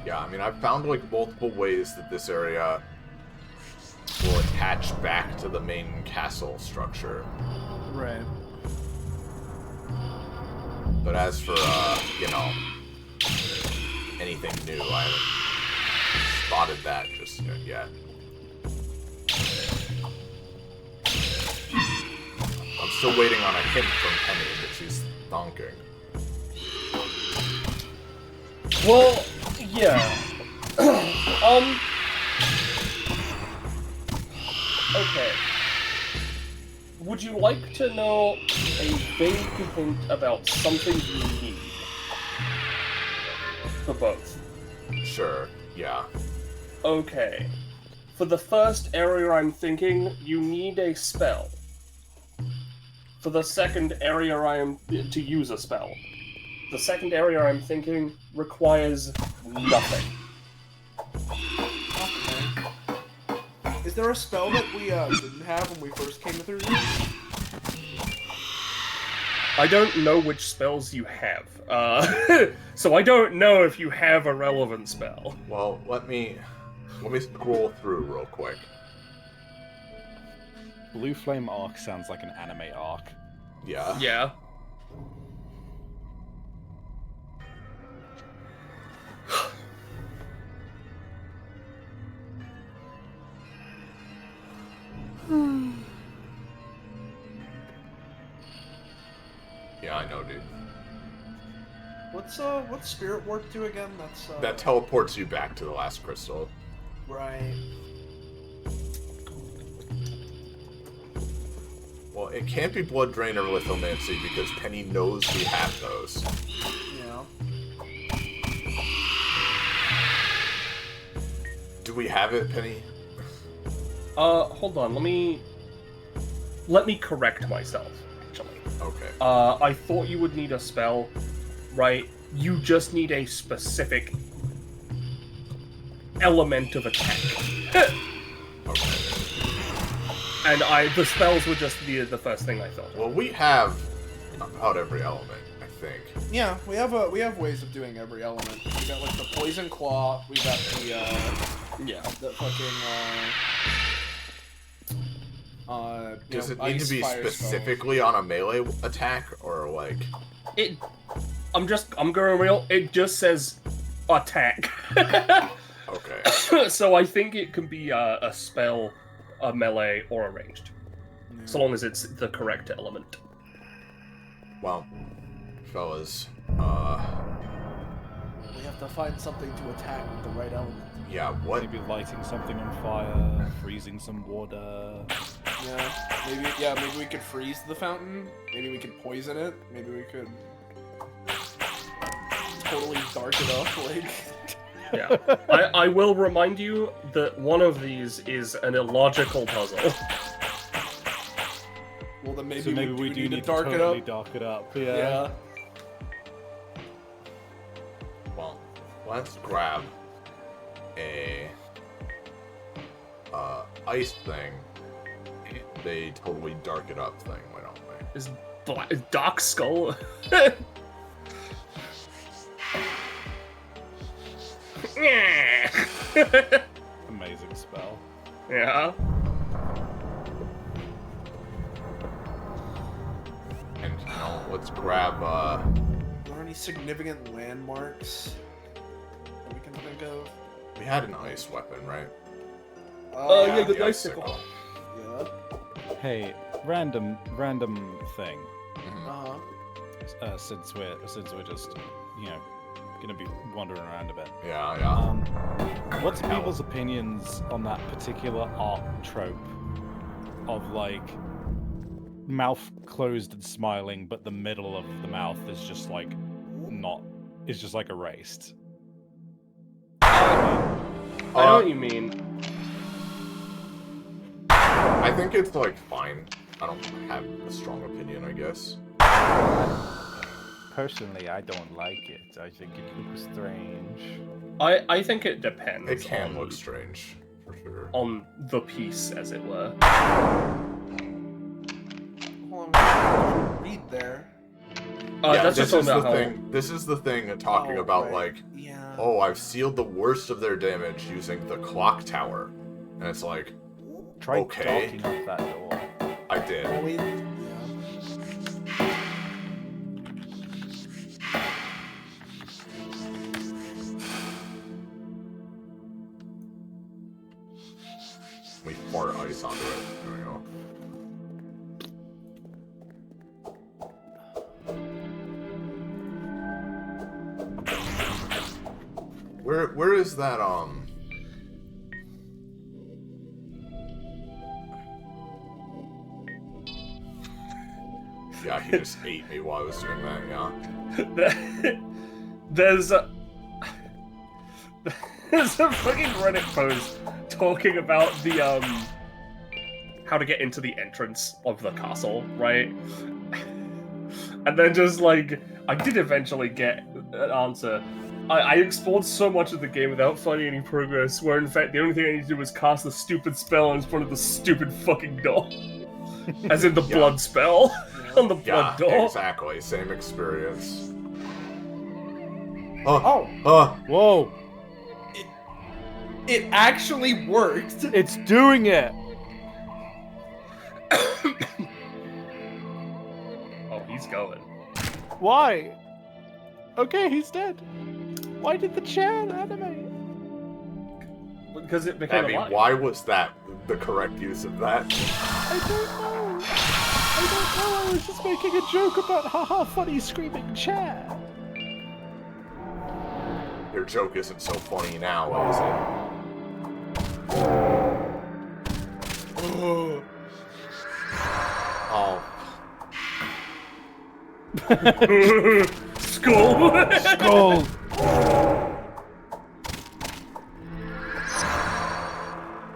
Yeah, I mean, I've found, like, multiple ways that this area will attach back to the main castle structure. Right. But as for, you know, anything new, I haven't spotted that just yet. I'm still waiting on a hint from Penny that she's thonking. Well, yeah. Okay. Would you like to know a vague hint about something you need? For both. Sure, yeah. Okay. For the first area I'm thinking, you need a spell. For the second area I am to use a spell. The second area I'm thinking requires nothing. Okay. Is there a spell that we didn't have when we first came through this? I don't know which spells you have, so I don't know if you have a relevant spell. Well, let me scroll through real quick. Blue Flame Arc sounds like an anime arc. Yeah. Yeah. Yeah, I know, dude. What's Spirit Warp do again? That's That teleports you back to the last crystal. right. Well, it can't be Blood Drain or Lithomancy because Penny knows we have those. Yeah. Do we have it, Penny? Hold on, let me correct myself, actually. Okay. I thought you would need a spell, right? You just need a specific element of attack. Okay. And the spells were just the first thing I thought of. Well, we have about every element, I think. Yeah, we have ways of doing every element. We got like the poison claw. We got the fucking Does it need ice, to be fire specifically on a melee attack or like? I'm going real. It just says attack. Okay. So I think it can be a spell, a melee, or a ranged, so long as it's the correct element. Well, fellas, We have to find something to attack with the right element. yeah, what? Maybe lighting something on fire, freezing some water. Yeah, maybe we could freeze the fountain. Maybe we could poison it. Maybe we could totally dark it up, like. Yeah, I will remind you that one of these is an illogical puzzle. Well, then maybe, So maybe we do need to dark totally it up. dark it up. Yeah. Well, let's grab a ice thing. They totally dark it up thing. Why don't we? Is Doc Skull? Amazing spell. Yeah. And let's grab Are there any significant landmarks that we can think of? we had an ice weapon, right? Yeah, the the icicle. Yeah. Hey, random thing. Mhm. Uh-huh. Since we're just gonna be wandering around a bit. Yeah. What's people's opinions on that particular art trope of like mouth closed and smiling, but the middle of the mouth is just like erased? I know what you mean. I think it's like fine. I don't have a strong opinion, I guess. Personally, I don't like it. I think it looks strange. I think it depends. It can look strange, for sure. on the piece, as it were. Hold on, read there. That's this just is talking the about how. thing. This is the thing talking about right. like, Yeah. oh, I've sealed the worst of their damage using the clock tower, and it's like, Try Okay. darking up that door. I did. Well, We fart ice onto it. There we go. Where is that Yeah, he just ate me while I was doing that, yeah. There's a fucking Reddit post talking about the how to get into the entrance of the castle, right? And then just like I did eventually get an answer. I explored so much of the game without finding any progress, where in fact the only thing I needed to do was cast the stupid spell in front of the stupid fucking door. As in the Yeah. blood spell on the Yeah, blood door. exactly. Same experience. Oh, Whoa! it actually worked. It's doing it! Oh, he's going. Why? Okay, he's dead. Why did the chair animate? Because it became Abby, alive. why was that the correct use of that? I don't know. I was just making a joke about haha funny screaming chair. Your joke isn't so funny now, is it? Oh. Skull. Skull!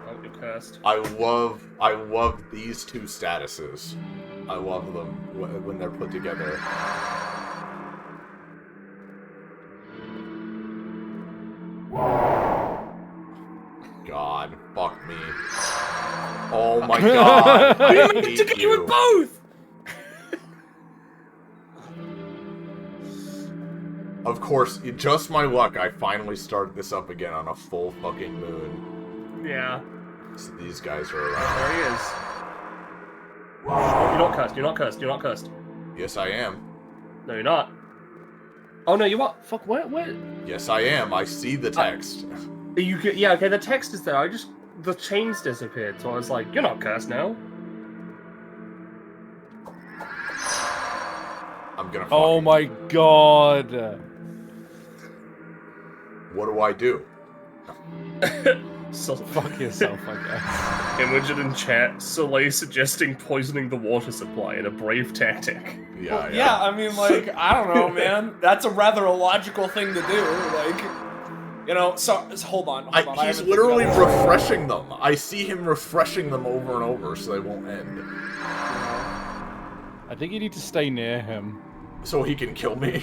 Oh, you're cursed. I love these two statuses. I love them when they're put together. God, fuck me. Oh my god, I hate you. both. Of course, just my luck, I finally started this up again on a full fucking moon. Yeah. So these guys are around. There he is. Oh, you're not cursed. You're not cursed. You're not cursed. Yes, I am. No, you're not. Oh no, you are. Fuck. Where? Yes, I am. I see the text. You could. Yeah. Okay. The text is there. The chains disappeared, so I was like, you're not cursed now. I'm gonna. Oh my god! What do I do? So Fuck yourself, I guess. Imogen in chat, Soleil suggesting poisoning the water supply in a brave tactic. Yeah, Yeah, I mean, like, I don't know, man. That's a rather illogical thing to do. Like, you know, so hold on. I He's haven't literally figured out- refreshing them. I see him refreshing them over and over so they won't end. I think you need to stay near him. So he can kill me.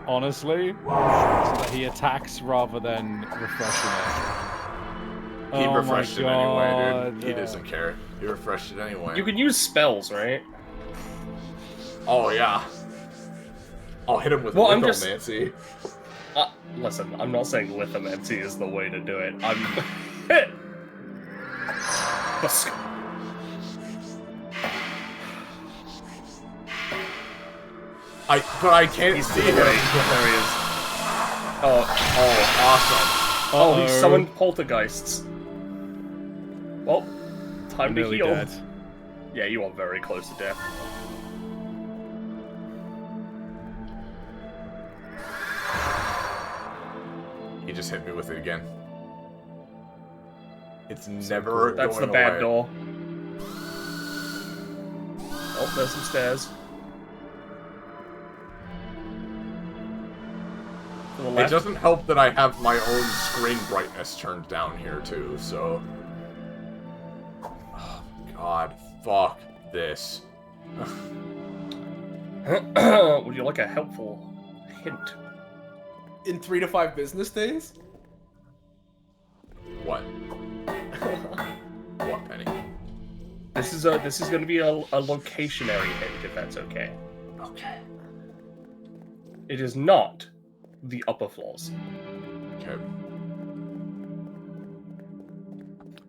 Honestly, so that he attacks rather than refreshing it. He Oh refreshed my it anyway, dude. God. He doesn't care. He refreshed it anyway. You can use spells, right? Oh, yeah. I'll hit him with Well, I'm just- lithomancy. Listen, I'm not saying lithomancy is the way to do it. I'm. Busk. But I can't see him. There he is. Oh, awesome. Oh, he Uh-oh. summoned poltergeists. Well, time to Nearly heal. dead. Yeah, you are very close to death. He just hit me with it again. It's never That's going the bad away. door. Oh, there's some stairs. To the It left. doesn't help that I have my own screen brightness turned down here too, so... Oh, God, fuck this. Would you like a helpful hint? In 3 to 5 business days? What? What, Penny? This is going to be a locationary hint, if that's okay. Okay. It is not the upper floors. Okay.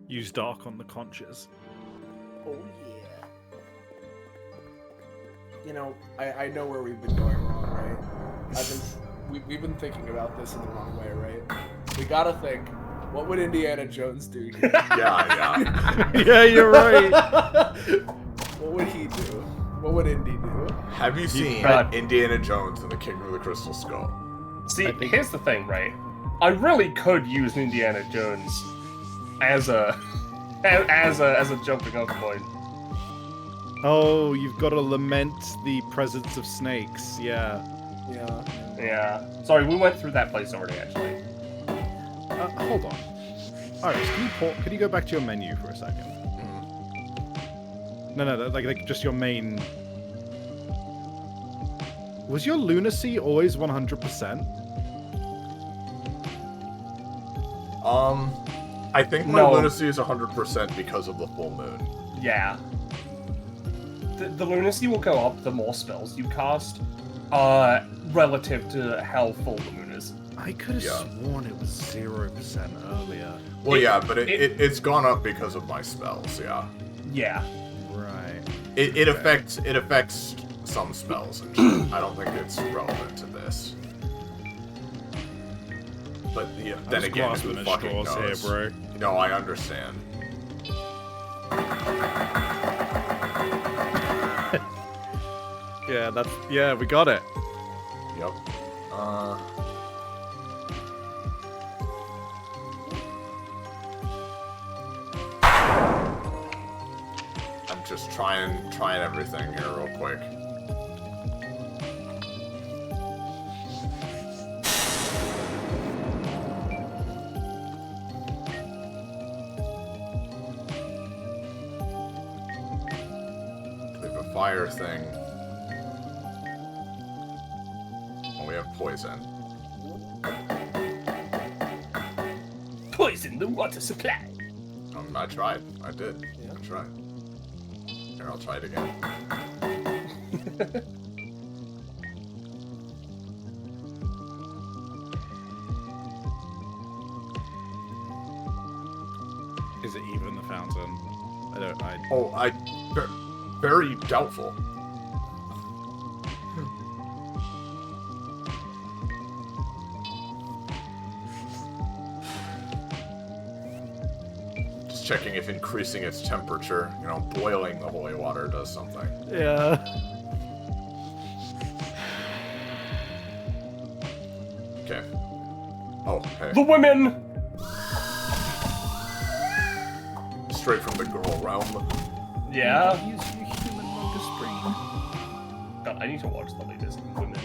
Use dark on the conscious. Oh, yeah. You know, I know where we've been going wrong, right? We've been thinking about this in the wrong way, right? We gotta think, what would Indiana Jones do here? Yeah. Yeah, you're right. What would he do? What would Indy do? Have you seen God. Indiana Jones and the Kingdom of the Crystal Skull? See, here's the thing, right? I really could use Indiana Jones as a jumping off point. Oh, you've got to lament the presence of snakes. Yeah. Yeah. Yeah. Sorry, we went through that place already, actually. Hold on. Iris, can you go back to your menu for a second? No, like just your main. Was your lunacy always 100%? I think my No. lunacy is 100% because of the full moon. Yeah. The lunacy will go up the more spells you cast, relative to how full the moon is. I could have Yeah. sworn it was 0% earlier. Well, yeah, but it's gone up because of my spells, yeah. Yeah. Right. It affects some spells and shit. I don't think it's relevant to this. But yeah, then again, who grasping at fucking straws knows? here, bro. No, I understand. Yeah, we got it. Yep. just trying everything here real quick. We have a fire thing. Oh, we have poison. Poison the water supply. I tried. I did. I tried. Here, I'll try it again. Is it even the fountain? Very doubtful. Just checking if increasing its temperature, boiling the holy water does something. Yeah. Okay. Oh, hey. The women! Straight from the girl realm. Yeah. Use your human locust brain. God, I need to watch the latest Women.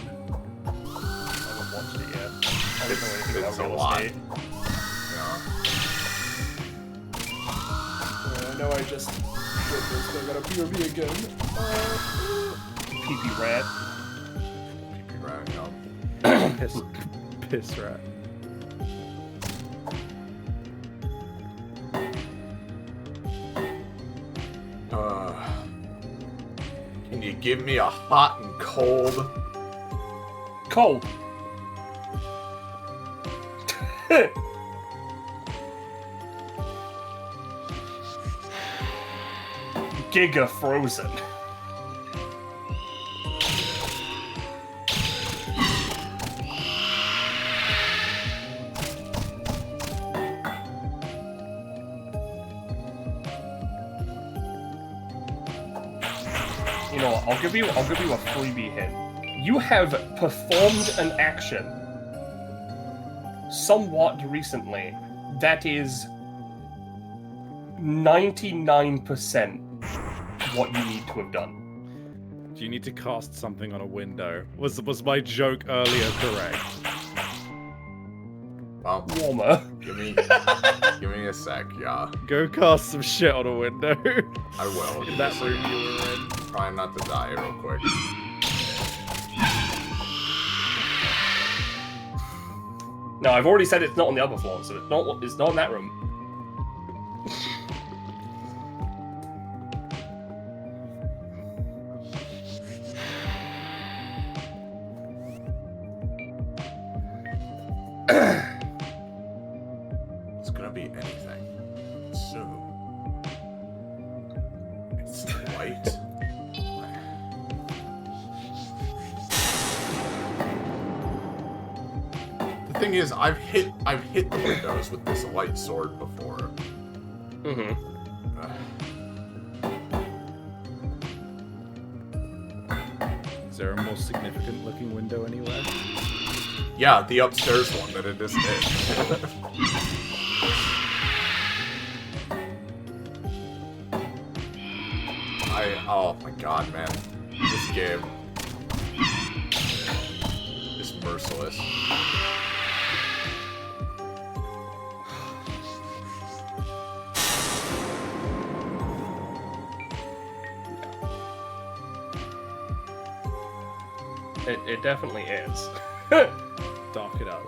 I haven't watched it yet. I don't know anything It's about a real lot. estate. Yeah. I know I just did this, but I got a POV again. PP rat. Right, yeah. Piss rat. Can you give me a hot and cold? Cold. Giga frozen. You know what? I'll give you a freebie hint. You have performed an action somewhat recently that is 99% what you need to have done. Do you need to cast something on a window? Was my joke earlier correct? Well, Warmer. give me a sec, yeah. Go cast some shit on a window. I will. In that room you were in. Trying not to die real quick. No, I've already said it's not on the other floor, so it's not in that room. It's gonna be anything soon. It's white. The thing is, I've hit the windows with this light sword before. Mm-hmm. Is there a more significant looking window anywhere? Yeah, the upstairs one that it is hit. Oh my god, man. This game is merciless. It definitely is. Dark it up.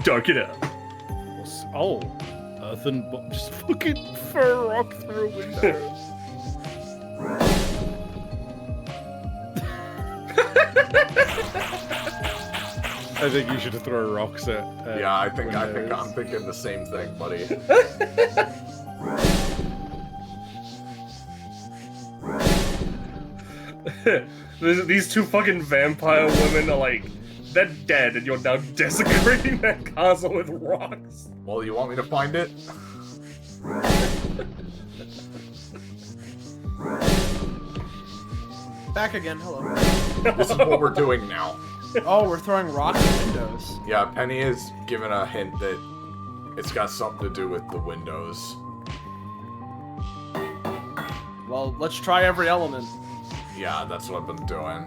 Dark it up. Oh, earthen just fucking throw a rock through a window. I think you should throw rocks at. Yeah, I think windows. I'm thinking the same thing, buddy. These two fucking vampire women are like, they're dead, and you're now desecrating that castle with rocks. Well, you want me to find it? Back again, hello. This is what we're doing now. Oh, we're throwing rocks at windows. Yeah, Penny has given a hint that it's got something to do with the windows. Well, let's try every element. Yeah, that's what I've been doing.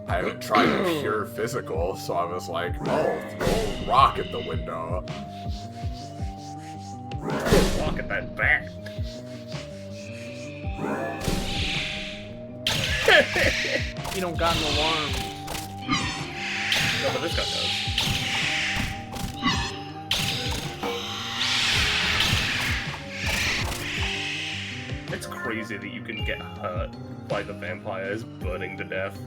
I haven't tried pure physical, so I was like, oh, throw a rock at the window. Rock at that bat. You don't got no arms. No, but this guy does. It's crazy that you can get hurt by the vampires burning to death.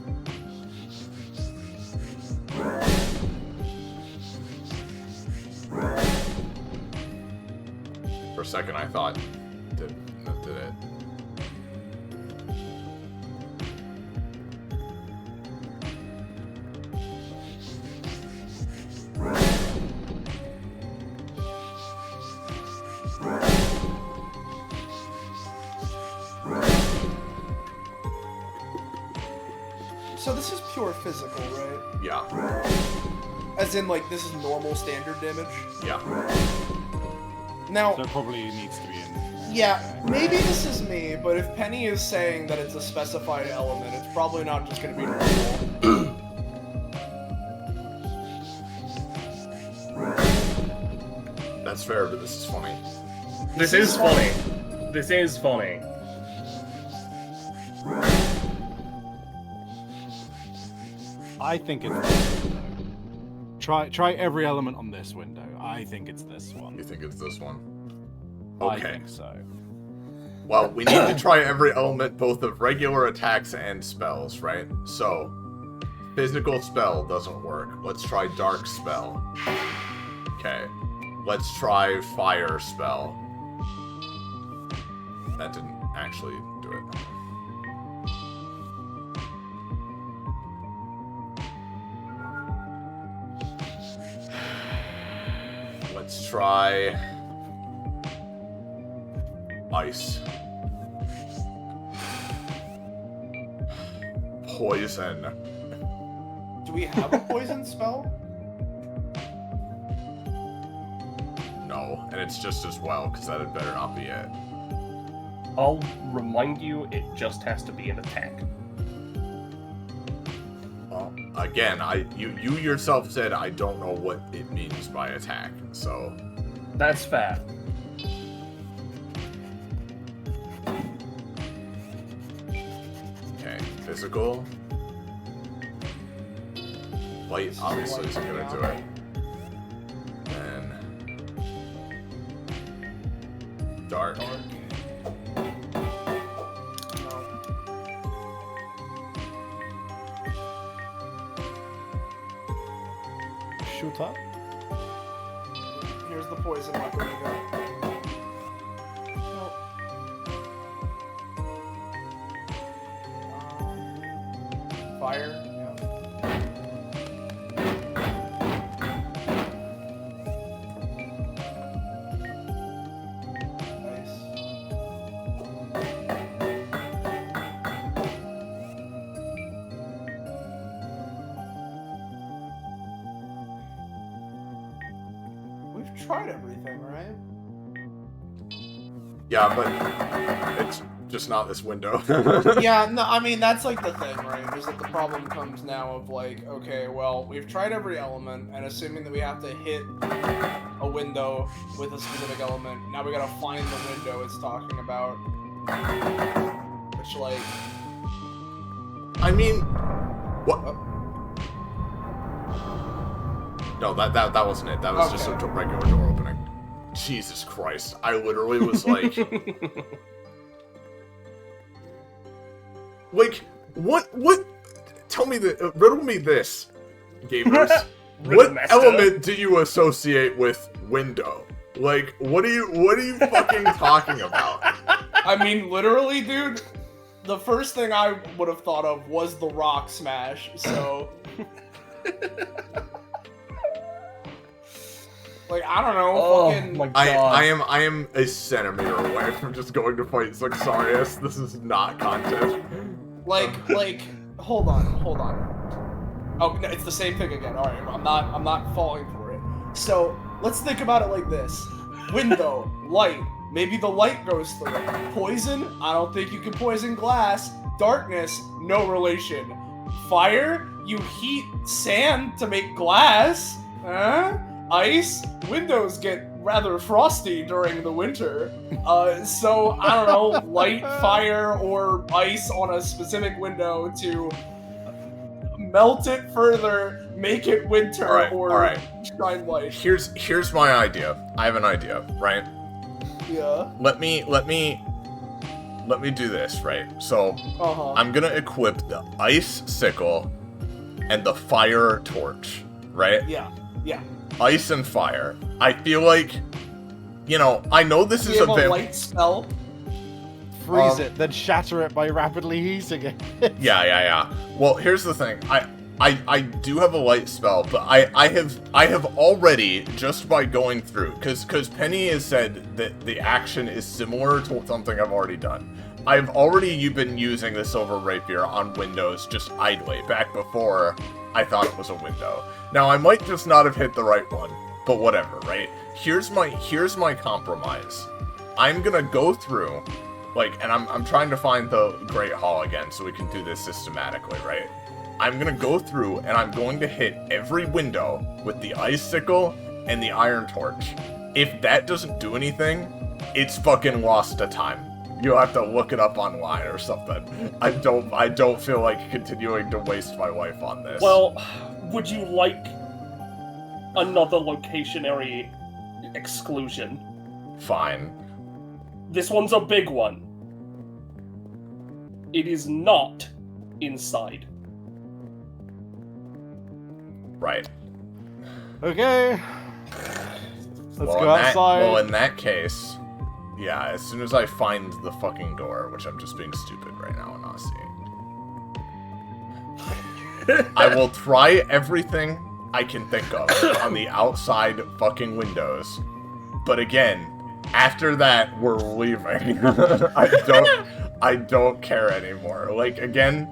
For a second, I thought, did it? So this is pure physical, right? Yeah. As in, like, this is normal standard damage? Yeah. Now, So it probably needs to be in. yeah, maybe this is me, but if Penny is saying that it's a specified element, it's probably not just gonna be normal. That's fair, but this is funny. This is funny. This is funny. I think it's this window. Try every element on this window. I think it's this one. You think it's this one? I Okay. think so. Well, we need to try every element, both of regular attacks and spells, right? So, physical spell doesn't work. Let's try dark spell. Okay. Let's try fire spell. That didn't actually do it. Let's try ice. Poison. Do we have a poison spell? No, and it's just as well, because that had better not be it. I'll remind you, it just has to be an attack. Well, again, you yourself said I don't know what it means by attack, so That's fair. okay. Physical. Light obviously isn't gonna do it. Then dark. No. Shoot up. Here's the poison weapon we got. Nope. Fire. Yeah. Nice. We've tried everything, right? Yeah, but it's just not this window. Yeah, no, I mean, that's like the thing, right? Is that the problem comes now of like, okay, well, we've tried every element, and assuming that we have to hit a window with a specific element, now we gotta find the window it's talking about. Which, like... I mean, what? No, that wasn't it. That was just a regular door opening. Jesus Christ. I literally was like... like, what? Tell me riddle me this, gamers. What Riddlemaster. element do you associate with window? Like, what are you fucking talking about? I mean, literally, dude, the first thing I would have thought of was the rock smash, so... like, I don't know, Oh fucking... my god. I am a centimeter away from just going to fight Zuxarius. This is not content. Like, hold on. Oh, no, it's the same thing again. All right, I'm not falling for it. So let's think about it like this: window, light, maybe the light goes through it. Poison, I don't think you can poison glass. Darkness, no relation. Fire, you heat sand to make glass. Ice, windows get rather frosty during the winter. So, I don't know, light, fire, or ice on a specific window to melt it further, make it winter, or shine light. Here's my idea. I have an idea, right? Yeah. Let me do this, right? So I'm gonna equip the ice sickle and the fire torch, right? Yeah. Ice and fire. I feel like, you know, I know this is a light spell. Freeze it, then shatter it by rapidly heating it. Yeah. Well, here's the thing. I do have a light spell, but I have already, just by going through, because Penny has said that the action is similar to something I've already done. I've already been using the silver rapier on windows just idly, back before I thought it was a window. Now, I might just not have hit the right one, but whatever, right? Here's my compromise. I'm gonna go through, like, and I'm trying to find the Great Hall again so we can do this systematically, right? I'm gonna go through and I'm going to hit every window with the ice sickle and the iron torch. If that doesn't do anything, it's fucking lost to time. You'll have to look it up online or something. I don't feel like continuing to waste my life on this. Well, would you like another locationary exclusion? Fine. This one's a big one. It is not inside. Right. Okay. Let's go outside. Well, in that case, yeah, as soon as I find the fucking door, which I'm just being stupid right now and not seeing, I will try everything I can think of on the outside fucking windows. But again, after that, we're leaving. I don't care anymore. Like, again,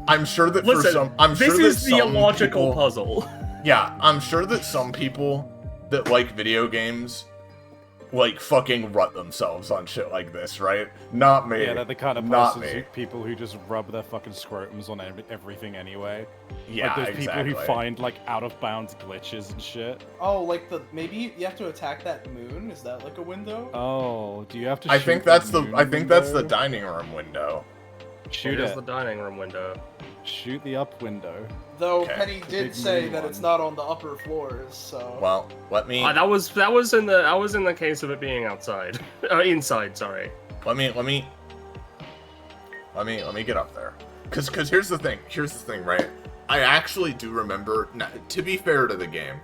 I'm sure that Listen, for some, this is the illogical puzzle. Yeah, I'm sure that some people that like video games, like, fucking rut themselves on shit like this, right? Not me. Yeah, they're the kind of people who just rub their fucking scrotums on everything anyway. Yeah, like, there's exactly. people who find, like, out-of-bounds glitches and shit. Oh, like maybe you have to attack that moon? Is that like a window? Oh, do you have to I shoot think that's the the moon that's the window? dining room window. Shoot Here's it. the dining room window. Shoot the up window. Though Okay. Penny did Big say moon that one. it's not on the upper floors, so. Well, let me That was in the case of it being outside, inside. Sorry. let me get up there. Cause here's the thing, right? I actually do remember. To be fair to the game,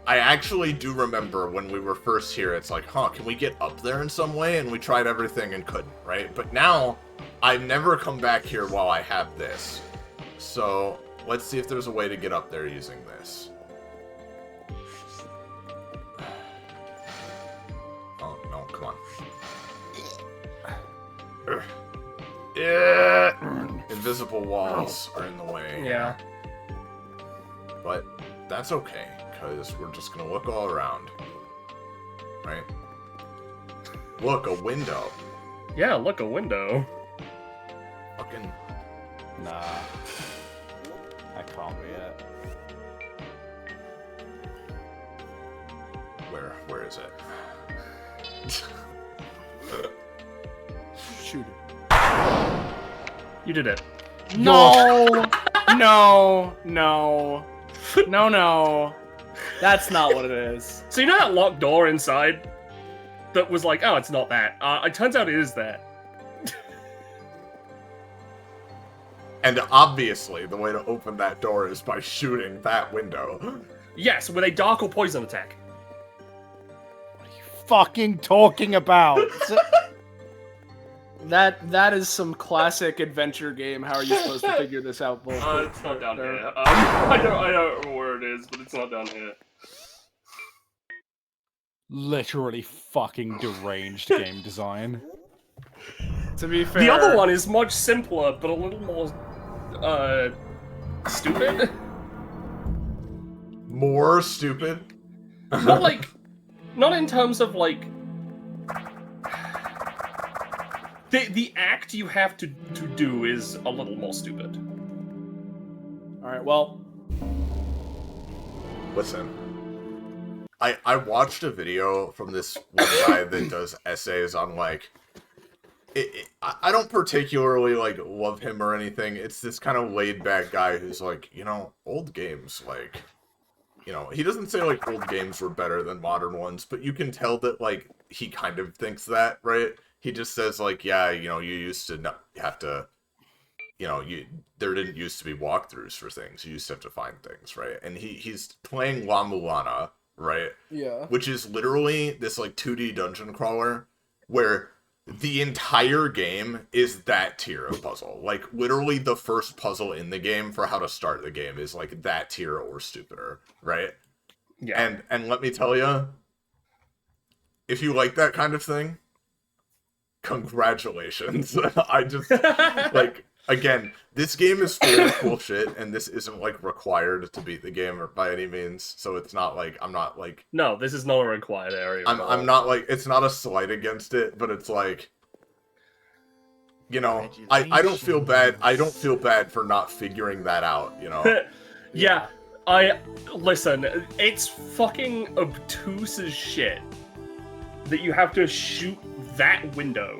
I actually do remember when we were first here. It's like, can we get up there in some way? And we tried everything and couldn't, right? But now, I've never come back here while I have this. So let's see if there's a way to get up there using this. Oh no! Come on. Yeah. Invisible walls are in the way. Yeah. But that's okay, because we're just gonna look all around. Right? Look, a window. Yeah, look, a window. Fucking. Nah. That can't be it. Where is it? Shoot it. You did it. No! No. That's not what it is. So you know that locked door inside? That was like, oh, it's not that. It turns out it is that. And obviously, the way to open that door is by shooting that window. Yes, with a dark or poison attack. Fucking talking about? That is some classic adventure game. How are you supposed to figure this out, Bull? It's not down here. I don't know where it is, but it's not down here. Literally fucking deranged game design. To be fair, The other one is much simpler, but a little more, stupid. More stupid? Not in terms of, like, The act you have to do is a little more stupid. All right, well, Listen, I watched a video from this one guy that does essays on like. I don't particularly like love him or anything. It's this kind of laid back guy who's like, old games, like, he doesn't say like old games were better than modern ones, but you can tell that like he kind of thinks that, right? He just says like, yeah, you used to not have to, there didn't used to be walkthroughs for things. You used to have to find things, right? And he's playing La Mulana, right? yeah. Which is literally this like 2D dungeon crawler where the entire game is that tier of puzzle. Like, literally the first puzzle in the game for how to start the game is, like, that tier or stupider, right? Yeah. And let me tell you, if you like that kind of thing, congratulations. I just, like, again, this game is full of cool shit, and this isn't, like, required to beat the game or by any means, so it's not, like, I'm not, like... No, this is not a required area. I'm not, like, it's not a slight against it, but it's, like... I don't feel bad. I don't feel bad for not figuring that out, Yeah, listen, it's fucking obtuse as shit that you have to shoot that window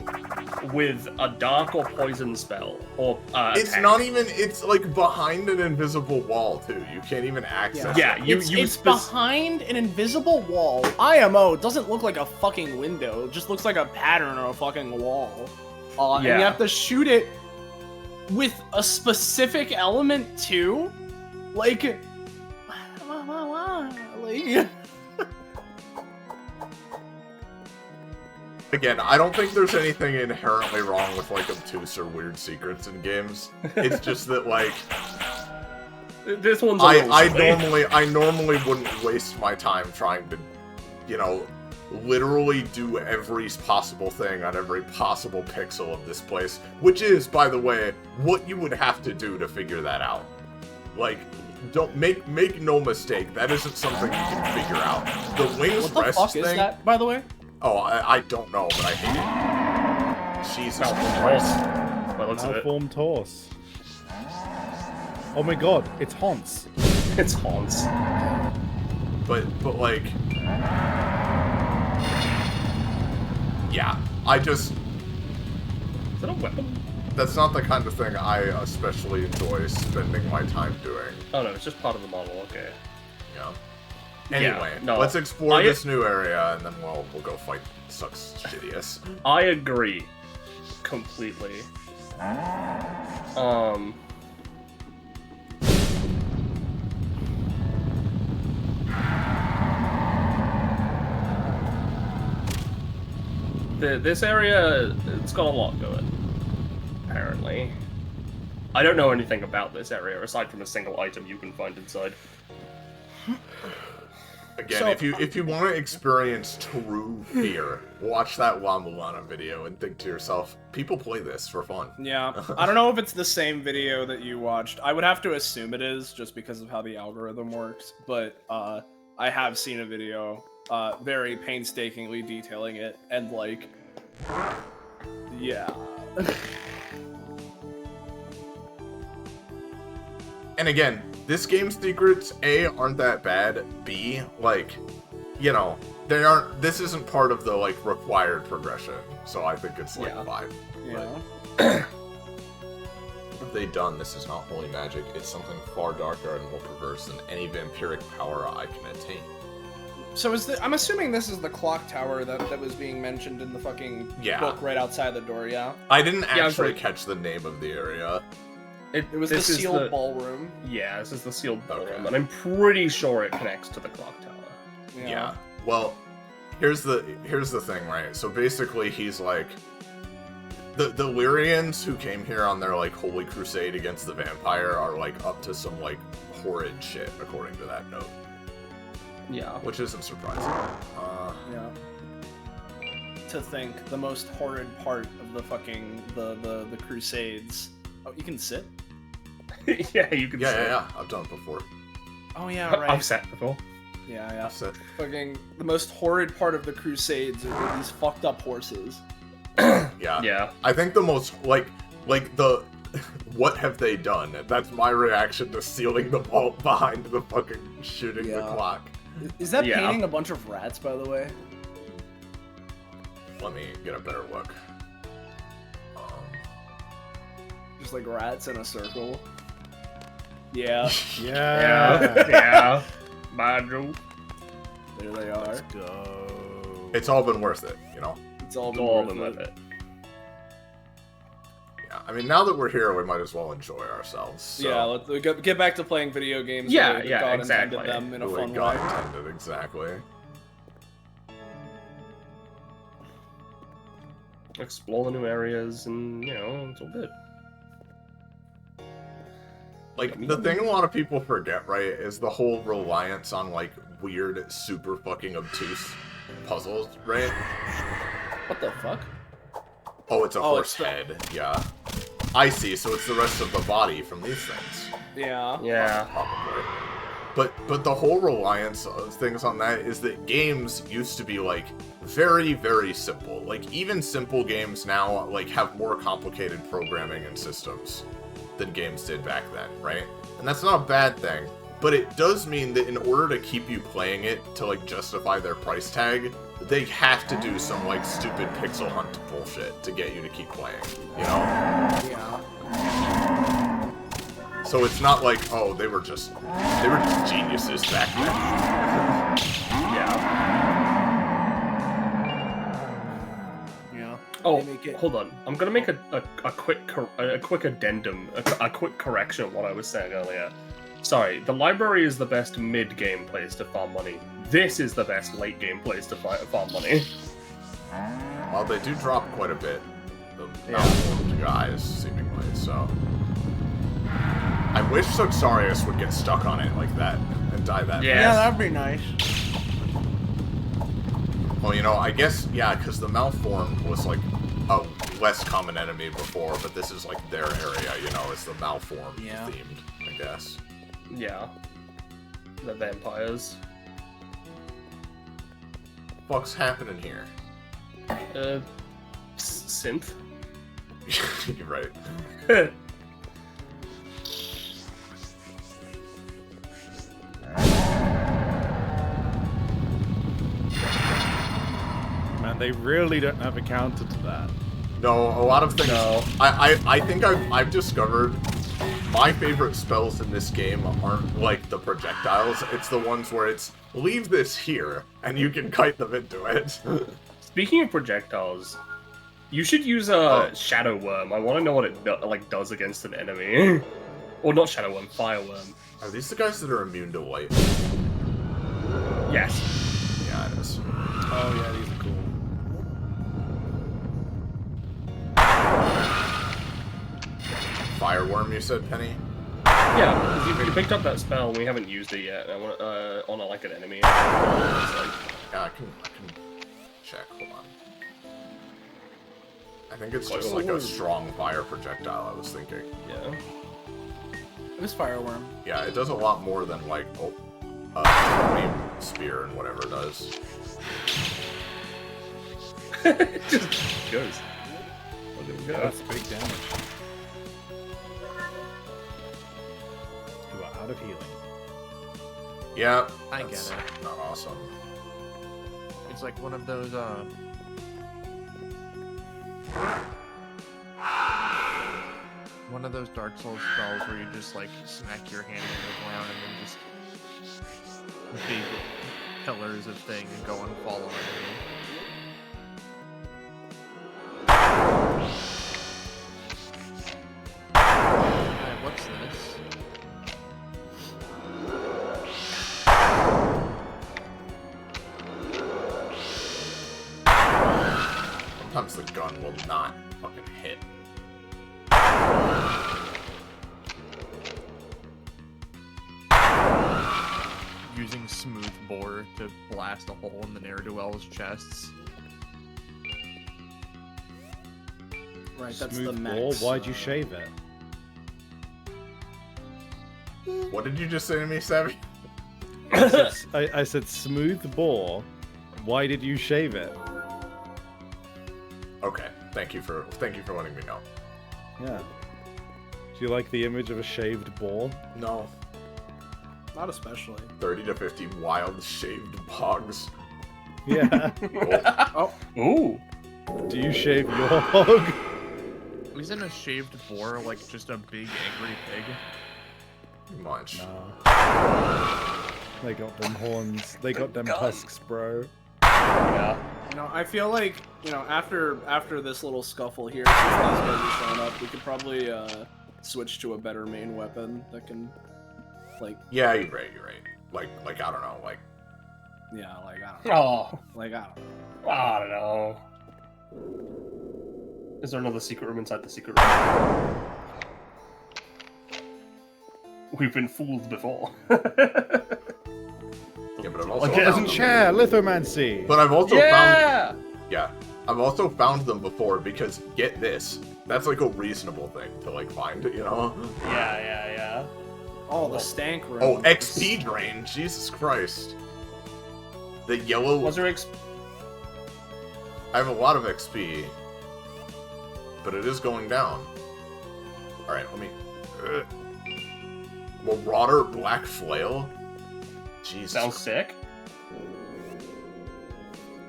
with a dark or poison spell or it's attack. not even, it's like behind an invisible wall too. You can't even access Yeah, it. It's behind an invisible wall. IMO doesn't look like a fucking window. It just looks like a pattern or a fucking wall. And you have to shoot it with a specific element too. Like Again, I don't think there's anything inherently wrong with like obtuse or weird secrets in games. It's just that like this one's I normally wouldn't waste my time trying to, literally do every possible thing on every possible pixel of this place, which is, by the way, what you would have to do to figure that out. Like, don't make no mistake, that isn't something you can figure out. The wings what the rest fuck thing. is that, by the way? Oh, I don't know, but I hate it. Jesus Christ. By the looks of it. Malformed horse. Oh my god, it's Hans. It's Hans. But like, yeah, I just... Is that a weapon? That's not the kind of thing I especially enjoy spending my time doing. Oh no, it's just part of the model, okay. Yeah. Anyway, Yeah, no, let's explore this new area, and then we'll go fight Sucks Shittiest. I agree. Completely. This area, it's got a lot going, apparently. I don't know anything about this area, aside from a single item you can find inside. Again, So- if you want to experience true fear, watch that La Mulana video and think to yourself, people play this for fun. Yeah, I don't know if it's the same video that you watched. I would have to assume it is, just because of how the algorithm works. But I have seen a video, very painstakingly detailing it, and like, yeah. And again, this game's secrets, A, aren't that bad, B, like, they aren't, this isn't part of the, like, required progression, so I think it's, like, Yeah. 5. Yeah. What have they done? This is not holy magic, it's something far darker and more perverse than any vampiric power I can attain. So I'm assuming this is the clock tower that was being mentioned in the fucking book right outside the door, yeah? I didn't I was actually like- catch the name of the area. It was the this is sealed ballroom. Yeah, this is the sealed ballroom, Okay. and I'm pretty sure it connects to the clock tower. Yeah. Well, here's the thing, right? So basically, he's like the Lyrians who came here on their like holy crusade against the vampire are like up to some like horrid shit, according to that note, Yeah. which isn't surprising. Yeah. To think the most horrid part of the fucking the Crusades. Oh, you can sit? Yeah, you can say. Yeah. I've done it before. Oh yeah, right. I've sat before. Yeah. I've said, Fucking the most horrid part of the Crusades are these fucked up horses. Yeah. Yeah. I think the most like the what have they done? That's my reaction to sealing the vault behind the fucking shooting the Yeah. clock. Is that Yeah. painting a bunch of rats, by the way? Let me get a better look. Just like rats in a circle. Yeah, Yeah. Yeah. Badro. there they are. Let's go. It's all been worth it, you know? It's all been All worth of them it. with it. Yeah. I mean, now that we're here, we might as well enjoy ourselves. So. Yeah, let's get back to playing video games. Yeah, the way that yeah, God exactly. intended them in a The way fun God way. intended, exactly. Explore the new areas, and you know, it's all good. Like, the thing a lot of people forget, right, is the whole reliance on, like, weird, super fucking obtuse puzzles, right? What the fuck? Oh, it's a Oh, horse it's the- head, yeah. I see, so it's the rest of the body from these things. Yeah. Yeah. Probably. But the whole reliance of things on that is that games used to be, like, very, very simple. Like, even simple games now, like, have more complicated programming and systems than games did back then, right? And that's not a bad thing, but it does mean that in order to keep you playing it, to, like, justify their price tag, they have to do some, like, stupid pixel hunt bullshit to get you to keep playing, you know? Yeah. So it's not like, oh, they were just geniuses back then. Yeah. Yeah. Oh, They make it- hold on. I'm gonna make a quick addendum, a quick correction of what I was saying earlier. Sorry, the library is the best mid-game place to farm money. This is the best late-game place to farm money. Well, they do drop quite a bit, the Yeah. malformed guys, seemingly, so... I wish Soxarius would get stuck on it like that, and die that Yeah. Yeah, that'd be nice. Well, you know, I guess, yeah, because the malformed was, like, a less common enemy before, but this is, like, their area, you know, it's the malformed Yeah. themed, I guess. Yeah. The vampires. What's happening here? Synth. You're right. Man, they really don't have a counter to that. No, a lot of things... No. I think I've discovered my favorite spells in this game aren't, like, the projectiles, it's the ones where it's, leave this here, and you can kite them into it. Speaking of projectiles, you should use Shadow Worm. I want to know what it does against an enemy. Or not Shadow Worm, Fire Worm. Are these the guys that are immune to light? Yes. Yeah, it is. Oh yeah, these are cool. Fireworm, you said, Penny? Yeah, because you picked up that spell and we haven't used it yet. I want on like an enemy. It's like, Yeah, I can check. Hold on. I think it's just like a strong fire projectile. I was thinking. yeah. It was Fireworm. Yeah, it does a lot more than like spear and whatever it does. It just goes. Look at it go. That's big damage. You are out of healing. Yeah, I get that's it. Not awesome. It's like one of those, one of those Dark Souls spells where you just, like, smack your hand into the ground and then just big pillars of thing and go and fall on you. Alright, what's this? Sometimes the gun will not fucking hit. Using smooth bore to blast a hole in the ne'er-do-well's chests. Right, that's Smooth the ball, max. why'd you shave it? What did you just say to me, Savvy? I said smooth bore. Why did you shave it? Okay, Thank you for letting me know. Yeah. Do you like the image of a shaved boar? No. Not especially. 30 to 50 wild shaved bogs. Yeah. Oh, Ooh. Do you shave your hog? Isn't a shaved boar like just a big angry pig? pretty much. No. They got them horns. They got them tusks, bro. Yeah. You know, I feel like, you know, after this little scuffle here, since these guys are showing up, we could probably switch to a better main weapon that can, like, Yeah, you're right. Like I don't know, like yeah, like I don't know, Oh, like I don't know. I don't know. Is there another secret room inside the secret room? We've been fooled before. yeah, but I've also Again. found them. Chair, lithomancy. But I've also found Yeah. yeah, I've also found them before because get this, that's like a reasonable thing to like find, you know? Yeah. Oh, the stank room. Oh, XP drain, Jesus Christ. The yellow. Was there I have a lot of XP, but it is going down. All right, let me. Marauder Black Flail. Jesus. sounds sick?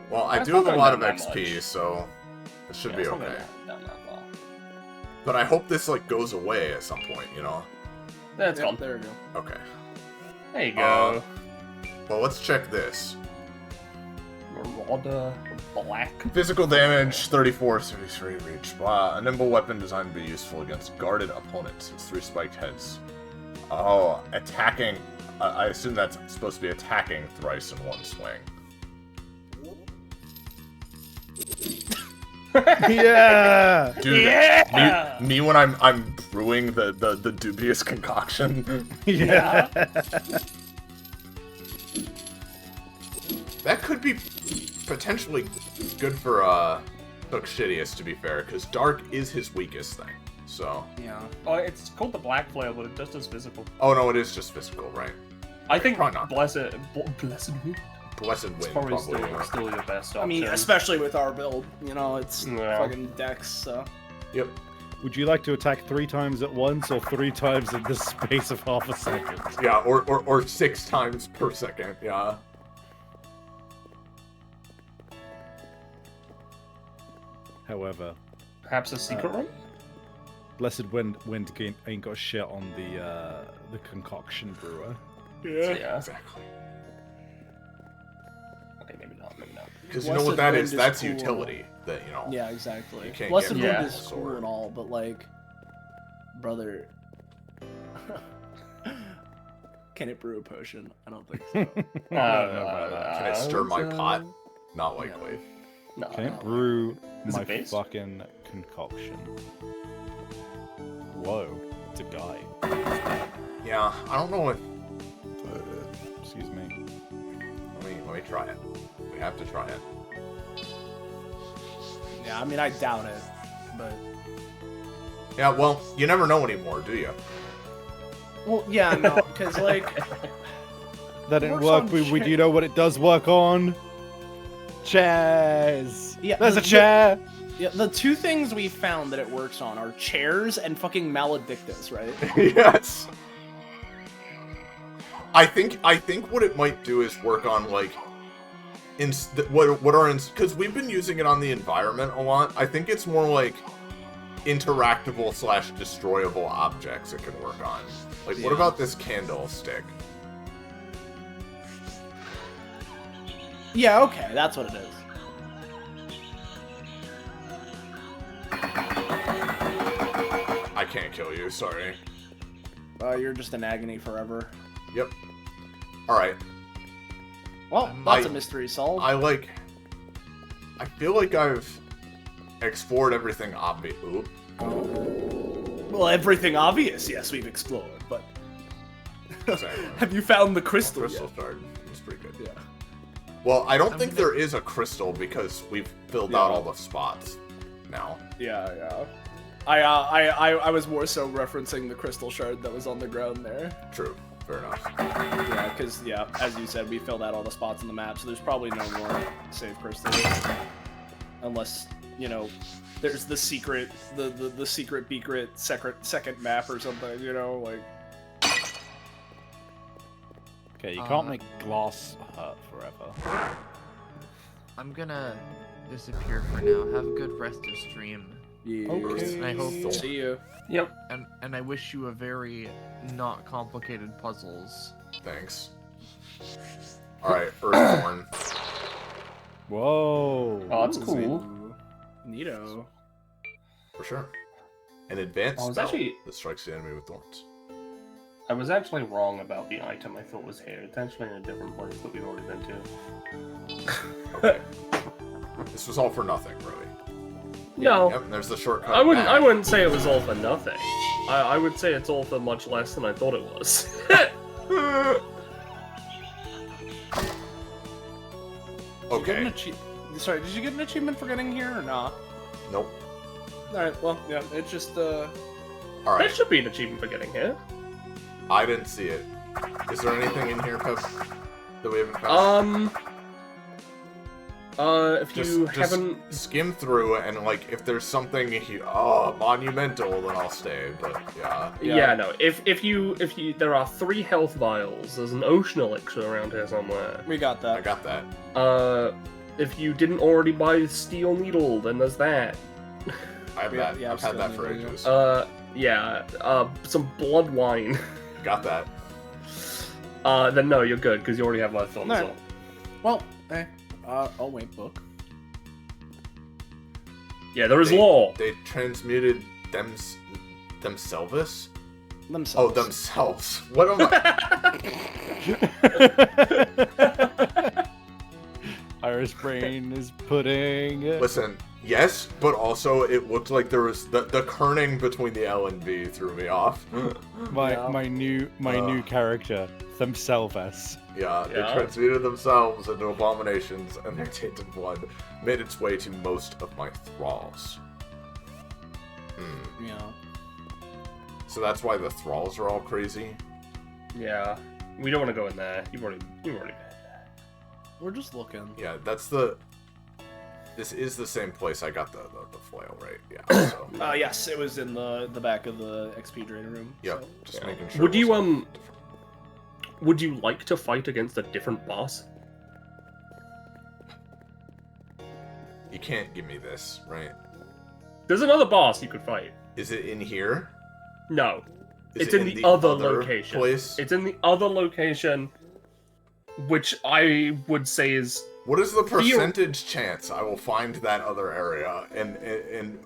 Well, I That's do not have a going lot of down that XP, much. so it should be Yeah, it's not okay. gonna down that far. But I hope this like goes away at some point, you know? That's Yep, gone. there we go. Okay. There you go. Well, let's check this. Marauder Black. Physical damage, 34, 33 reach. A nimble weapon designed to be useful against guarded opponents. It's 3 spiked heads. Oh, attacking. I assume that's supposed to be attacking thrice in one swing. Yeah. Dude, Yeah! me when I'm brewing the dubious concoction. Yeah. That could be potentially good for Hook Shittiest, to be fair, because Dark is his weakest thing. So. Yeah. Oh, it's called the Black Flail, but it just does physical. Oh no, it is just physical, right? I think Probably not. Blessed Wind. Blessed It's Wind probably probably. still your best option. I mean, especially with our build, you know, it's Yeah. fucking Dex, so. Yep. Would you like to attack 3 times at once or 3 times in the space of half a second? Yeah, or 6 times per second. Yeah. However, Perhaps a secret room? Blessed Wind ain't got shit on the concoction brewer. Yeah. Exactly. Okay, maybe not. Because you know Blessed what that Wind is? is That's cool. utility. That you know. Yeah, exactly. You can't Blessed get Wind rid is of the cool sword. and all, but like, brother, can it brew a potion? I don't think so. Can I stir my pot? Not likely. No. Can it brew Is my it based? fucking concoction? Whoa, it's a guy. Yeah, I don't know if. Excuse me. Let me try it. We have to try it. Yeah, I mean, I doubt it, but Yeah, well, you never know anymore, do you? well, yeah, no, because like, That didn't Works work. on Do you know what it does work on? Chairs. Yeah, There's the- a chair. yeah, the two things we found that it works on are chairs and fucking maledictus, right? Yes. I think what it might do is work on like what are because we've been using it on the environment a lot. I think it's more like interactable / destroyable objects it can work on. Like, what Yeah. about this candlestick? Yeah, okay, that's what it is. I can't kill you. Sorry. You're just in agony forever. Yep. All right. Well, that's I- a mystery solved. I feel like I've explored everything obvious. Well, everything obvious, yes, we've explored, but have you found the crystal, Crystal yet? shard. It's pretty good. Yeah. Well, I don't think there is a crystal because we've filled out all the spots now. Yeah, yeah. I was more so referencing the crystal shard that was on the ground there. True. Fair enough. Yeah, because, yeah, as you said, we filled out all the spots on the map, so there's probably no more save crystals. Unless you know, there's the secret, the secret secret second map or something, you know, like. Okay, you can't make glass hurt forever. I'm gonna disappear for now. Have a good rest of stream. Yeah. Okay. And I hope See you. Yep. and I wish you a very not complicated puzzles. Thanks. Alright, Earthborn. Whoa. Oh, that's cool. Neato. For sure. An advanced I was spell actually- that strikes the enemy with thorns. I was actually wrong about the item I thought was here. It's actually in a different place that we've already been to. Okay. This was all for nothing, really. No, Yep, and there's the shortcut. I wouldn't. back. I wouldn't say it was all for nothing. I would say it's all for much less than I thought it was. Okay. Sorry, did you get an achievement for getting here or not? Nope. Alright, well, yeah, it's just, There Alright. should be an achievement for getting here. I didn't see it. Is there anything in here, Pep, that we haven't found? If you just haven't, skim through and like if there's something monumental, then I'll stay. But yeah. yeah, no. If you, there are 3 health vials. There's an ocean elixir around here somewhere. we got I that. got that. If you didn't already buy steel needle, then there's that. I have Yeah, that. yeah, I've had that for still ages. Yeah. Some blood wine. Got that. Then no, you're good because you already have life on. No. So. Well, hey. Oh wait, book. Yeah, there is They- law. They transmuted themselves. Themselves. Oh, themselves. What am I? Iris Brain is pudding. Listen, yes, but also it looked like there was the kerning between the L and V threw me off. My new character, themselves. Yeah, they Yeah. transmuted themselves into abominations, and their tainted blood made its way to most of my thralls. Yeah. So that's why the thralls are all crazy. Yeah, we don't want to go in there. You've already been there. We're just looking. Yeah, that's the. This is the same place I got the flail, right? Yeah. So. Yes, it was in the back of the XP drainer room. Yep. so- Just Yeah. making sure. Would it you, wasn't different. Would you like to fight against a different boss? You can't give me this, right? There's another boss you could fight. Is it in here? No, Is it's it in the other location. Place? It's in the other location, which I would say is What is the percentage chance I will find that other area and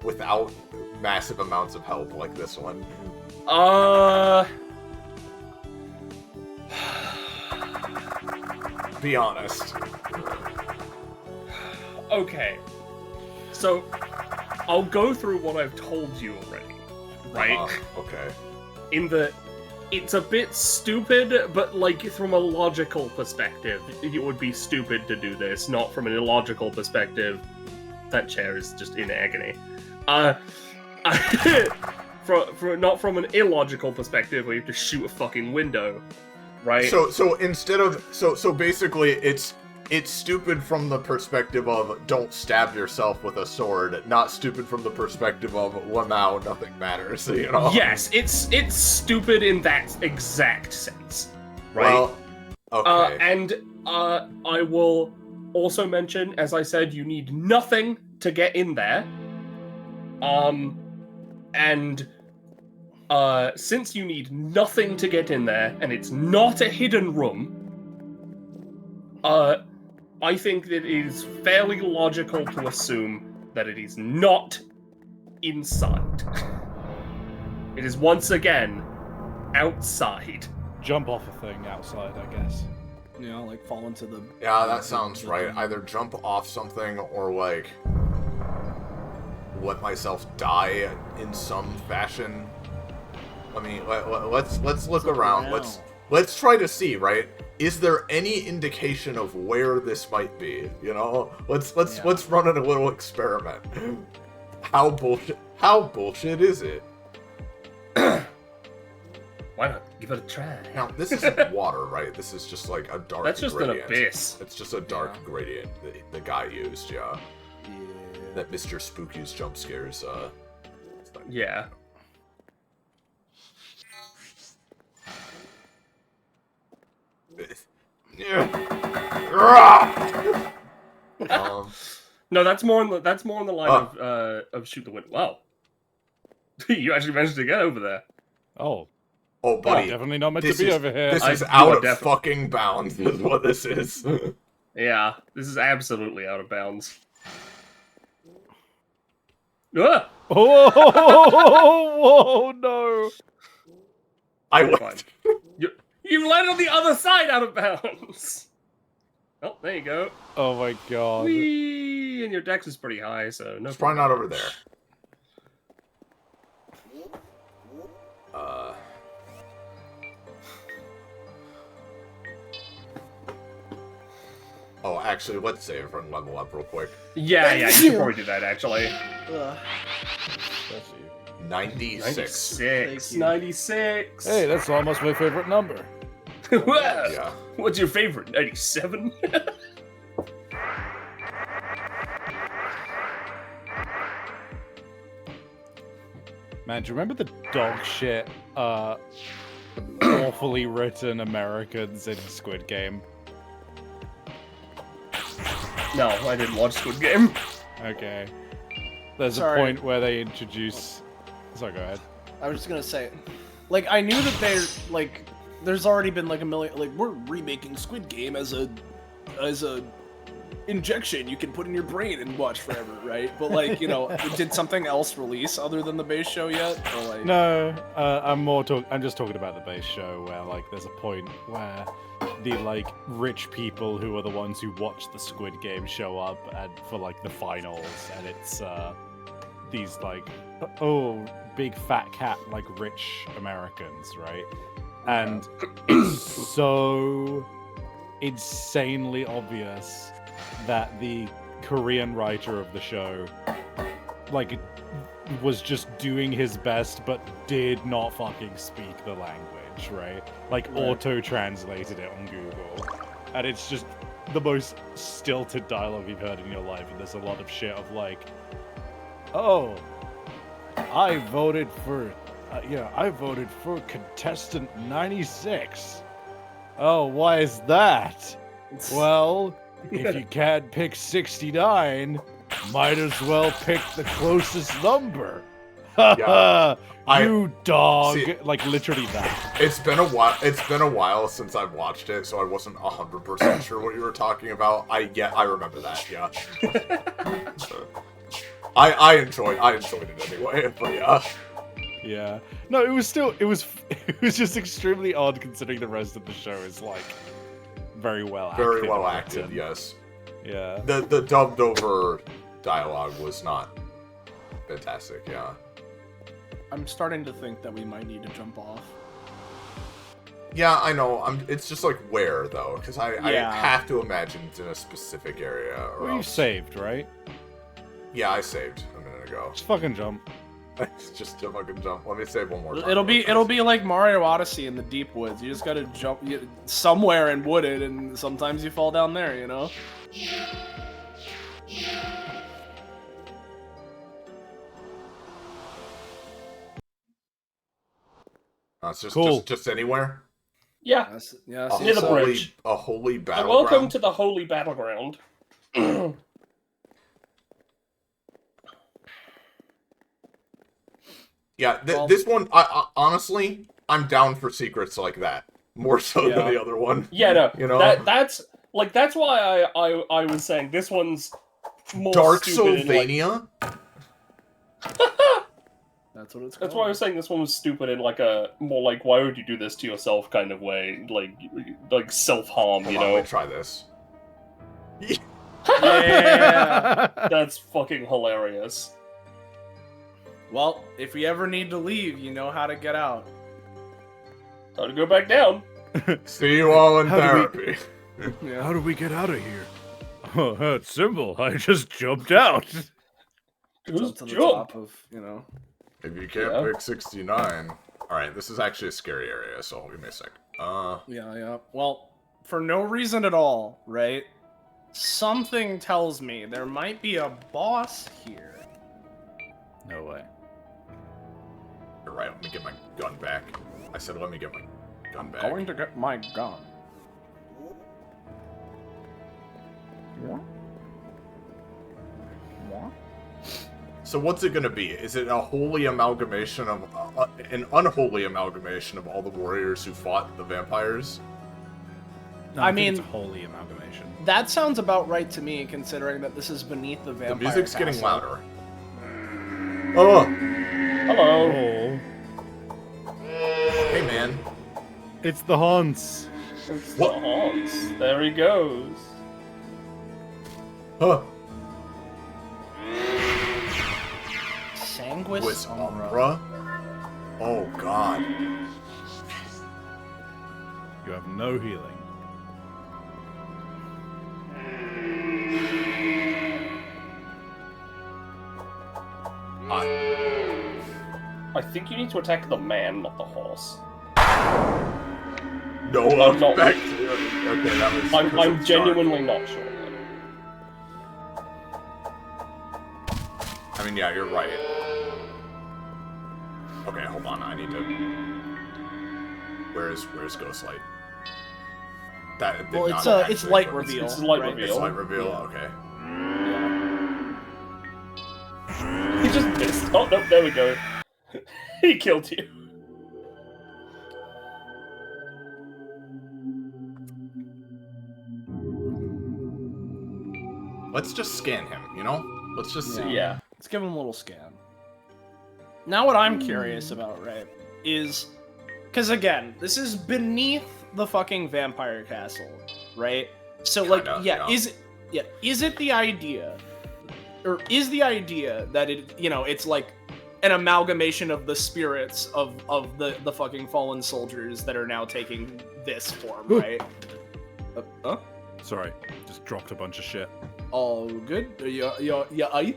without massive amounts of help like this one? Be honest. Okay. So, I'll go through what I've told you already, right? Okay. In the... It's a bit stupid, but, like, from a logical perspective, it would be stupid to do this, not from an illogical perspective. That chair is just in agony. Not from an illogical perspective, where you have to shoot a fucking window, right? So instead of so basically it's stupid from the perspective of don't stab yourself with a sword, not stupid from the perspective of well now nothing matters, you know? Yes, it's stupid in that exact sense, right? Well, okay. And I will also mention, as I said, you need nothing to get in there. And since you need nothing to get in there, and it's not a hidden room, I think that it is fairly logical to assume that it is not inside. It is once again outside. Jump off a thing outside, I guess. You know, like fall into the. Yeah, that sounds right. Either jump off something or like let myself die in some fashion. Let's look around. Let's try to see, right? Is there any indication of where this might be? You know, let's run a little experiment. How bullshit is it? Why not give it a try? Now, this isn't water, right? This is just like a dark That's just gradient. an abyss. It's just a dark gradient that the guy used, yeah. Yeah. that Mr. Spooky's jump scares. Yeah. No, that's more on the line of shoot the window. Wow, you actually managed to get over there. Oh, Oh, buddy, definitely not meant to be over here. This is You out are of fucking bounds. Is what this is. Yeah, this is absolutely out of bounds. Ah! Oh no! I Fine. went. You landed on the other side out of bounds. Oh, there you go. Oh my god. Whee! And your dex is pretty high, so no. It's probably not over there. Oh, actually, let's save and level up real quick. Yeah, you should probably do that, actually. 96. 96. Hey, that's almost my favorite number. Wow. Yeah. What's your favorite? 97? Man, do you remember the dog shit, awfully written Americans in Squid Game? No, I didn't watch Squid Game. Okay. There's Sorry. a point where they introduce... Sorry, go ahead. I was just gonna say, like, I knew that there's already been like a million, like, we're remaking Squid Game as a injection you can put in your brain and watch forever, right? But like, you know, did something else release other than the base show yet? Or like... No, I'm just talking about the base show where like there's a point where the like rich people who are the ones who watch the Squid Game show up and for like the finals, and it's these like big fat cat like rich Americans, right? And it's so insanely obvious that the Korean writer of the show like was just doing his best but did not fucking speak the language, right? Like auto-translated it on Google. And it's just the most stilted dialogue you've heard in your life, and there's a lot of shit of like, oh, I voted for contestant 96. Oh, why is that? Well, if you can't pick 69, might as well pick the closest number. Yeah. You dog. See, like literally that. It's been a while since I've watched it, so I wasn't 100% sure what you were talking about. I remember that, yeah. I enjoyed it anyway, but yeah. Yeah. No, it was just extremely odd considering the rest of the show is like very well acted. Very well acted, yes. Yeah. The dubbed over dialogue was not fantastic, yeah. I'm starting to think that we might need to jump off. Yeah, I know. It's just like where though, because I have to imagine it's in a specific area. Or Well, you else... saved, right? Yeah, I saved a minute ago. Just fucking jump. Just a fucking jump. Let me save one more time. It'll be like Mario Odyssey in the deep woods. You just gotta jump somewhere and wooded, and sometimes you fall down there, you know? It's just, Cool. just anywhere. Yeah. Yeah, A Near the holy, bridge. a holy And battleground. welcome to the Holy Battleground. Yeah, Well- this one, I honestly, I'm down for secrets like that more so than the other one. Yeah, no, You know? that's why I was saying this one's more Dark stupid and, like- Sylvania. That's what it's called. That's why I was saying this one was stupid in like a more like why would you do this to yourself kind of way, like self harm, you Hold on, know? let me try this. Yeah, that's fucking hilarious. Well, if you ever need to leave, you know how to get out. Time to go back down. See you all in How do therapy. Yeah. How do we get out of here? Oh, it's simple. I just jumped out. It's Who's up to the jump? top of, you know. If you can't Yeah. pick 69. Alright, this is actually a scary area, so give me a sec. Yeah. Well, for no reason at all, right? something tells me there might be a boss here. No way. You're right, let me get my gun back. I said let me get my gun back. Going to get my gun. What? So what's it gonna be? Is it a holy amalgamation of... an unholy amalgamation of all the warriors who fought the vampires? No, I think mean- it's a holy amalgamation. That sounds about right to me, considering that this is beneath the vampire The music's getting castle. louder. Oh! Hello. Oh, Hey, man. it's the Haunts. It's What? the Haunts. There he goes. Huh. Sanguis Was Umbra. Umbra? Oh, God. You have no healing. I think you need to attack the man, not the horse. No, I'm not- back to... Okay, that was... I'm dark. genuinely not sure. I mean, yeah, you're right. Okay, hold on. I need to... Where's Ghostlight? That did Well, not it's actually light equip- reveal. It's light right? reveal. It's light reveal. Okay. He just missed. Oh, no, there we go. He killed you. Let's just scan him. You know? Let's just see. Yeah. Let's give him a little scan. Now what I'm curious about, right, is... Because again, this is beneath the fucking vampire castle, right? So, like, Kinda, yeah, yeah. is it the idea... Or is the idea that it, you know, it's like an amalgamation of the spirits of the fucking fallen soldiers that are now taking this form, right? Sorry, just dropped a bunch of shit. All good? You aight?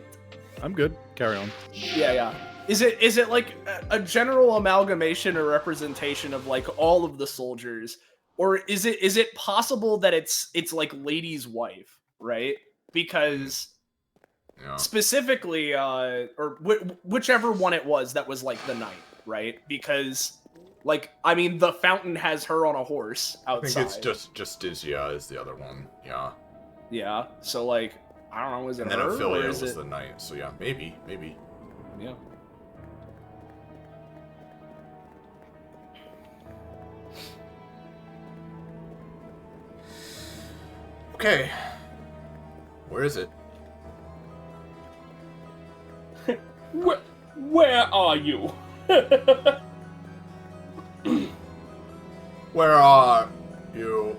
I'm good. Carry on. Yeah. Is it like a general amalgamation or representation of like all of the soldiers, or is it possible that it's like Lady's wife, right? Because Yeah. specifically, or whichever one it was that was like the knight, right? Because, like, I mean, the fountain has her on a horse I outside. think it's just Dizia is the other one. Yeah. Yeah. So like, I don't know, is it And then her or Ophelia is was it? the knight. So yeah, maybe. Yeah. Okay. Where is it? Where are you? Where are you?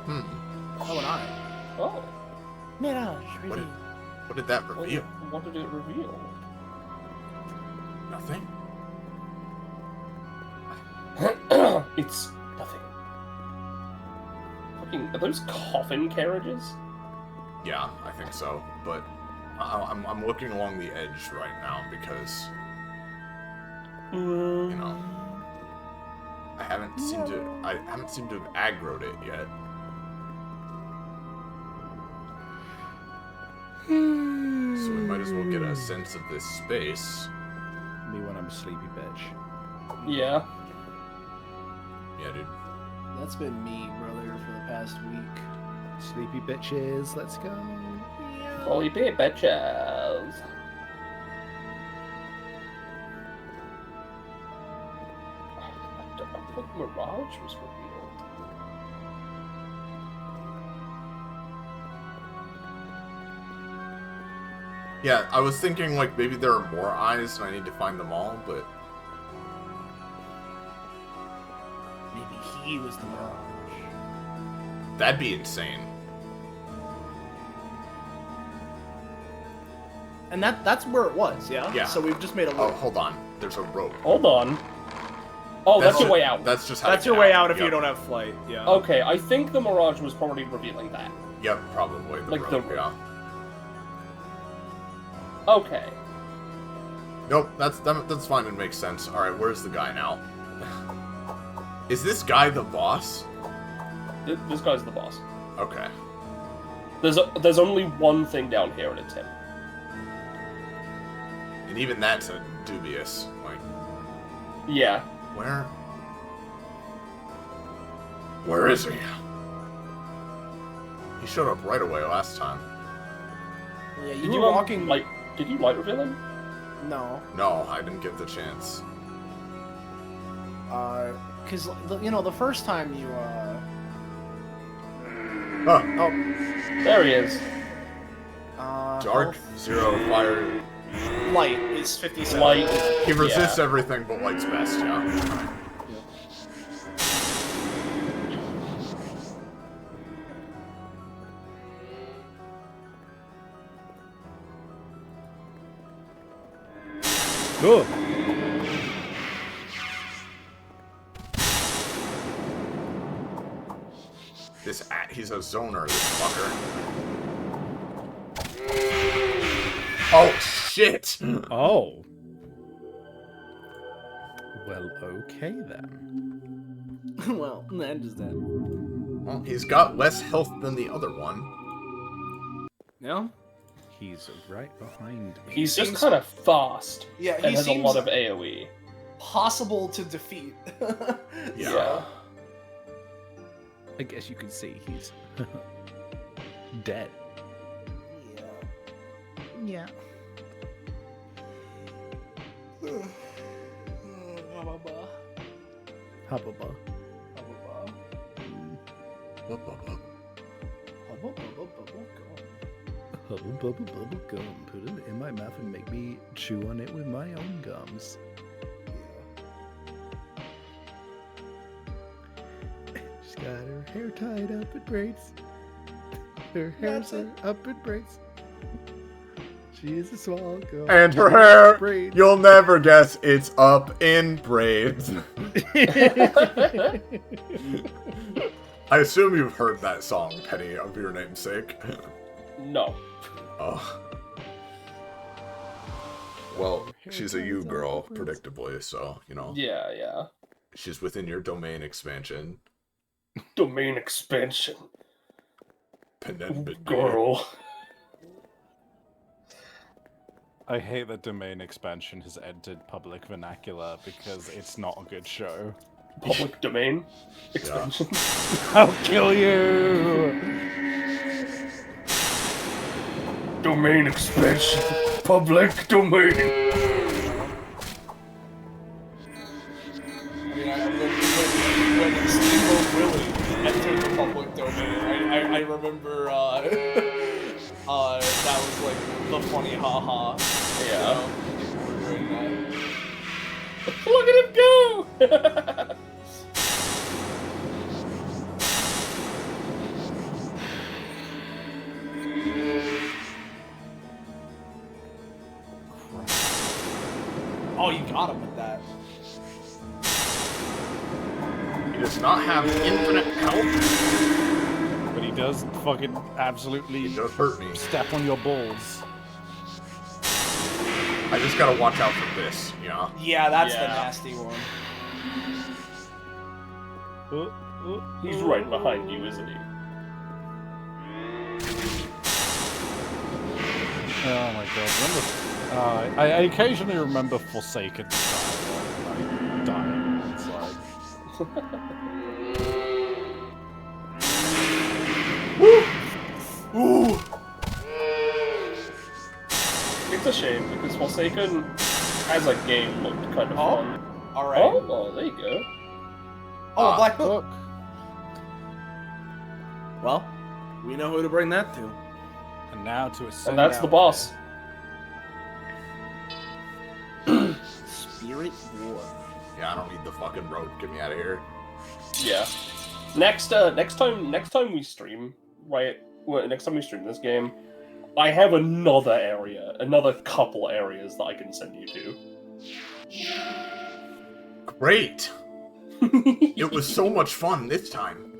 Oh, and I. Oh, Mirage. What did that reveal? what did it reveal? Nothing. It's nothing. Fucking, are those coffin carriages? Yeah, I think so. But I'm looking along the edge right now because you know I haven't seemed to have aggroed it yet. So we might as well get a sense of this space. Me when I'm a sleepy bitch. Yeah. Yeah, dude. That's been me, brother, for the past week. Sleepy bitches, let's go. Holy bitches. I think Mirage was revealed. Yeah, I was thinking like maybe there are more eyes and I need to find them all, but Maybe he was the Mirage. that'd be insane. And that's where it was, yeah? Yeah. So we've just made a Oh, loop. hold on. There's a rope. Hold on. Oh, that's your way out. That's just how That's to your get way out if Yep. you don't have flight. Yeah. Okay, I think the Mirage was probably revealing that. Yep, probably the Like road, the- yeah. Okay. Nope, that's fine and makes sense. Alright, where's the guy now? Is this guy the boss? This guy's the boss. Okay. There's only one thing down here, and it's him. And even that's a dubious. Like, Yeah. Where is he? He showed up right away last time. Yeah, Did you light reveal him? No. No, I didn't get the chance. Because the first time you Huh. oh There he is. Dark, zero, fire. light is 57. Light. He resists everything but light's best, yeah. Oh, He's a zoner, this fucker. Oh, shit! oh. Well, okay then. Well, that is that. Well, he's got less health than the other one. Yeah. He's right behind me. He's just seems- kind of fast. Yeah, And he has a seems lot of AoE. possible to defeat. Yeah. I guess you could say he's dead. Yeah. Hubba. Hubba bubba bubble gum. Put it in my mouth and make me chew on it with my own gums. She's got her hair tied up in braids. Her hair's up in braids. She is a swallow girl. And her hair, Braids. you'll never guess, it's up in braids. I assume you've heard that song, Penny, of your namesake. No. Oh. Well, she's a you girl, predictably, so, you know. Yeah. She's within your domain expansion. Domain expansion. Penenbid. Girl. I hate that domain expansion has entered public vernacular because it's not a good show. Public domain expansion. I'll kill you! Domain expansion. Public domain. When Steamboat Willie entered the public domain, I remember that was like the funny haha. Yeah. People were doing that. Look at him go! Oh, you got him with that. He does not have infinite health. But he does fucking absolutely He does hurt me. step on your balls. I just gotta watch out for this, yeah. Yeah, that's the Yeah. nasty one. He's right behind you, isn't he? Oh my god, remember? I occasionally remember Forsaken style when I die. It's like, Ooh! It's a shame because Forsaken as a game looked kind of Oh, fun. alright. Oh, there you go. Oh, Black Book. look. Well, we know who to bring that to. And now to ascend And that's the out boss. Spirit War. Yeah, I don't need the fucking rope. Get me out of here. Yeah. Next time we stream, right? Well, next time we stream this game, I have another couple areas that I can send you to. Great. It was so much fun this time.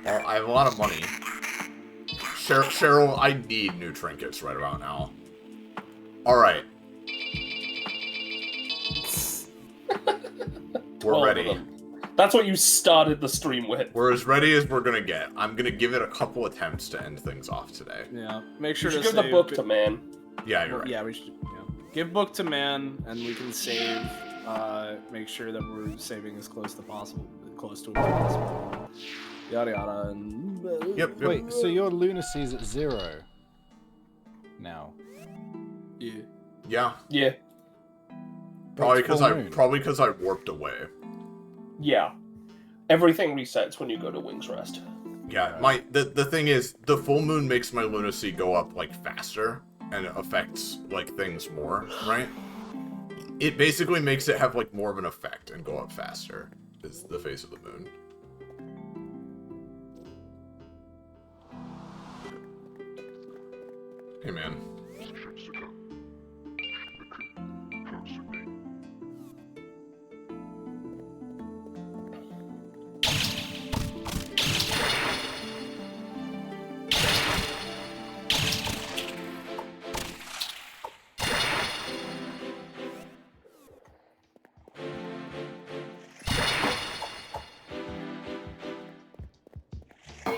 Well, I have a lot of money. Cheryl, I need new trinkets right about now. Alright. We're ready. That's what you started the stream with. We're as ready as we're gonna get. I'm gonna give it a couple attempts to end things off today. Yeah, make sure You to should give the save- book to man. Yeah, you're right. Yeah, we should. Yeah. Give book to man, and we can save. Make sure that we're saving as close to it as possible. Yada yada. And... Yep. Wait, so your lunacy's at 0 now? Yeah. Yeah. Yeah. Probably Full because moon. I warped away. Yeah. Everything resets when you go to Wings Rest. Yeah, the thing is, the full moon makes my lunacy go up like faster and it affects like things more, right? It basically makes it have like more of an effect and go up faster. Is the phase of the moon. Hey man.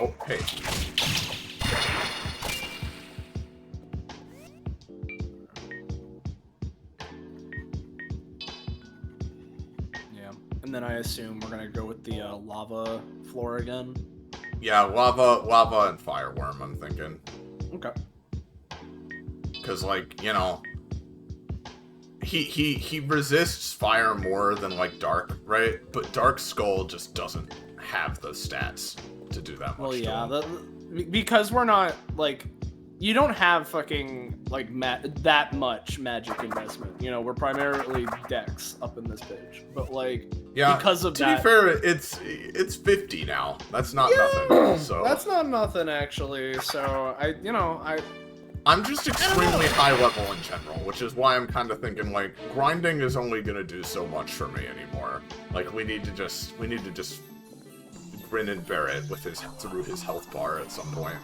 Oh, hey. Yeah. And then I assume we're gonna go with the lava floor again. Yeah, lava and fireworm, I'm thinking. Okay. Because, like, you know, he resists fire more than, like, dark, right? But Dark Skull just doesn't have the stats to do that much. Well, to yeah, him. because we're not, like, you don't have fucking, like, that much magic investment. You know, we're primarily dex up in this bitch. But, like, Yeah, because of to that... be fair, it's 50 now. That's not nothing. So That's not nothing, actually. So, I'm just extremely high level in general, which is why I'm kind of thinking, like, grinding is only gonna do so much for me anymore. Like, we need to just grin and bear it with through his health bar at some point.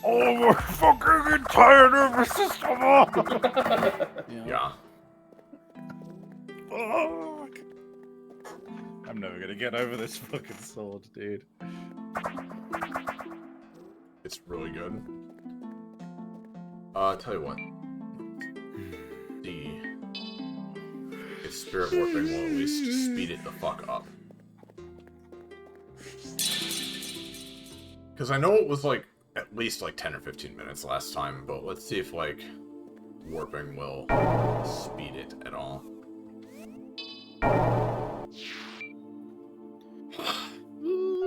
Oh my fucking entire nervous system! Yeah. Fuck. I'm never gonna get over this fucking sword, dude. It's really good. Tell you what. D. If spirit warping will at least speed it the fuck up. Because I know it was like at least like 10 or 15 minutes last time, but let's see if like warping will speed it at all.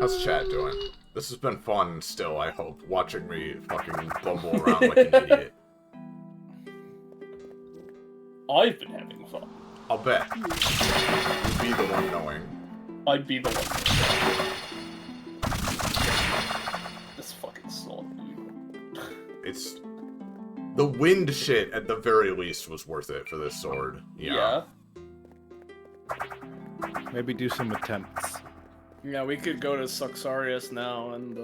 How's chat doing? This has been fun still, I hope, watching me fucking bumble around like an idiot. I've been having fun. I'll bet. You'll be the one knowing. I'd be the one. This fucking sword, dude. It's... The wind shit, at the very least, was worth it for this sword. Yeah. Maybe do some attempts. Yeah, we could go to Suxarius now and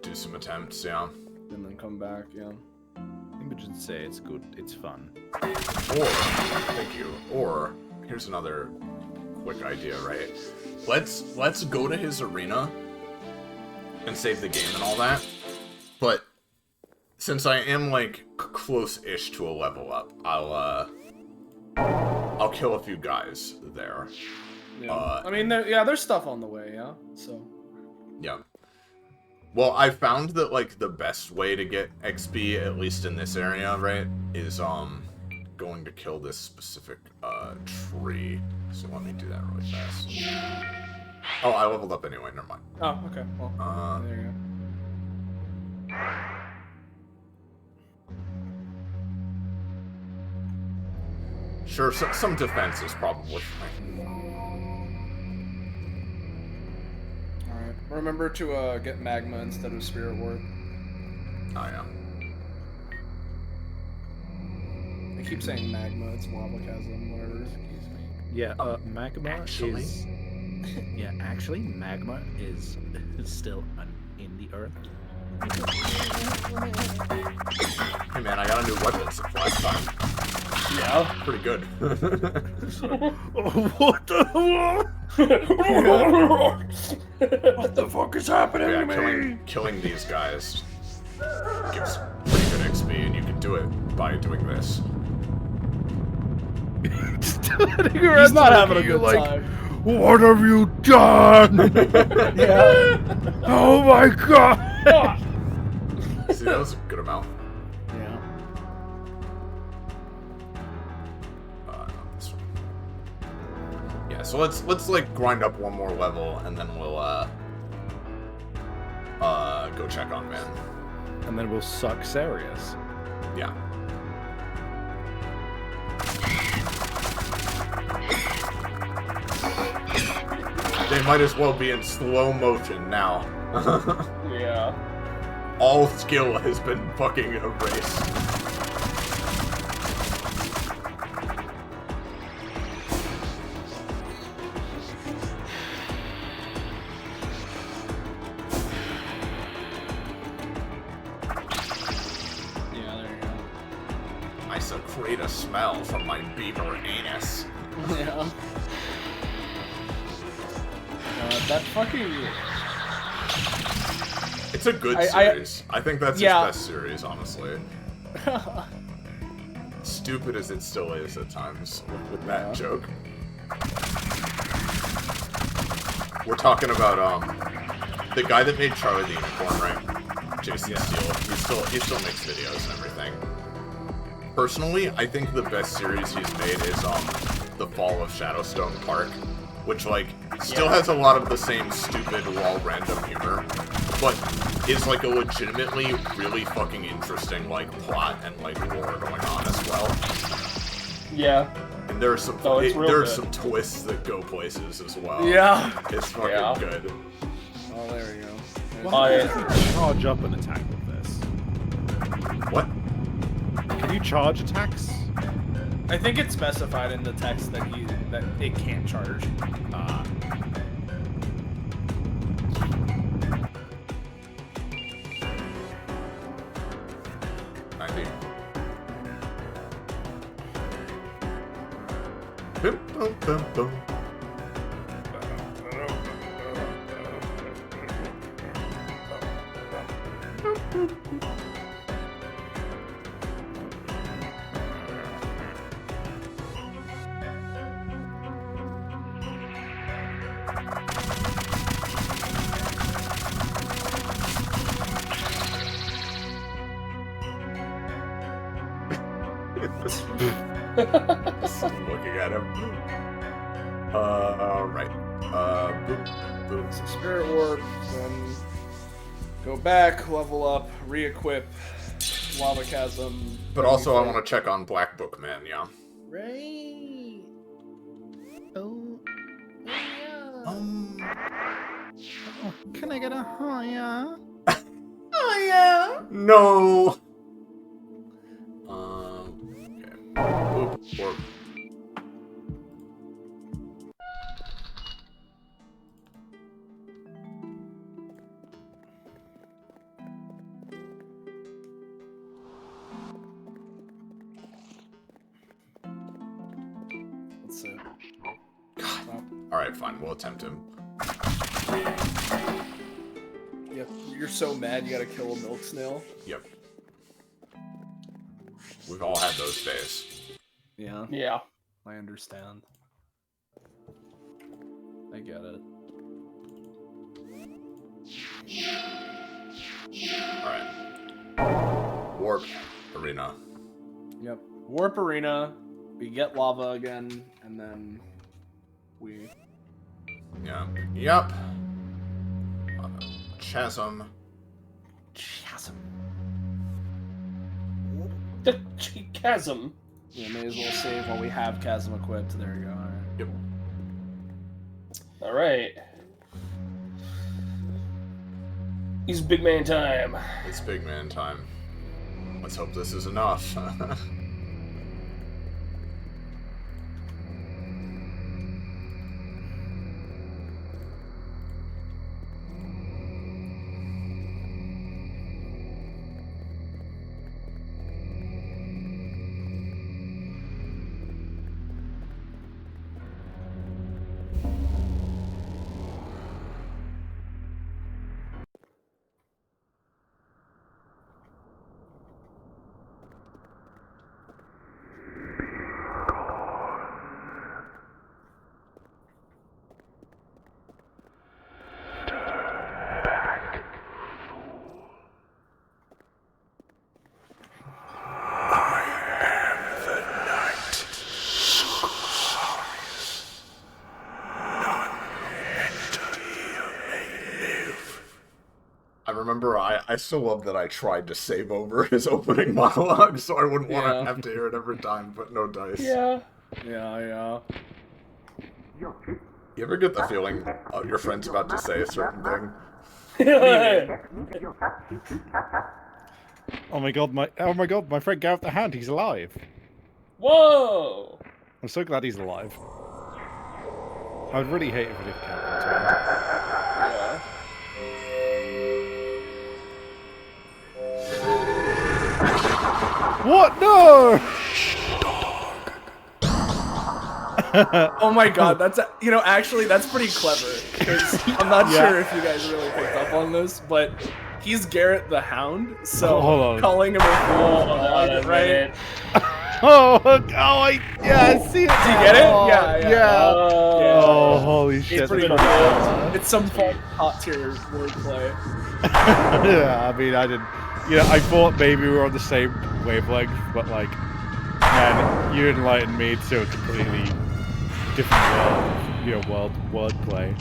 Do some attempts, yeah. then come back, yeah. Imogen say it's good, it's fun. Or, thank you. Or, here's another quick idea, right? Let's go to his arena and save the game and all that. But since I am like close-ish to a level up, I'll kill a few guys there. Yeah. I mean, there's stuff on the way, yeah. So. Yeah. Well, I found that like the best way to get XP, at least in this area, right, is going to kill this specific tree. So let me do that really fast. Oh, I leveled up anyway. Never mind. Oh, okay. Well, there you go. Sure, some defense is probably fine. Alright. Remember to get magma instead of spirit ward. Oh yeah. I keep saying magma. It's lava chasm. Whatever. Excuse me. Yeah, magma Actually? is. Yeah, actually, magma is still in the earth. Hey man, I got a new weapon since last time. Yeah. Pretty good. What the What the fuck is happening Yeah, to me? killing these guys gives pretty good XP, and you can do it by doing this. He's not having a good time. What have you done? Yeah. Oh my god! See, that was a good amount. Yeah. Not this one. Yeah, so let's like grind up one more level, and then we'll go check on man. And then we'll suck serious. Yeah. They might as well be in slow motion now. Yeah. All skill has been fucking erased. Yeah, there you go. I secrete a smell from my beaver anus. Yeah. That fucking... It's a good I- series. I think that's Yeah. his best series, honestly. Stupid as it still is at times with that joke. We're talking about the guy that made Charlie the Unicorn, right? Jason Steele. He still makes videos and everything. Personally, I think the best series he's made is The Fall of Shadowstone Park, which like still has a lot of the same stupid raw random humor, but is like a legitimately really fucking interesting like plot and like lore going on as well. Yeah. And there are some Oh, it's real there are good. some twists that go places as well. Yeah. It's fucking Yeah. good. Oh, there we go. Why don't you charge up an attack with this? What? Can you charge attacks? I think it's specified in the text that it can't charge. I think. Boom, boom, boom, boom. Just looking at him. Right. Boom, boom. So Spirit Warp, then go back, level up, re-equip, Lava Chasm. But also, I want to check on Black Book Man, yeah. Right. Oh. Yeah. Oh, can I get a higher? Oh yeah! No! Okay. Oop, warp. Let's see. Alright, fine. We'll attempt him. Yep. You're so mad you gotta kill a milk snail. Yep. We've all had those days. Yeah, Yeah. I understand. I get it. Alright. Warp Arena. Yep. Warp Arena, we get lava again, and then we... Yeah. Yep. Chasm. Chasm. The chasm. Yeah, may as well save while we have Chasm equipped. There you go. Alright. Yep. All right. He's big man time. It's big man time. Let's hope this is enough. I remember I still love that I tried to save over his opening monologue so I wouldn't want to have to hear it every time, but no dice. Yeah. Yeah. You ever get the feeling your friend's about to say a certain thing? Oh my god, my friend Gareth the Hound, he's alive. Whoa! I'm so glad he's alive. I would really hate if it didn't happen to him. What? No! Oh my god, that's actually that's pretty clever. Because I'm not sure if you guys really picked up on this, but he's Garrett the Hound, so hold on. calling him a fool, right? I see it. Do you get it? Yeah. Yeah. Oh, holy shit. It's pretty cool. It's some top tier wordplay. Yeah, I mean, I didn't. I thought maybe we were on the same wavelength, but like, man, you enlightened me to a completely different world, wordplay.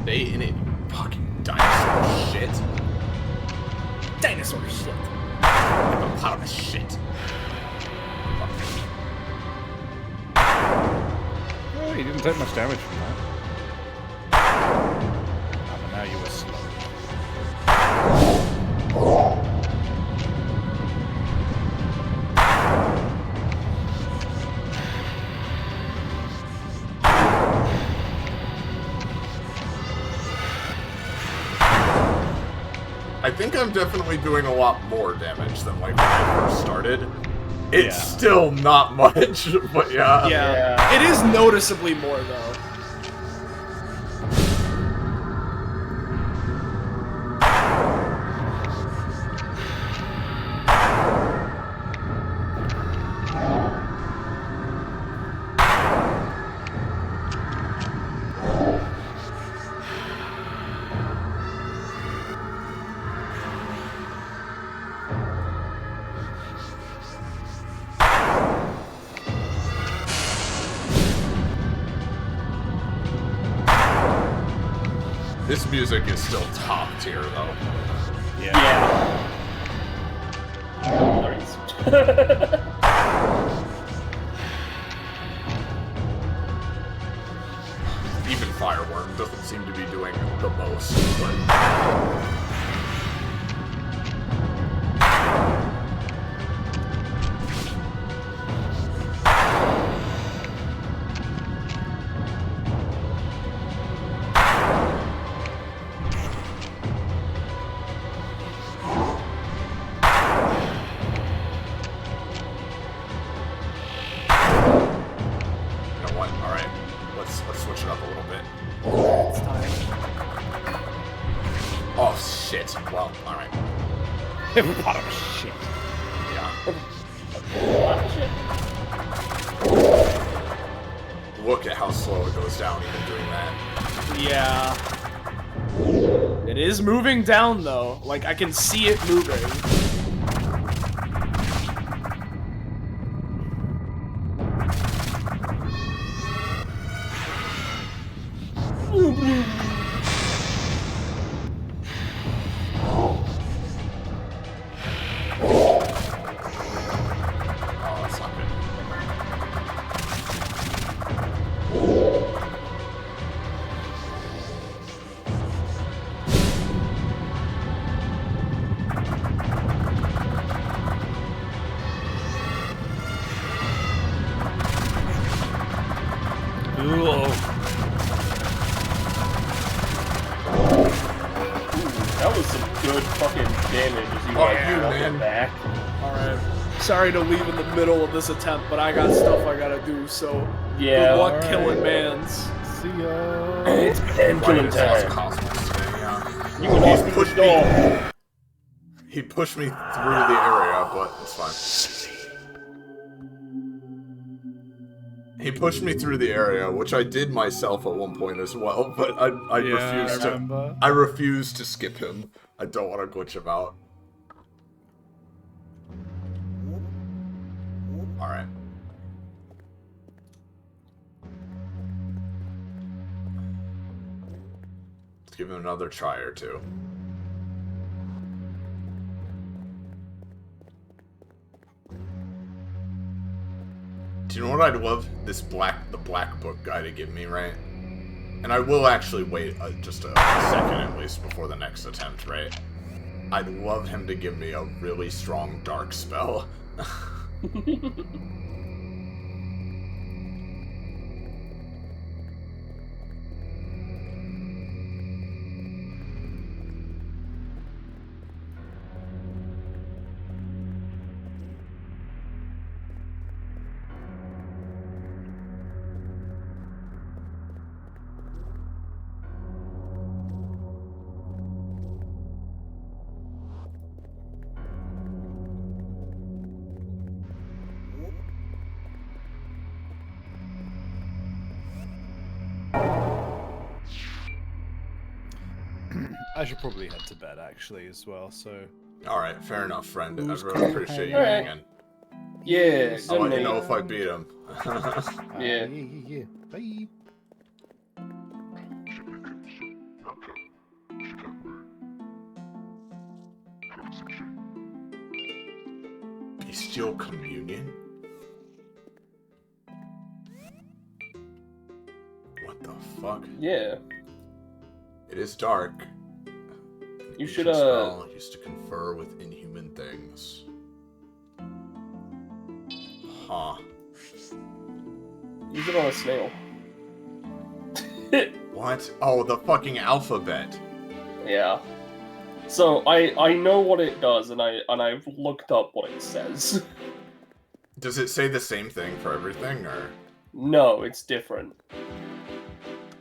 They in it fucking dinosaur shit. Dinosaur shit. Hippopotamus shit. Oh, you didn't take much damage from that. Ah, but now you were slow. I think I'm definitely doing a lot more damage than like when I first started. It's still not much, but Yeah. It is noticeably more though. This music is still top tier though. Yeah. Even Fireworm doesn't seem to be doing the most, but... switch it up a little bit. It's time. Oh, shit. Well, alright. Hippopotamus shit. Yeah. Look at how slow it goes down even doing that. Yeah. It is moving down, though. Like, I can see it moving. good fucking damage as you Fuck guys you, walk man. back. Alright. Sorry to leave in the middle of this attempt, but I got stuff I gotta do, so Yeah. good luck alright. killing mans. See ya. It's pendulum Right, it's time. Cosmos today, yeah. You can He's open pushed the me. door. He pushed me through the area, but it's fine. He pushed me through the area, which I did myself at one point as well, but I refused to. remember. I refuse to skip him. I don't want to glitch him out. Alright. Let's give him another try or two. Do you know what I'd love the black book guy to give me, right? And I will actually wait just a second at least before the next attempt, right? I'd love him to give me a really strong dark spell. I should probably head to bed actually as well. So Alright, fair enough, friend. I Who's really appreciate you Alright. hanging. Yeah, I'll let you good know mate. if I beat him. Yeah. yeah. Bye. Bestial Communion? What the fuck? Yeah. It is dark. You An should, ancient spell used to confer with inhuman things. Huh. Use it on a snail. What? Oh, the fucking alphabet. Yeah. So I know what it does, and I've looked up what it says. Does it say the same thing for everything, or? No, it's different.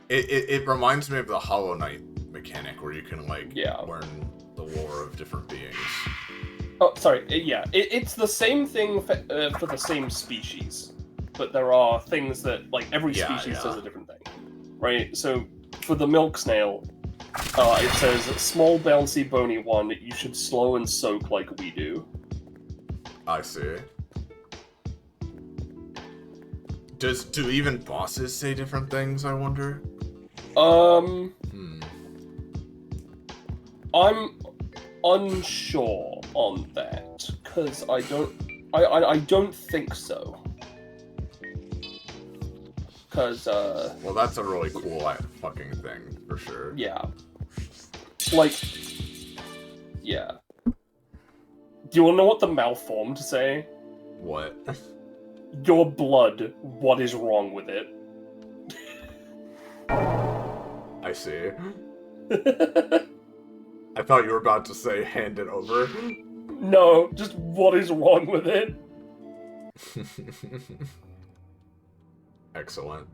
It reminds me of the Hollow Knight mechanic, where you can, like, Yeah. learn the lore of different beings. Oh, sorry. Yeah, it's the same thing for the same species, but there are things that like every Yeah, species yeah. does a different thing, right? So for the milk snail, it says small, bouncy, bony one. You should slow and soak like we do. I see. Do even bosses say different things, I wonder? I'm unsure on that because I don't think so. Because Well, that's a really cool fucking thing, for sure. yeah, like yeah. Do you want to know what the malformed say? What? Your blood. What is wrong with it? I see. I thought you were about to say hand it over. No, just what is wrong with it? Excellent.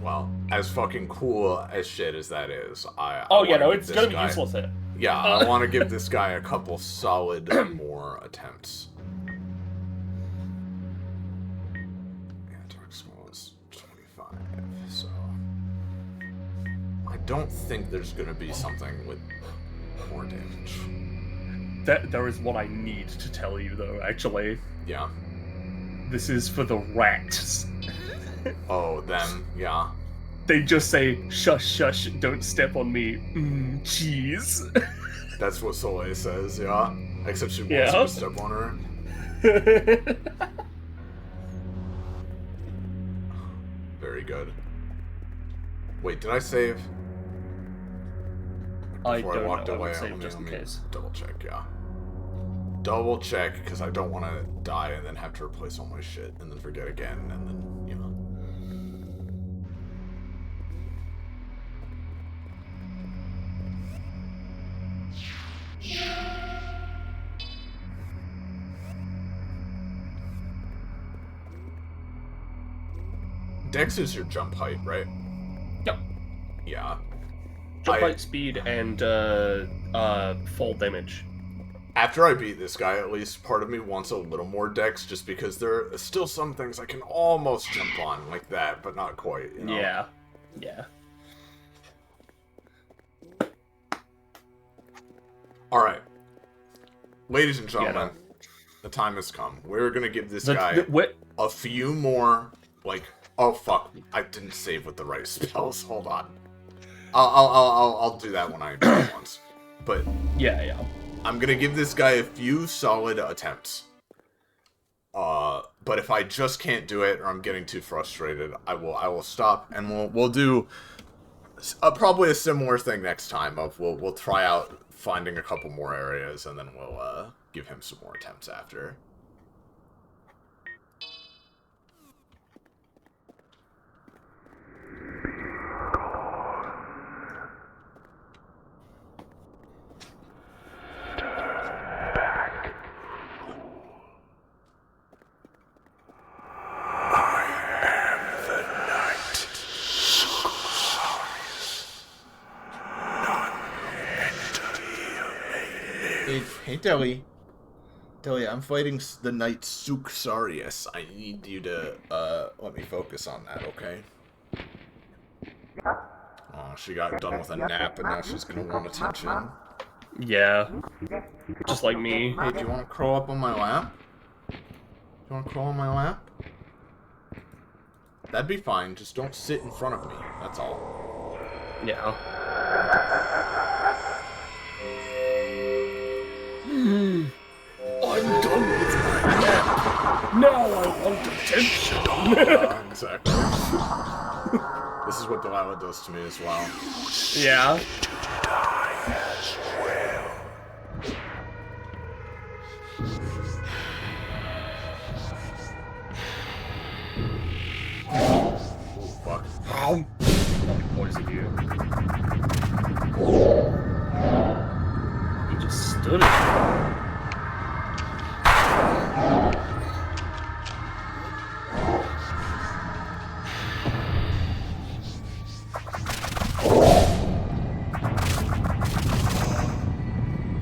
Well, as fucking cool as shit as that is, I Oh yeah, wanna no, give it's this gonna be guy- useless here. Yeah, I want to give this guy a couple solid more attempts. Yeah, Dark Skull is 25, so I don't think there's gonna be something with more damage. There is what I need to tell you though. Actually, Yeah. this is for the rats. Oh, them. Yeah. They just say, shush, shush, don't step on me. Cheese. That's what Soleil says. Yeah. Except she wants Yeah. you to step on her. Very good. Wait, did I save? I Before don't I walked know. I away, would save let me just in case. double check, yeah. Double check, because I don't want to die and then have to replace all my shit, and then forget again, and then, you know. Dex is your jump height, right? Yep. Yeah. Jump height, speed, and fall damage. After I beat this guy, at least part of me wants a little more dex, just because there are still some things I can almost jump on like that, but not quite. You know? Yeah. Yeah. All right, ladies and gentlemen, the time has come. We're gonna give this guy a few more. Like, oh fuck, I didn't save with the right spells. Hold on. I'll do that when I do it once. But yeah. I'm gonna give this guy a few solid attempts. But if I just can't do it or I'm getting too frustrated, I will stop and we'll do probably a similar thing next time. We'll try out finding a couple more areas and then we'll give him some more attempts after. Hey, Deli. Deli, I'm fighting the Knight Suxarius. I need you to, let me focus on that, okay? Oh, she got done with a nap and now she's gonna want attention. Yeah. Just like me. Hey, do you want to crawl up on my lap? Do you want to crawl on my lap? That'd be fine, just don't sit in front of me, that's all. Yeah. I'm done with my nap. Now I want attention. Exactly. This is what Delilah does to me as well. Yeah. Oh, fuck. Ow. Poison you. He just stood it.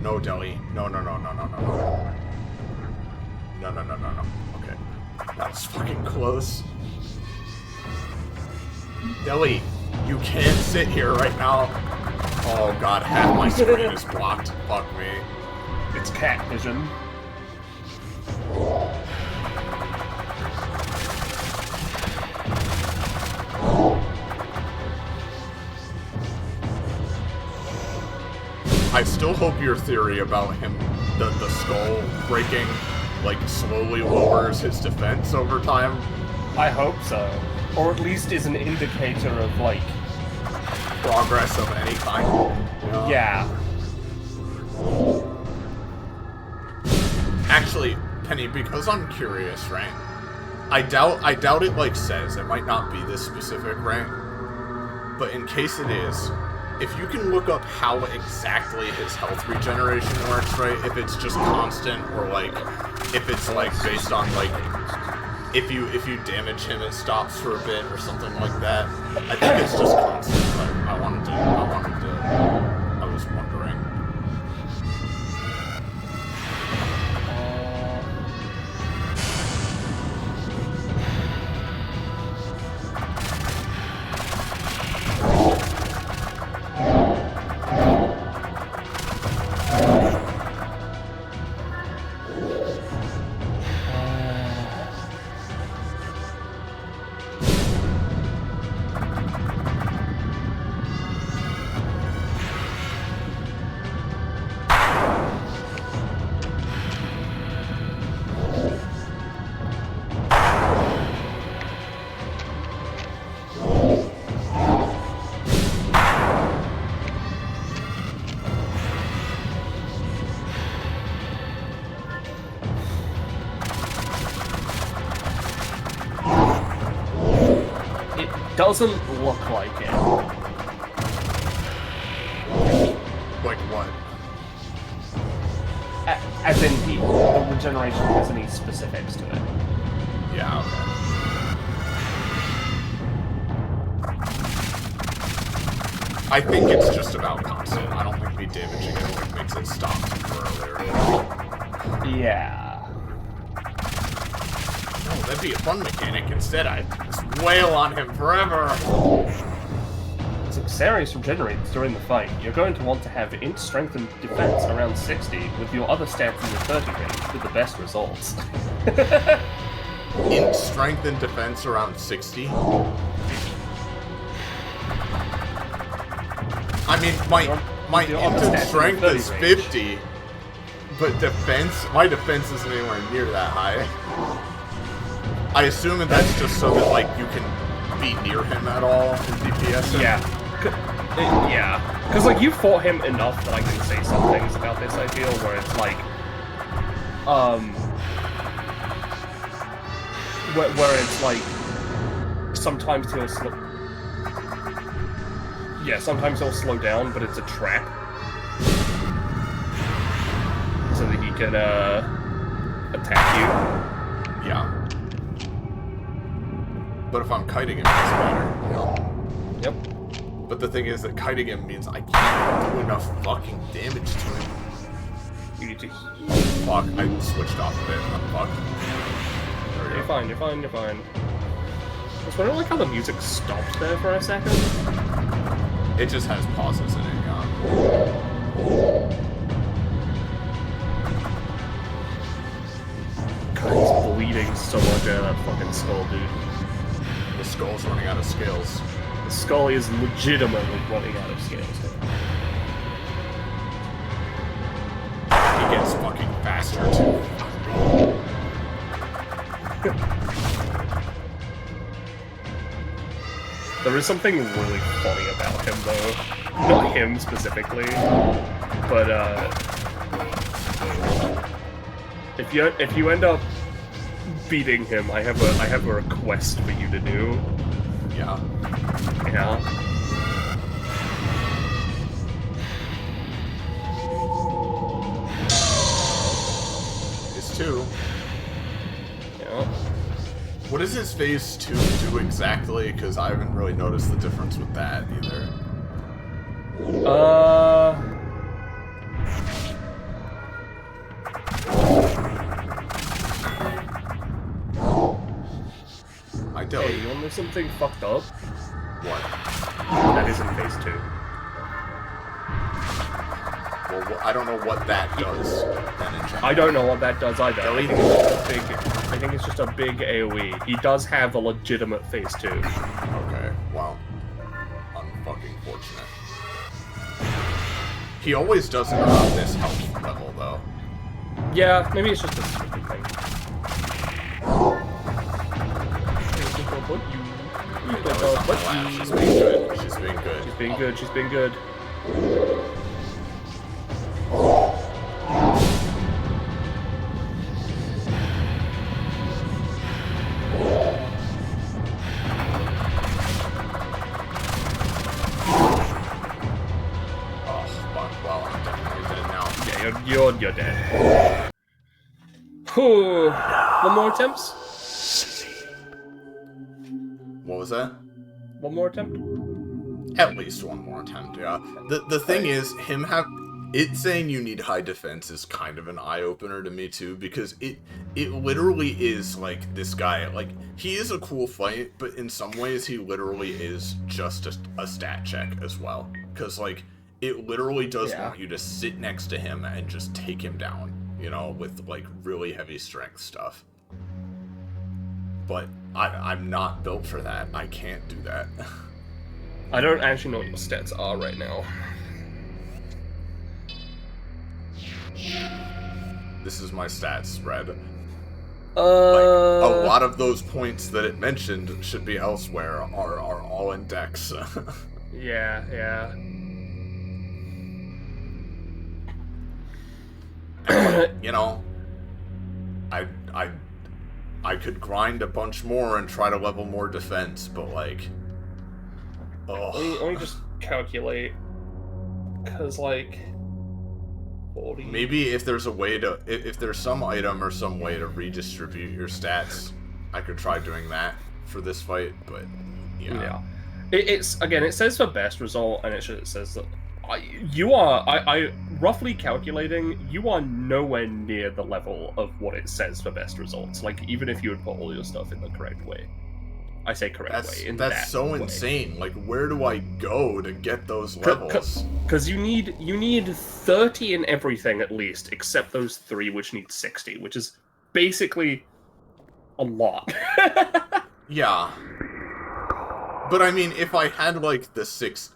No, Deli. No. No. Okay. That was fucking close. Deli, you can't sit here right now. Oh god, half my screen is blocked. Fuck me. It's cat vision. I still hope your theory about him, the skull breaking, like, slowly lowers his defense over time. I hope so. Or at least is an indicator of, like... progress of any kind. Yeah. Actually, Penny, because I'm curious, right? I doubt it, like, says. It might not be this specific, right? But in case it is, if you can look up how exactly his health regeneration works, right? If it's just constant, or, like, if it's, like, based on, like, if you damage him, it stops for a bit, or something like that. I think it's just constant, but I was wondering. Doesn't look like it. Like what? As in, the regeneration has any specifics to it. Yeah, okay. I think it's just about constant. I don't think me damaging it like makes it stop temporarily. Yeah. Oh, that'd be a fun mechanic. Instead, I just wail on him forever. So Xarius regenerates during the fight. You're going to want to have int, strength, and defense around 60, with your other stats in the 30 range for the best results. Int, strength, and defense around 60. I mean, my int and strength is 50, but my defense isn't anywhere near that high. I assume that that's just so that, like, you can be near him at all in DPS. Yeah. Yeah. Because, like, you fought him enough that I can say some things about this, I feel, where it's like, where it's like, sometimes he'll sometimes he'll slow down, but it's a trap. So that he can, attack you. Yeah. But if I'm kiting him, it doesn't matter, you know? Yep. But the thing is that kiting him means I can't do enough fucking damage to him. You need to... Fuck, I switched off of it. I'm fucked. There we You're go. fine, you're fine, you're fine. I was wondering, like, how the music stopped there for a second. It just has pauses in it, yeah. God, he's bleeding so much out of that fucking skull, dude. The skull's running out of scales. The skull is legitimately running out of scales. He gets fucking faster, too. There is something really funny about him, though. Not him specifically, but if you end up beating him, I have a request for you to do. Yeah. Yeah. Phase 2. Yeah. What does his phase 2 do exactly? Because I haven't really noticed the difference with that either. I don't. Hey, you want to know something fucked up? What? That isn't phase 2. Well, I don't know what that does. Then in general. I don't know what that does either. Really? I think it's just a big AoE. He does have a legitimate phase 2. Okay, wow. Unfucking fortunate. He always does it around this health level, though. Yeah, maybe it's just a stupid thing. Okay, that was not my laugh. She's being good. She's being good. She's being good, she's being good. Oh, fuck. Well, I'm definitely dead now. Yeah, you're dead. Whew. One more attempts? What was that? One more attempt? At least one more attempt, yeah. The thing is, it saying you need high defense is kind of an eye-opener to me, too, because it literally is, like, this guy, like, he is a cool fight, but in some ways he literally is just a stat check as well. Because, like, it literally does want you to sit next to him and just take him down, you know, with, like, really heavy strength stuff. But I'm not built for that. I can't do that. I don't actually know what your stats are right now. This is my stats spread. Like, Uh, a lot of those points that it mentioned should be elsewhere are all in Dex. yeah. You know, I could grind a bunch more and try to level more defense, but like, Let me just calculate. Cause like 40. maybe if there's a way to, if there's some item or some way to redistribute your stats, I could try doing that for this fight. But yeah. It's again, it says for best result, and it says that you are. I roughly calculating, you are nowhere near the level of what it says for best results. Like even if you would put all your stuff in the correct way, I say correct way. In That's that so way. insane. Like, where do I go to get those levels? Because you need 30 in everything at least, except those 3 which need 60, which is basically a lot. Yeah. But I mean, if I had like the 60s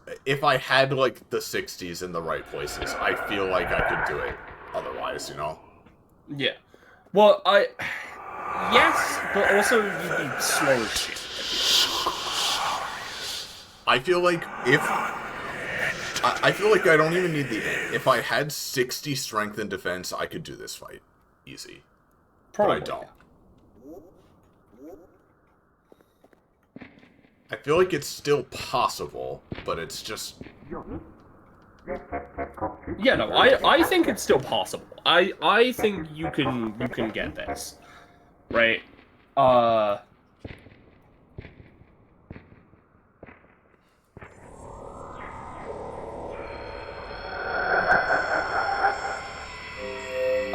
in the right places, I feel like I could do it otherwise, you know? Yeah. Well, yes, but also you need slow shit. I feel like I feel like I don't even need the aim. If I had 60 strength and defense, I could do this fight easy. Probably. But I don't. I feel like it's still possible, but it's just... Yeah, no, I think it's still possible. I think you can get this. Right?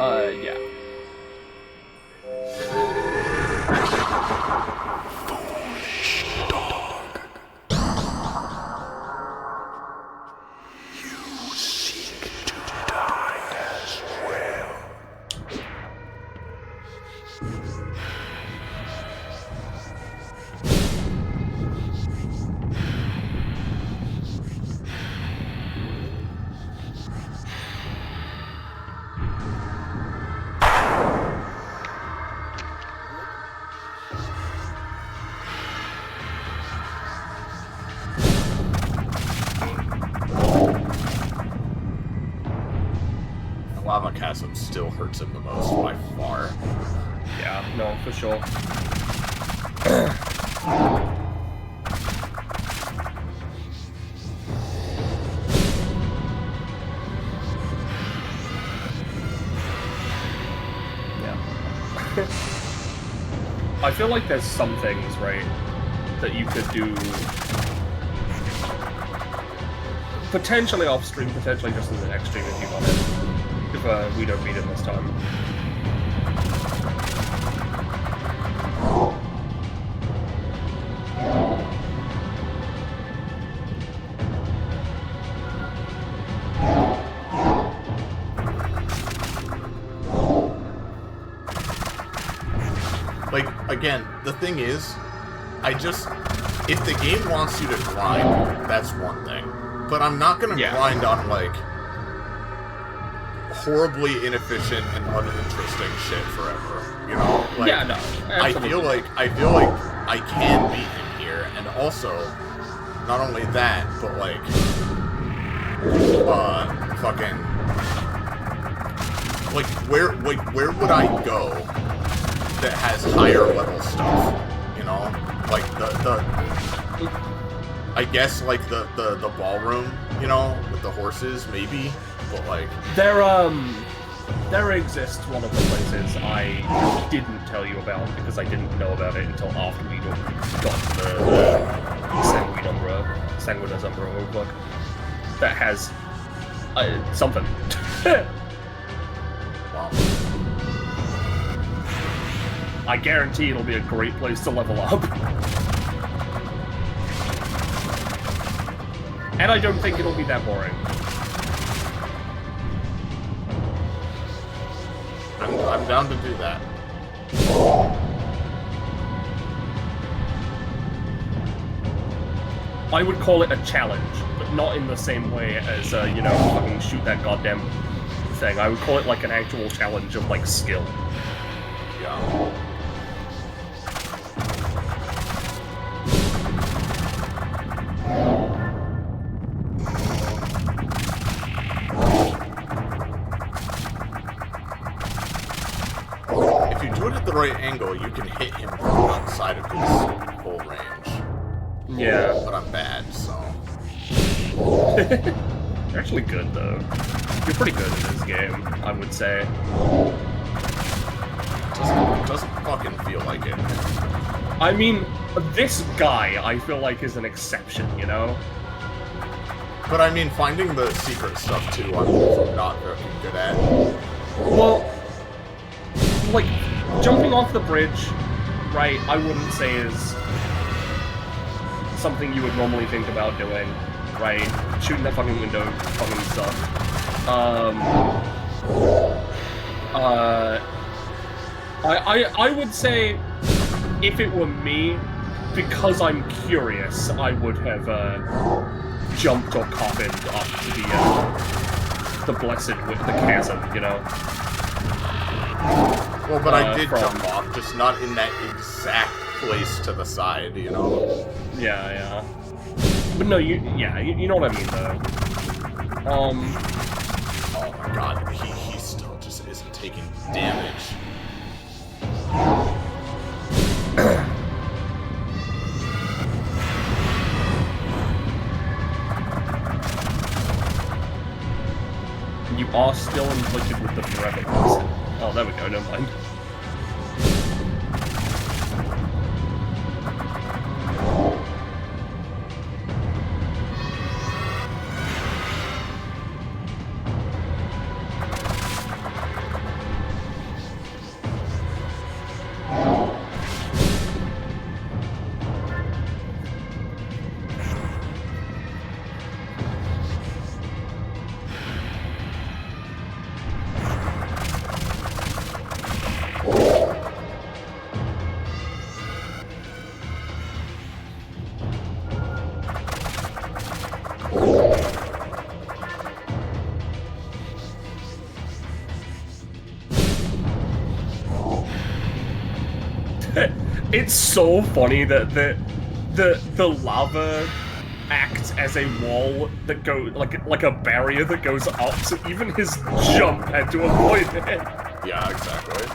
Yeah. Lava Chasm still hurts him the most by far. Yeah, no, for sure. Yeah. I feel like there's some things, right, that you could do potentially off stream, potentially just in the next stream if you want it. If we don't beat him this time. Like, again, the thing is, if the game wants you to grind, that's one thing. But I'm not gonna grind on, like, horribly inefficient and uninteresting shit forever, you know? Like, yeah, no. I feel like I can beat him here, and also, not only that, but like, where would I go that has higher level stuff? You know, like I guess like the ballroom, you know, with the horses, maybe. But like there exists one of the places I didn't tell you about because I didn't know about it until after we got to the Sanguinis Umbra book that has something. Wow. I guarantee it'll be a great place to level up. And I don't think it'll be that boring. I'm down to do that. I would call it a challenge, but not in the same way as, you know, fucking shoot that goddamn thing. I would call it like an actual challenge of, like, skill. Yeah. If you do it at the right angle, you can hit him from one side of his full range. Yeah. But I'm bad, so... You're actually good, though. You're pretty good in this game, I would say. Doesn't fucking feel like it. I mean, This guy, I feel like, is an exception, you know? But I mean, finding the secret stuff too, I'm also not very good at. Well, like, jumping off the bridge, right, I wouldn't say is something you would normally think about doing, right? Shooting that fucking window fucking sucks. I would say, if it were me, because I'm curious, I would have, jumped or coffined up to the blessed with the chasm, you know? Well, but I did jump off, just not in that exact place to the side, you know? Yeah. But no, you know what I mean, though. Oh my god, he still just isn't taking damage. You are still inflicted with the forever blessing. Oh, there we go, never mind. It's so funny that the lava acts as a wall that goes like a barrier that goes up, so even his jump had to avoid it. Yeah, exactly.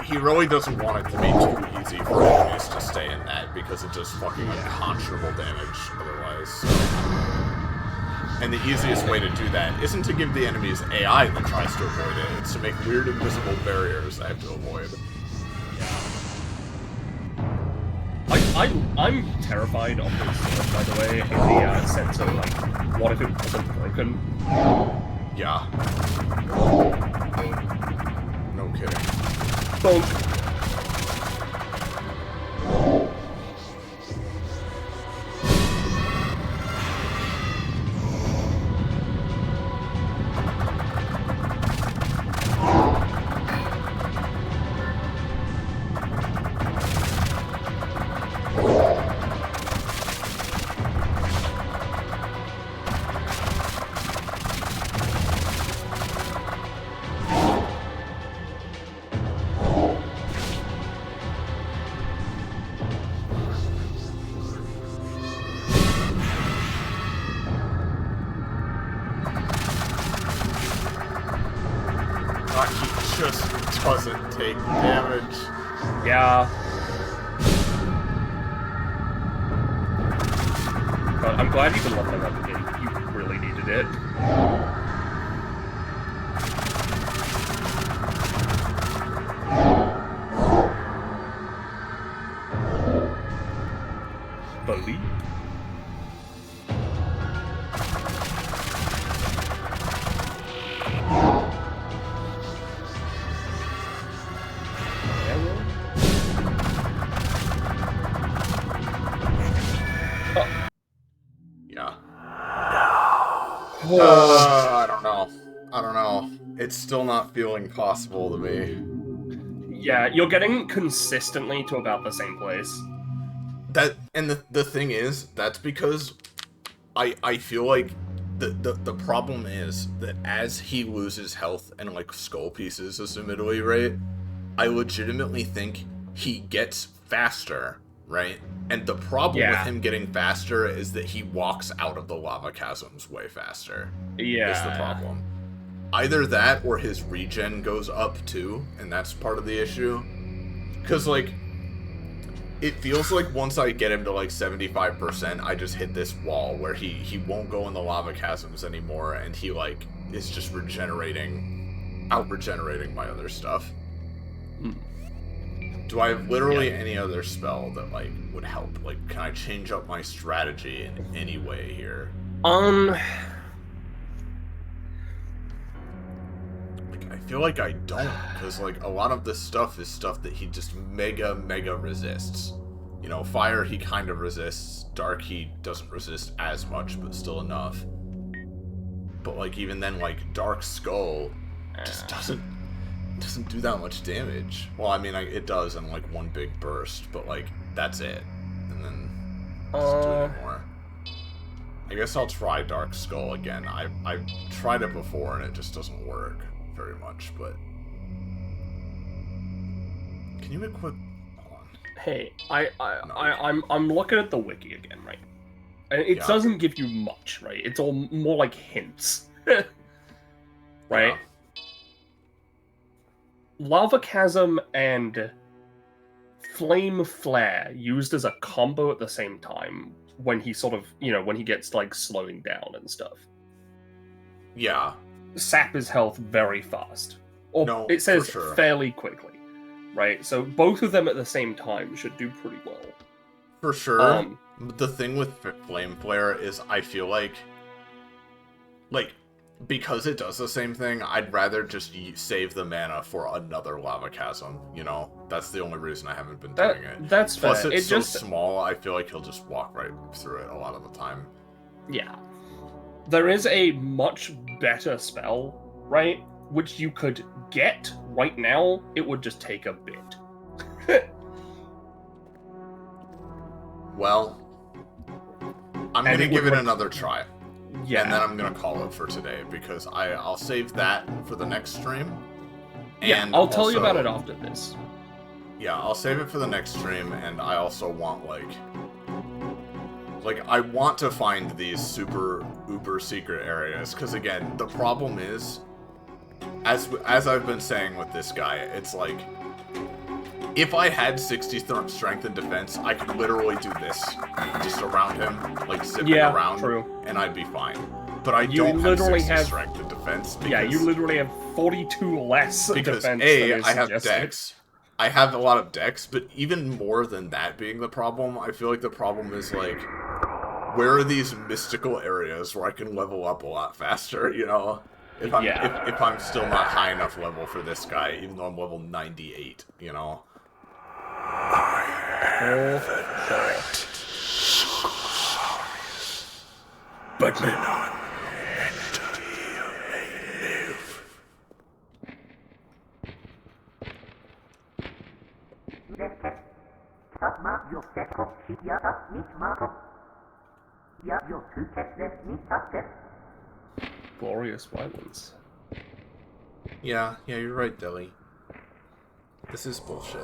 He really doesn't want it to be too easy for enemies to stay in that, because it does fucking unconscionable damage otherwise. So. And the easiest way to do that isn't to give the enemies AI that tries to avoid it, it's to make weird invisible barriers they have to avoid. I'm terrified of this stuff, by the way, in the sense of, like, what if it wasn't broken? Yeah. No kidding. Bonk. He just doesn't take damage. Yeah. But I'm glad you've been leveling up again. You really needed it. Believe. Yeah. I don't know. It's still not feeling possible to me. Yeah, you're getting consistently to about the same place. And the thing is, that's because I feel like the problem is that as he loses health and like skull pieces, assumedly, right? I legitimately think he gets faster, right? And the problem with him getting faster is that he walks out of the lava chasms way faster. Yeah. Is the problem. Either that or his regen goes up too, and that's part of the issue. Because, like, it feels like once I get him to like 75%, I just hit this wall where he won't go in the lava chasms anymore, and he like is just out-regenerating my other stuff. Do I have literally any other spell that like would help? Like, can I change up my strategy in any way here? Like, I feel like I don't, because like a lot of this stuff is stuff that he just mega resists. You know, fire he kind of resists, dark he doesn't resist as much, but still enough. But like even then, like Dark Skull just doesn't do that much damage. Well, I mean, it does in like one big burst, but like that's it, and then doesn't do anymore. I guess I'll try Dark Skull again. I've tried it before and it just doesn't work very much. But can you equip? Hey, I'm looking at the wiki again, right? And it Yeah. doesn't give you much, right? It's all more like hints, right? Yeah. Lava Chasm and Flame Flare used as a combo at the same time when he sort of, you know, when he gets like slowing down and stuff. Yeah. Sap his health very fast. Or No, it says for sure. fairly quickly, right? So both of them at the same time should do pretty well. For sure. Um, The thing with Flame Flare is I feel like because it does the same thing, I'd rather just save the mana for another Lava Chasm, you know? That's the only reason I haven't been doing it. That's fair. Plus, it's It so just small, I feel like he'll just walk right through it a lot of the time. Yeah. There is a much better spell, right? Which you could get right now. It would just take a bit. Well, I'm And gonna it give would it another try. Yeah. And then I'm gonna call it for today, because I'll save that for the next stream. Yeah, And I'll tell you about also- it after this. Yeah, I'll save it for the next stream, and I also want, like I want to find these super uber secret areas, because again, the problem is, as I've been saying with this guy, it's like, if I had 60 strength and defense, I could literally do this, just around him, like zipping Yeah, around, true. and I'd be fine. But I You don't literally have 60 have- strength and defense, because, Yeah, you literally have 42 less because defense A, than is I have suggested. dex. I have a lot of dex, but even more than that being the problem, I feel like the problem is, like, where are these mystical areas where I can level up a lot faster, you know? If I'm still not high enough level for this guy, even though I'm level 98, you know? But glorious violence. Yeah, you're right, Deli. This is bullshit.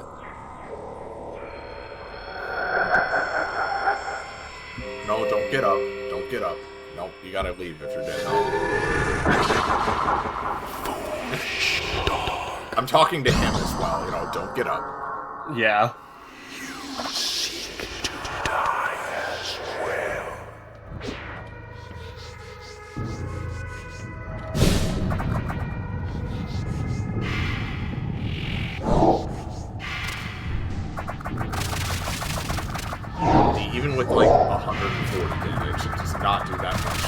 No, don't get up. Don't get up. Nope, you gotta leave if you're dead. I'm talking to him as well, you know, don't get up. Yeah. Even with like 140 damage, it does not do that much.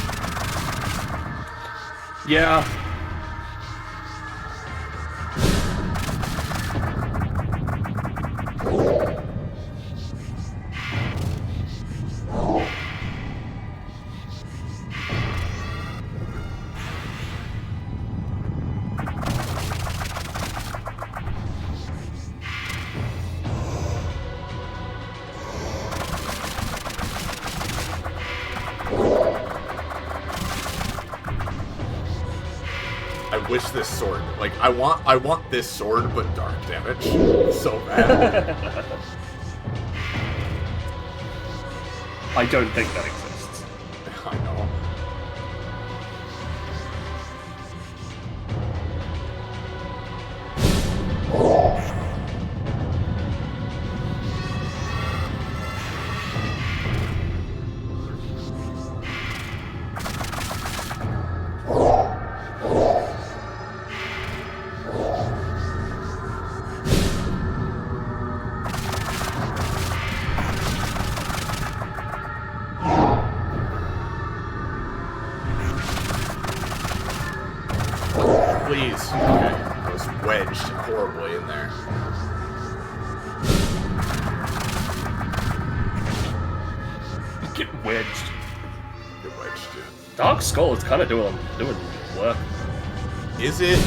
Yeah. I wish this sword, like, I want this sword, but dark damage so bad. I don't think that exists. I know. please. Okay. I was wedged horribly in there. Get wedged. Get wedged, dude. Dark Skull is kind of doing work. Is it?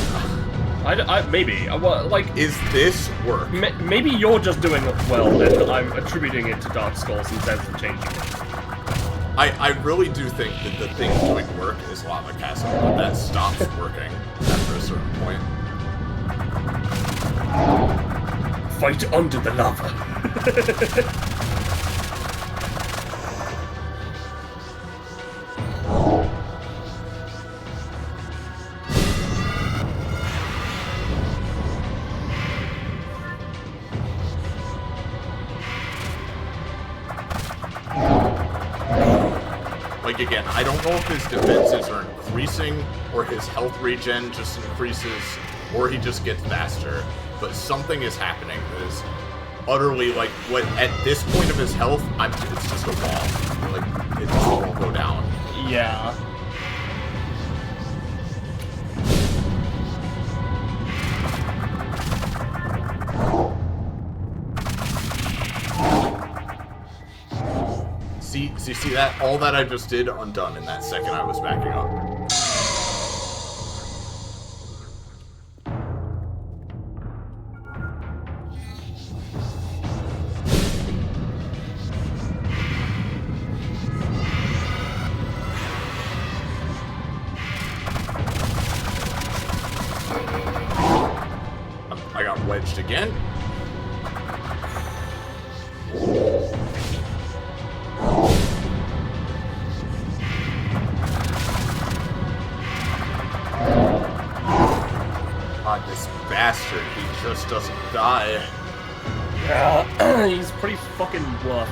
Maybe. Well, like, Is this work? maybe you're just doing it well, and I'm attributing it to Dark Skull's instead of changing it. I really do think that the thing doing work is Lava Castle, but that stops working after a certain point. Fight under the lava. Like, again, I don't know if his defenses are increasing, or his health regen just increases, or he just gets faster. But something is happening that is utterly, like, what at this point of his health, it's just a wall. Like, it just won't go down. Yeah. See that? All that I just did undone in that second I was backing up. I got wedged again. God, this bastard, he just doesn't die. Yeah, he's pretty fucking bluff.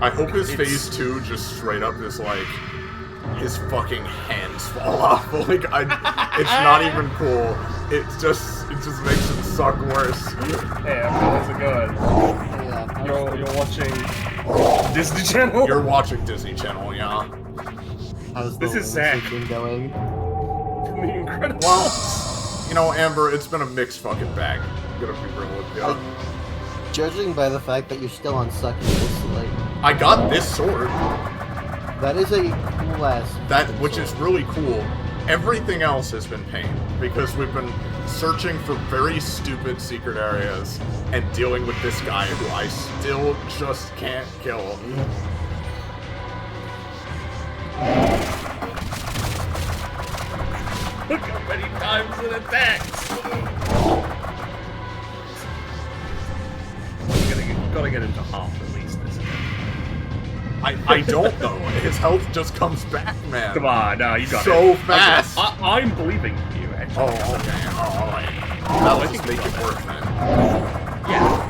I hope his phase 2 just straight up is like, his fucking hands fall off. Like, it's not even cool. It just makes it suck worse. Hey, how's it going? Yeah. You're watching Disney Channel? You're watching Disney Channel, yeah. How's This is Zach. been going? The Incredible. Well, you know, Amber, it's been a mixed fucking bag. I'm gonna be real with you. Judging by the fact that you're still on succubus, like, I got this sword, that is a cool ass. which is really cool. Everything else has been pain, because we've been searching for very stupid secret areas and dealing with this guy who I still just can't kill. Look how many times it attacks! You gotta get into half at least, isn't it? I don't know. His health just comes back, man. Come on, no, you got it. So fast. I'm believing you, actually. Oh, okay. Oh, alright. That'll just make it work then. Yeah.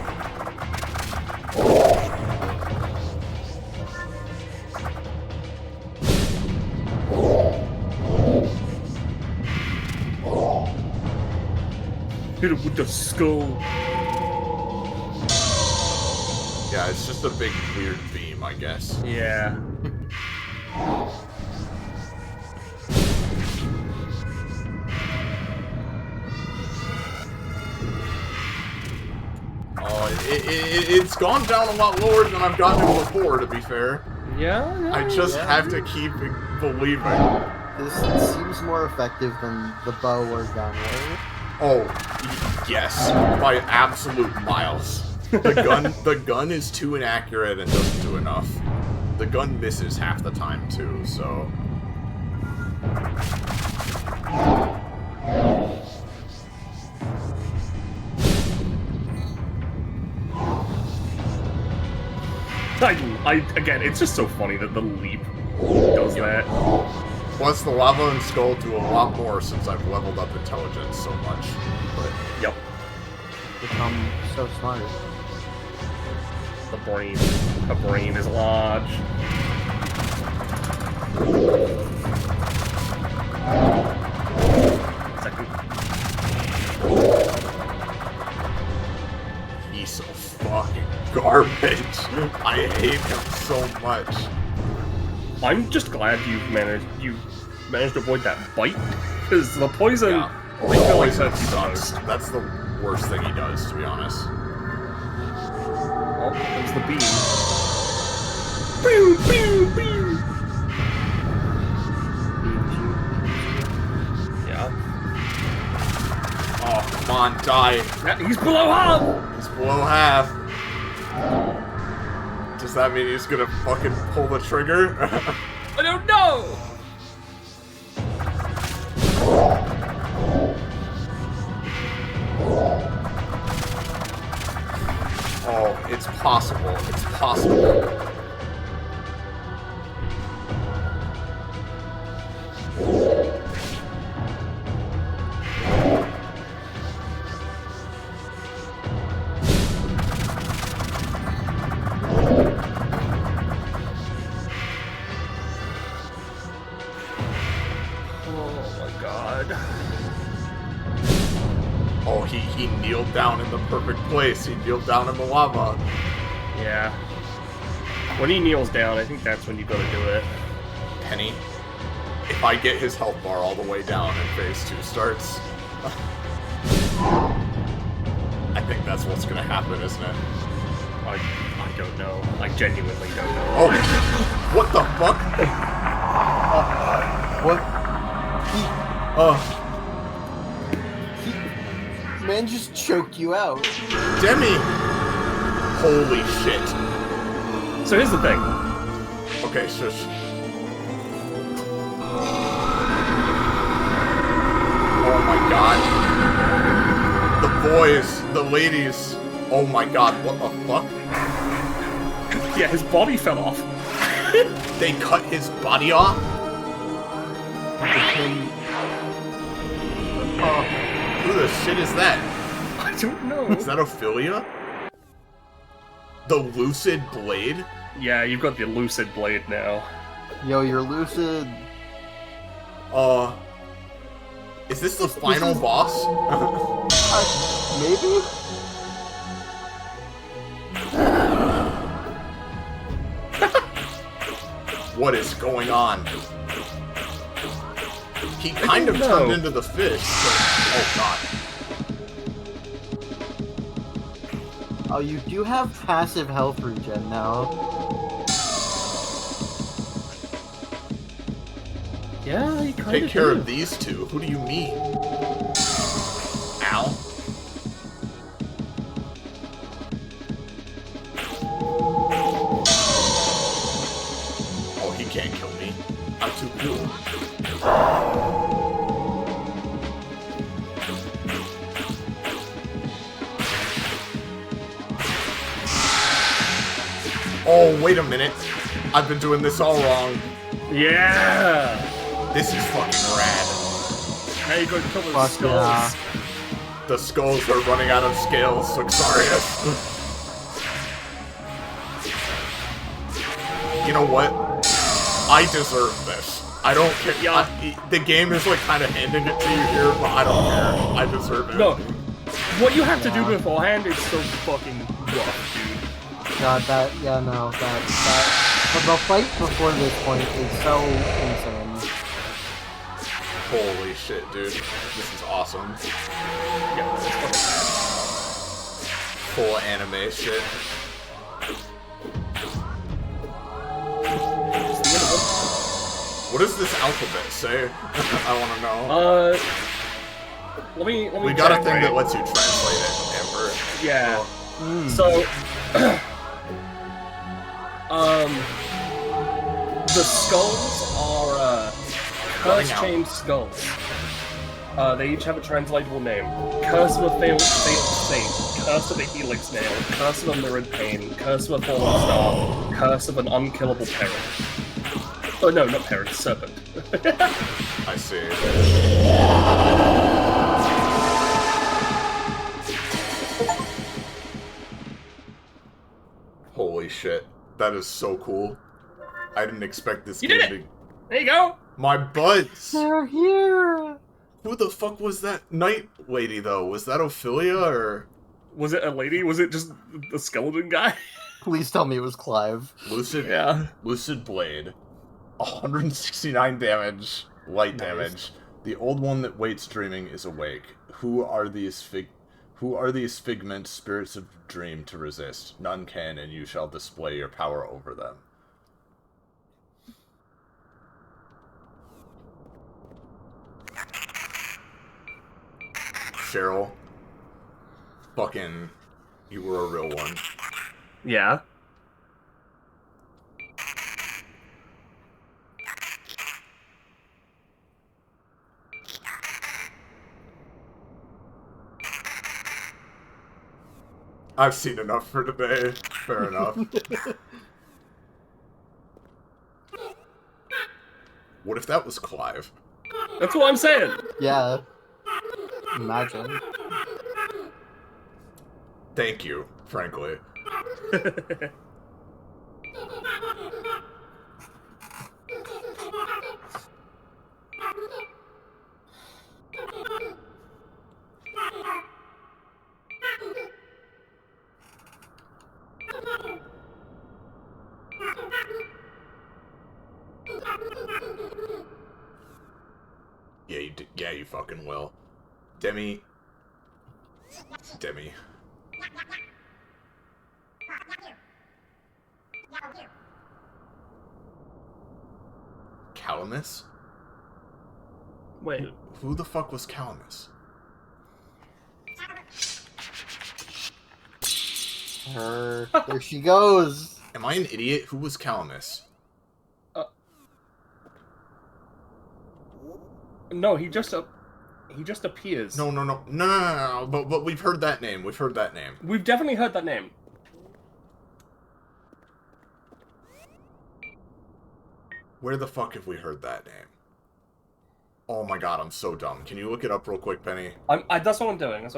Hit him with the skull. Yeah, it's just a big weird beam, I guess. Yeah. Oh, it's gone down a lot lower than I've gotten it before, to be fair. Yeah? I just have to keep believing. This seems more effective than the bow or gun, right? Oh, yes, by absolute miles. The gun is too inaccurate and doesn't do enough. The gun misses half the time too, so. Again, it's just so funny that the leap does that. Plus, the lava and skull do a lot more since I've leveled up intelligence so much. But Yep. Become so smart. The brain is large. Second. piece of fucking garbage. I hate him so much. I'm just glad you managed to avoid that bite, because the poison. Yeah. I feel like Poison hurts you the sucks. most. That's the worst thing he does, to be honest. Oh, there's the beam. Pew, pew, pew. Yeah. Oh, come on, die. Yeah, he's below half! He's below half. Does that mean he's gonna fucking pull the trigger? I don't know! Oh, it's possible. It's possible. Oh, he kneeled down in the perfect place. He kneeled down in the lava. Yeah. When he kneels down, I think that's when you gotta do it. Penny, if I get his health bar all the way down and phase 2 starts, I think that's what's gonna happen, isn't it? I don't know. I genuinely don't know. Oh, what the fuck? What? Oh, Man just choked you out. Demi! Holy shit. So here's the thing. Okay, shush. Oh my god. The boys, the ladies. Oh my god, what the fuck? Yeah, his body fell off. They cut his body off? Who the shit is that? I don't know. Is that Ophelia? The Lucid Blade? Yeah, you've got the Lucid Blade now. Yo, you're lucid. Is this the final boss? Maybe? What is going on? He kind of turned into the fish, but... Oh god. Oh, you do have passive health regen now. Yeah, you kind of Take care of these two. Who do you mean? Ow. Oh, he can't kill me. I'm too cool. Oh, wait a minute. I've been doing this all wrong. Yeah! This is fucking rad. Now you go kill those Fuck skulls. yeah. The skulls are running out of scales, Luxarius. You know what? I deserve this. I don't care. Yeah. The game is like kind of handing it to you here, but I don't care. I deserve it. No. What you have to do Yeah. beforehand is so fucking rough, dude. God, but the fight before this point is so insane. Holy shit, dude. This is awesome. Yeah, it's fucking Full anime shit. What does this alphabet say? I want to know. let me We got a check, thing right? that lets you translate it, Amber. Yeah. Mm. So, the skulls are Running curse out. chained skulls. They each have a translatable name: Curse of a failed saint, Curse of a helix nail, Curse of a mirrored pain, Curse of a fallen star, Curse of an unkillable parent. Oh no, not parent, serpent. I see. Holy shit. That is so cool. I didn't expect this You game did to... it! There you go! My buds! They're here! Who the fuck was that night lady, though? Was that Ophelia, or... Was it a lady? Was it just the skeleton guy? Please tell me it was Clive. Lucid, Yeah. Lucid Blade, 169 damage, light Nice. damage. The old one that waits dreaming is awake. Who are these figment spirits of dream to resist? None can, and you shall display your power over them. Cheryl, fucking, you were a real one. Yeah. I've seen enough for today. Fair enough. What if that was Clive? That's what I'm saying. Yeah. Imagine. Thank you, frankly. Yeah, you fucking will. Demi. Calamus? Wait. Who the fuck was Calamus? Her. There she goes. Am I an idiot? Who was Calamus? No, he just appears. No. But we've heard that name. We've definitely heard that name. Where the fuck have we heard that name? Oh my god, I'm so dumb. Can you look it up real quick, Penny? That's what I'm doing.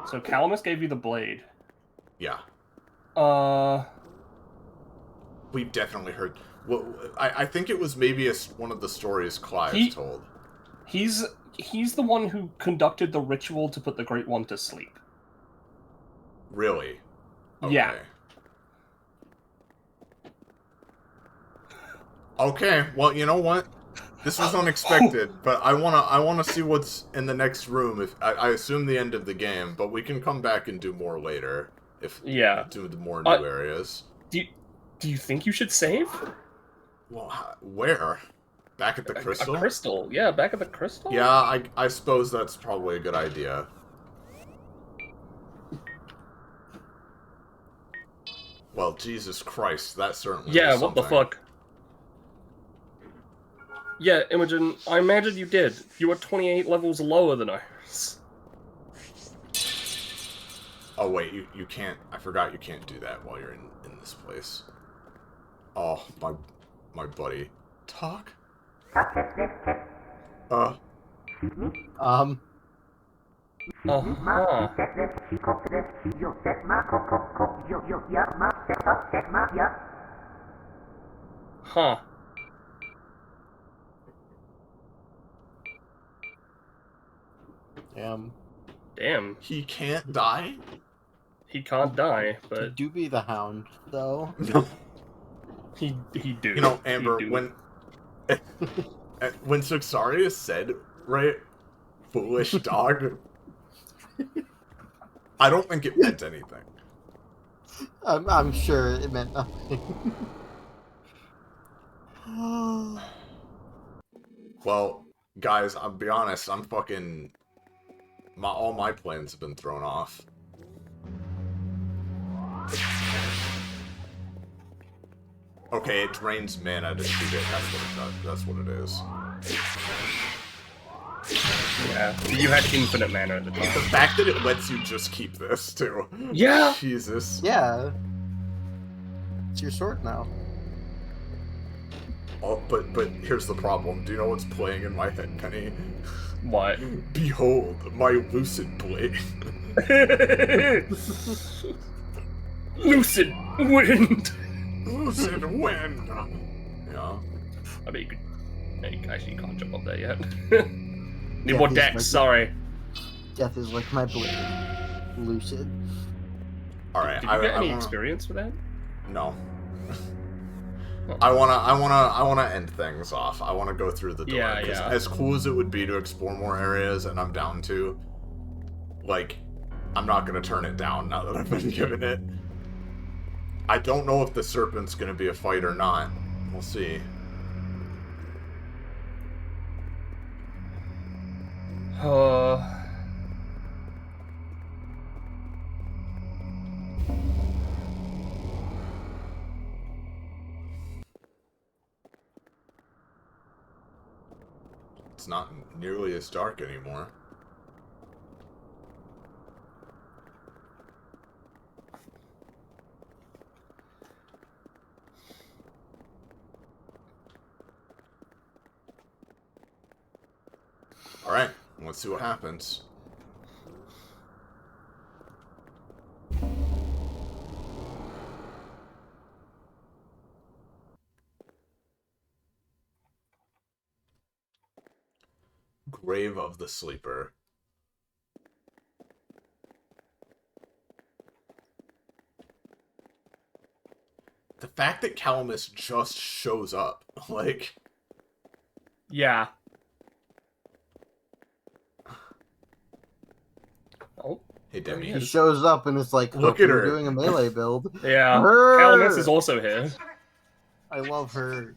So Calamus gave you the blade. Yeah. We've definitely heard... Well, I think it was maybe one of the stories Clive told. He's the one who conducted the ritual to put the Great One to sleep. Really? Okay. Yeah. Okay, well, you know what? This was unexpected, but I wanna see what's in the next room. If I assume the end of the game, but we can come back and do more later. Do the more new areas. Do you think you should save? Well, where? Back at the crystal? A crystal, yeah, back at the crystal? Yeah, I suppose that's probably a good idea. Well, Jesus Christ, that certainly Yeah, was what the something. fuck? Yeah, Imogen, I imagine you did. You were 28 levels lower than ours. Oh, wait, you can't... I forgot you can't do that while you're in this place. Oh, my buddy. Talk? Uh-huh. Huh. Damn. He can't die? He can't die, but Do be the Hound, though. he do. You know, Amber, He do. when Suxarius said, right, foolish dog, I don't think it meant anything. I'm sure it meant nothing. Well, guys, I'll be honest, I'm fucking... all my plans have been thrown off. Okay, it drains mana to shoot it. That's what it is. Yeah, you had infinite mana at the time. The fact that it lets you just keep this, too. Yeah! Jesus. Yeah. It's your sword now. Oh, but here's the problem. Do you know what's playing in my head, Penny? What? Behold, my Lucid Blade. Lucid wind! Lucid wind. Yeah. I mean, actually, you can't jump up there yet. Need Yeah, more he's decks, like- sorry. Death is like my blade. Lucid. All right. Did you get any wanna... experience with that? No. Huh. I wanna end things off. I wanna go through the door. Yeah, 'Cause yeah. as cool as it would be to explore more areas, and I'm down to, like, I'm not gonna turn it down now that I've been given it. I don't know if the serpent's gonna be a fight or not. We'll see. It's not nearly as dark anymore. Alright, let's see what happens. Grave of the Sleeper. The fact that Calamus just shows up, like... Yeah. Oh. Hey, Demi. He shows up and it's like, Look "Hope at you're her." doing a melee build. Yeah. Her! Calamus is also here. I love her.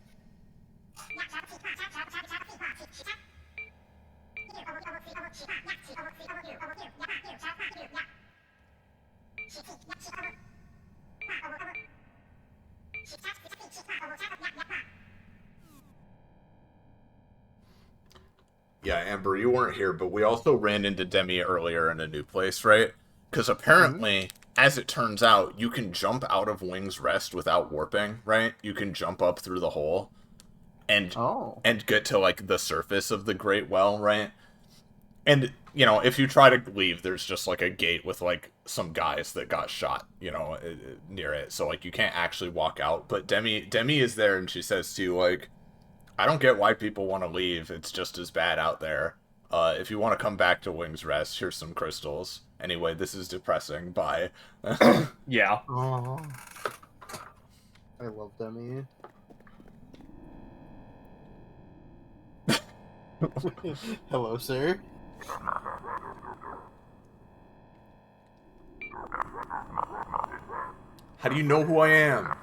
Yeah, Amber, you weren't here, but we also ran into Demi earlier in a new place, right? Because apparently, as it turns out, you can jump out of Wing's Rest without warping, right? You can jump up through the hole and get to, like, the surface of the Great Well, right? And, you know, if you try to leave, there's just, like, a gate with, like, some guys that got shot, you know, near it. So, like, you can't actually walk out. But Demi is there, and she says to you, like, I don't get why people want to leave. It's just as bad out there. If you want to come back to Wing's Rest, here's some crystals. Anyway, this is depressing. Bye. Yeah. Aww. I love Demi. Hello, sir. How do you know who I am?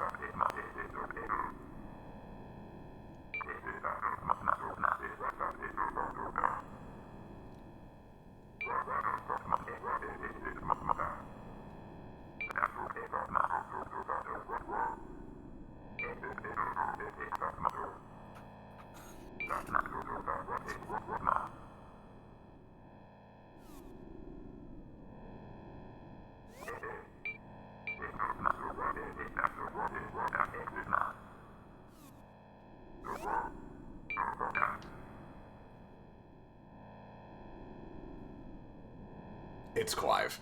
It's Clive.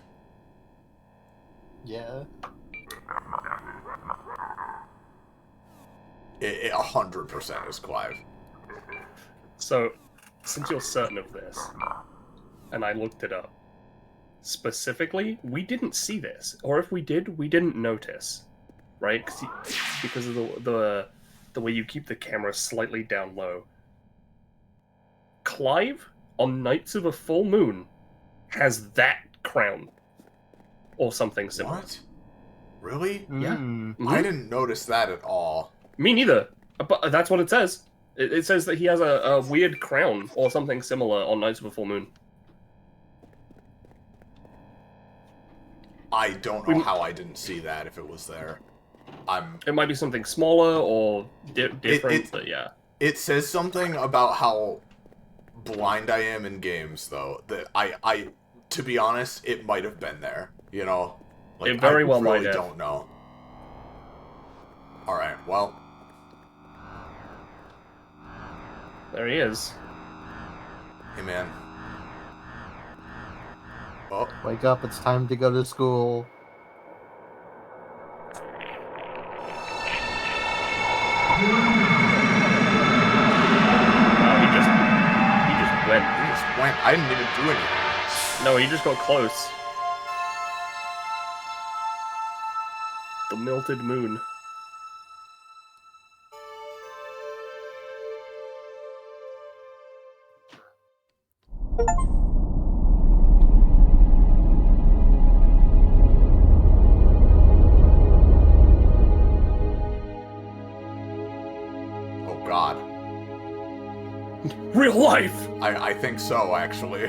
Yeah. It 100% is Clive. So, since you're certain of this, and I looked it up, specifically, we didn't see this, or if we did, we didn't notice, right? Because of the way you keep the camera slightly down low. Clive, on nights of a full moon, has that crown, or something similar. What? Really? Yeah. Mm. I didn't notice that at all. Me neither. But that's what it says. It says that he has a weird crown or something similar on nights of a full moon. I don't know how I didn't see that if it was there. It might be something smaller or different, but yeah. It says something about how blind I am in games, though. That I to be honest, it might have been there. You know, like, It very well I really might have. don't know. All right, well, There he is. hey man. Oh, Wake up, it's time to go to school. He just went. He just went. I didn't even do anything. No, he just got close. The melted moon. Oh God. Real life! I think so, actually.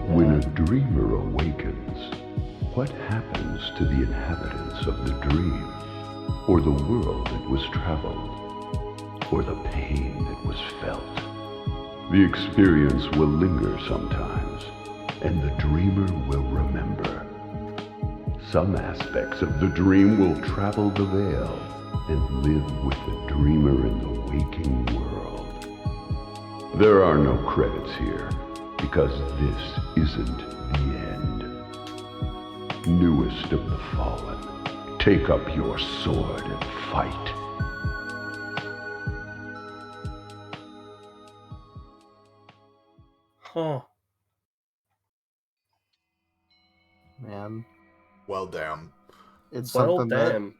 When a dreamer awakens, what happens to the inhabitants of the dream, or the world that was traveled, or the pain that was felt? The experience will linger sometimes, and the dreamer will remember. Some aspects of the dream will travel the veil and live with the dreamer in the waking world. There are no credits here, because this isn't the end. Newest of the fallen, take up your sword and fight. Huh. Man, Well, damn. it's Well, something that damn.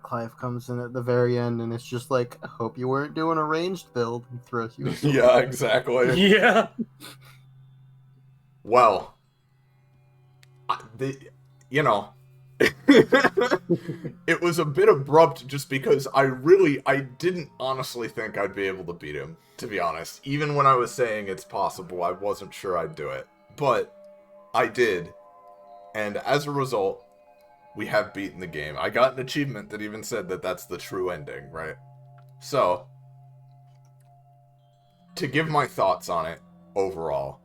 Clive comes in at the very end and it's just like, I hope you weren't doing a ranged build, and throws you a sword. Yeah, exactly. Yeah. Well, it was a bit abrupt just because I didn't honestly think I'd be able to beat him, to be honest. Even when I was saying it's possible, I wasn't sure I'd do it. But I did. And as a result, we have beaten the game. I got an achievement that even said that that's the true ending, right? So, to give my thoughts on it overall,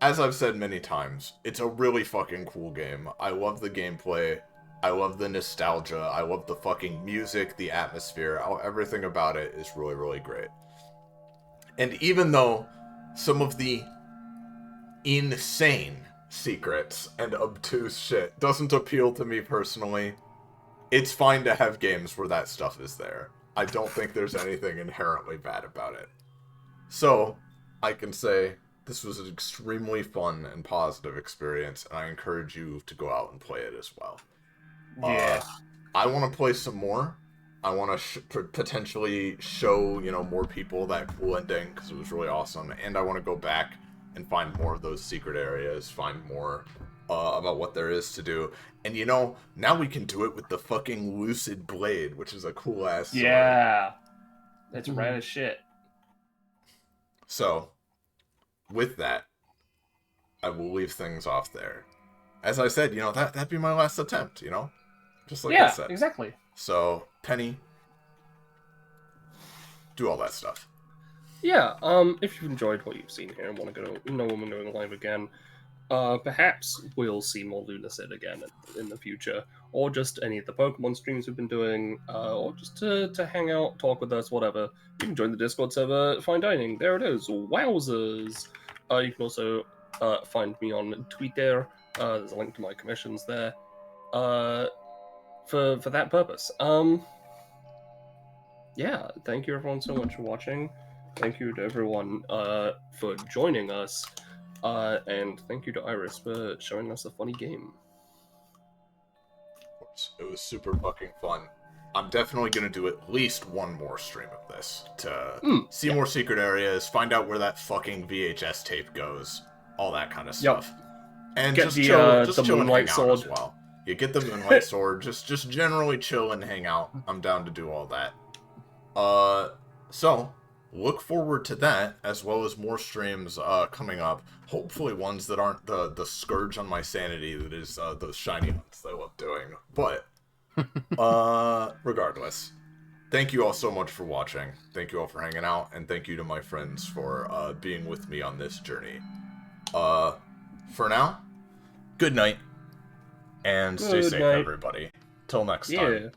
as I've said many times, it's a really fucking cool game. I love the gameplay. I love the nostalgia. I love the fucking music, the atmosphere. Everything about it is really, really great. And even though some of the insane secrets and obtuse shit doesn't appeal to me personally, it's fine to have games where that stuff is there. I don't think there's anything inherently bad about it. So, I can say this was an extremely fun and positive experience, and I encourage you to go out and play it as well. Yeah. I want to play some more. I want to potentially show, more people that cool ending, because it was really awesome, and I want to go back and find more of those secret areas, find more about what there is to do. And now we can do it with the fucking Lucid Blade, which is a cool ass sword. Yeah. That's rad as shit. So, with that, I will leave things off there. As I said, that'd be my last attempt, Just like I said. Exactly. So, Penny, do all that stuff. Yeah, if you've enjoyed what you've seen here and want to know when we're going live again, perhaps we'll see more Lunacid again in the future, or just any of the Pokemon streams we've been doing, or just to hang out, talk with us, whatever. You can join the Discord server, Fine Dining, there it is, wowzers! You can also find me on Twitter, there's a link to my commissions there, for that purpose. Yeah, thank you everyone so much for watching. Thank you to everyone for joining us, and thank you to Iris for showing us a funny game. Of course, it was super fucking fun. I'm definitely going to do at least one more stream of this to see more secret areas, find out where that fucking VHS tape goes, all that kind of stuff. And Get just the, chill, the chill and hang Moonlight out Sword. as well. You get the Moonlight Sword, just generally chill and hang out. I'm down to do all that. So, look forward to that, as well as more streams coming up. Hopefully ones that aren't the scourge on my sanity that is those shiny ones that I love doing. But, regardless, thank you all so much for watching. Thank you all for hanging out, and thank you to my friends for being with me on this journey. For now, good night, and stay safe, everybody. Till next time.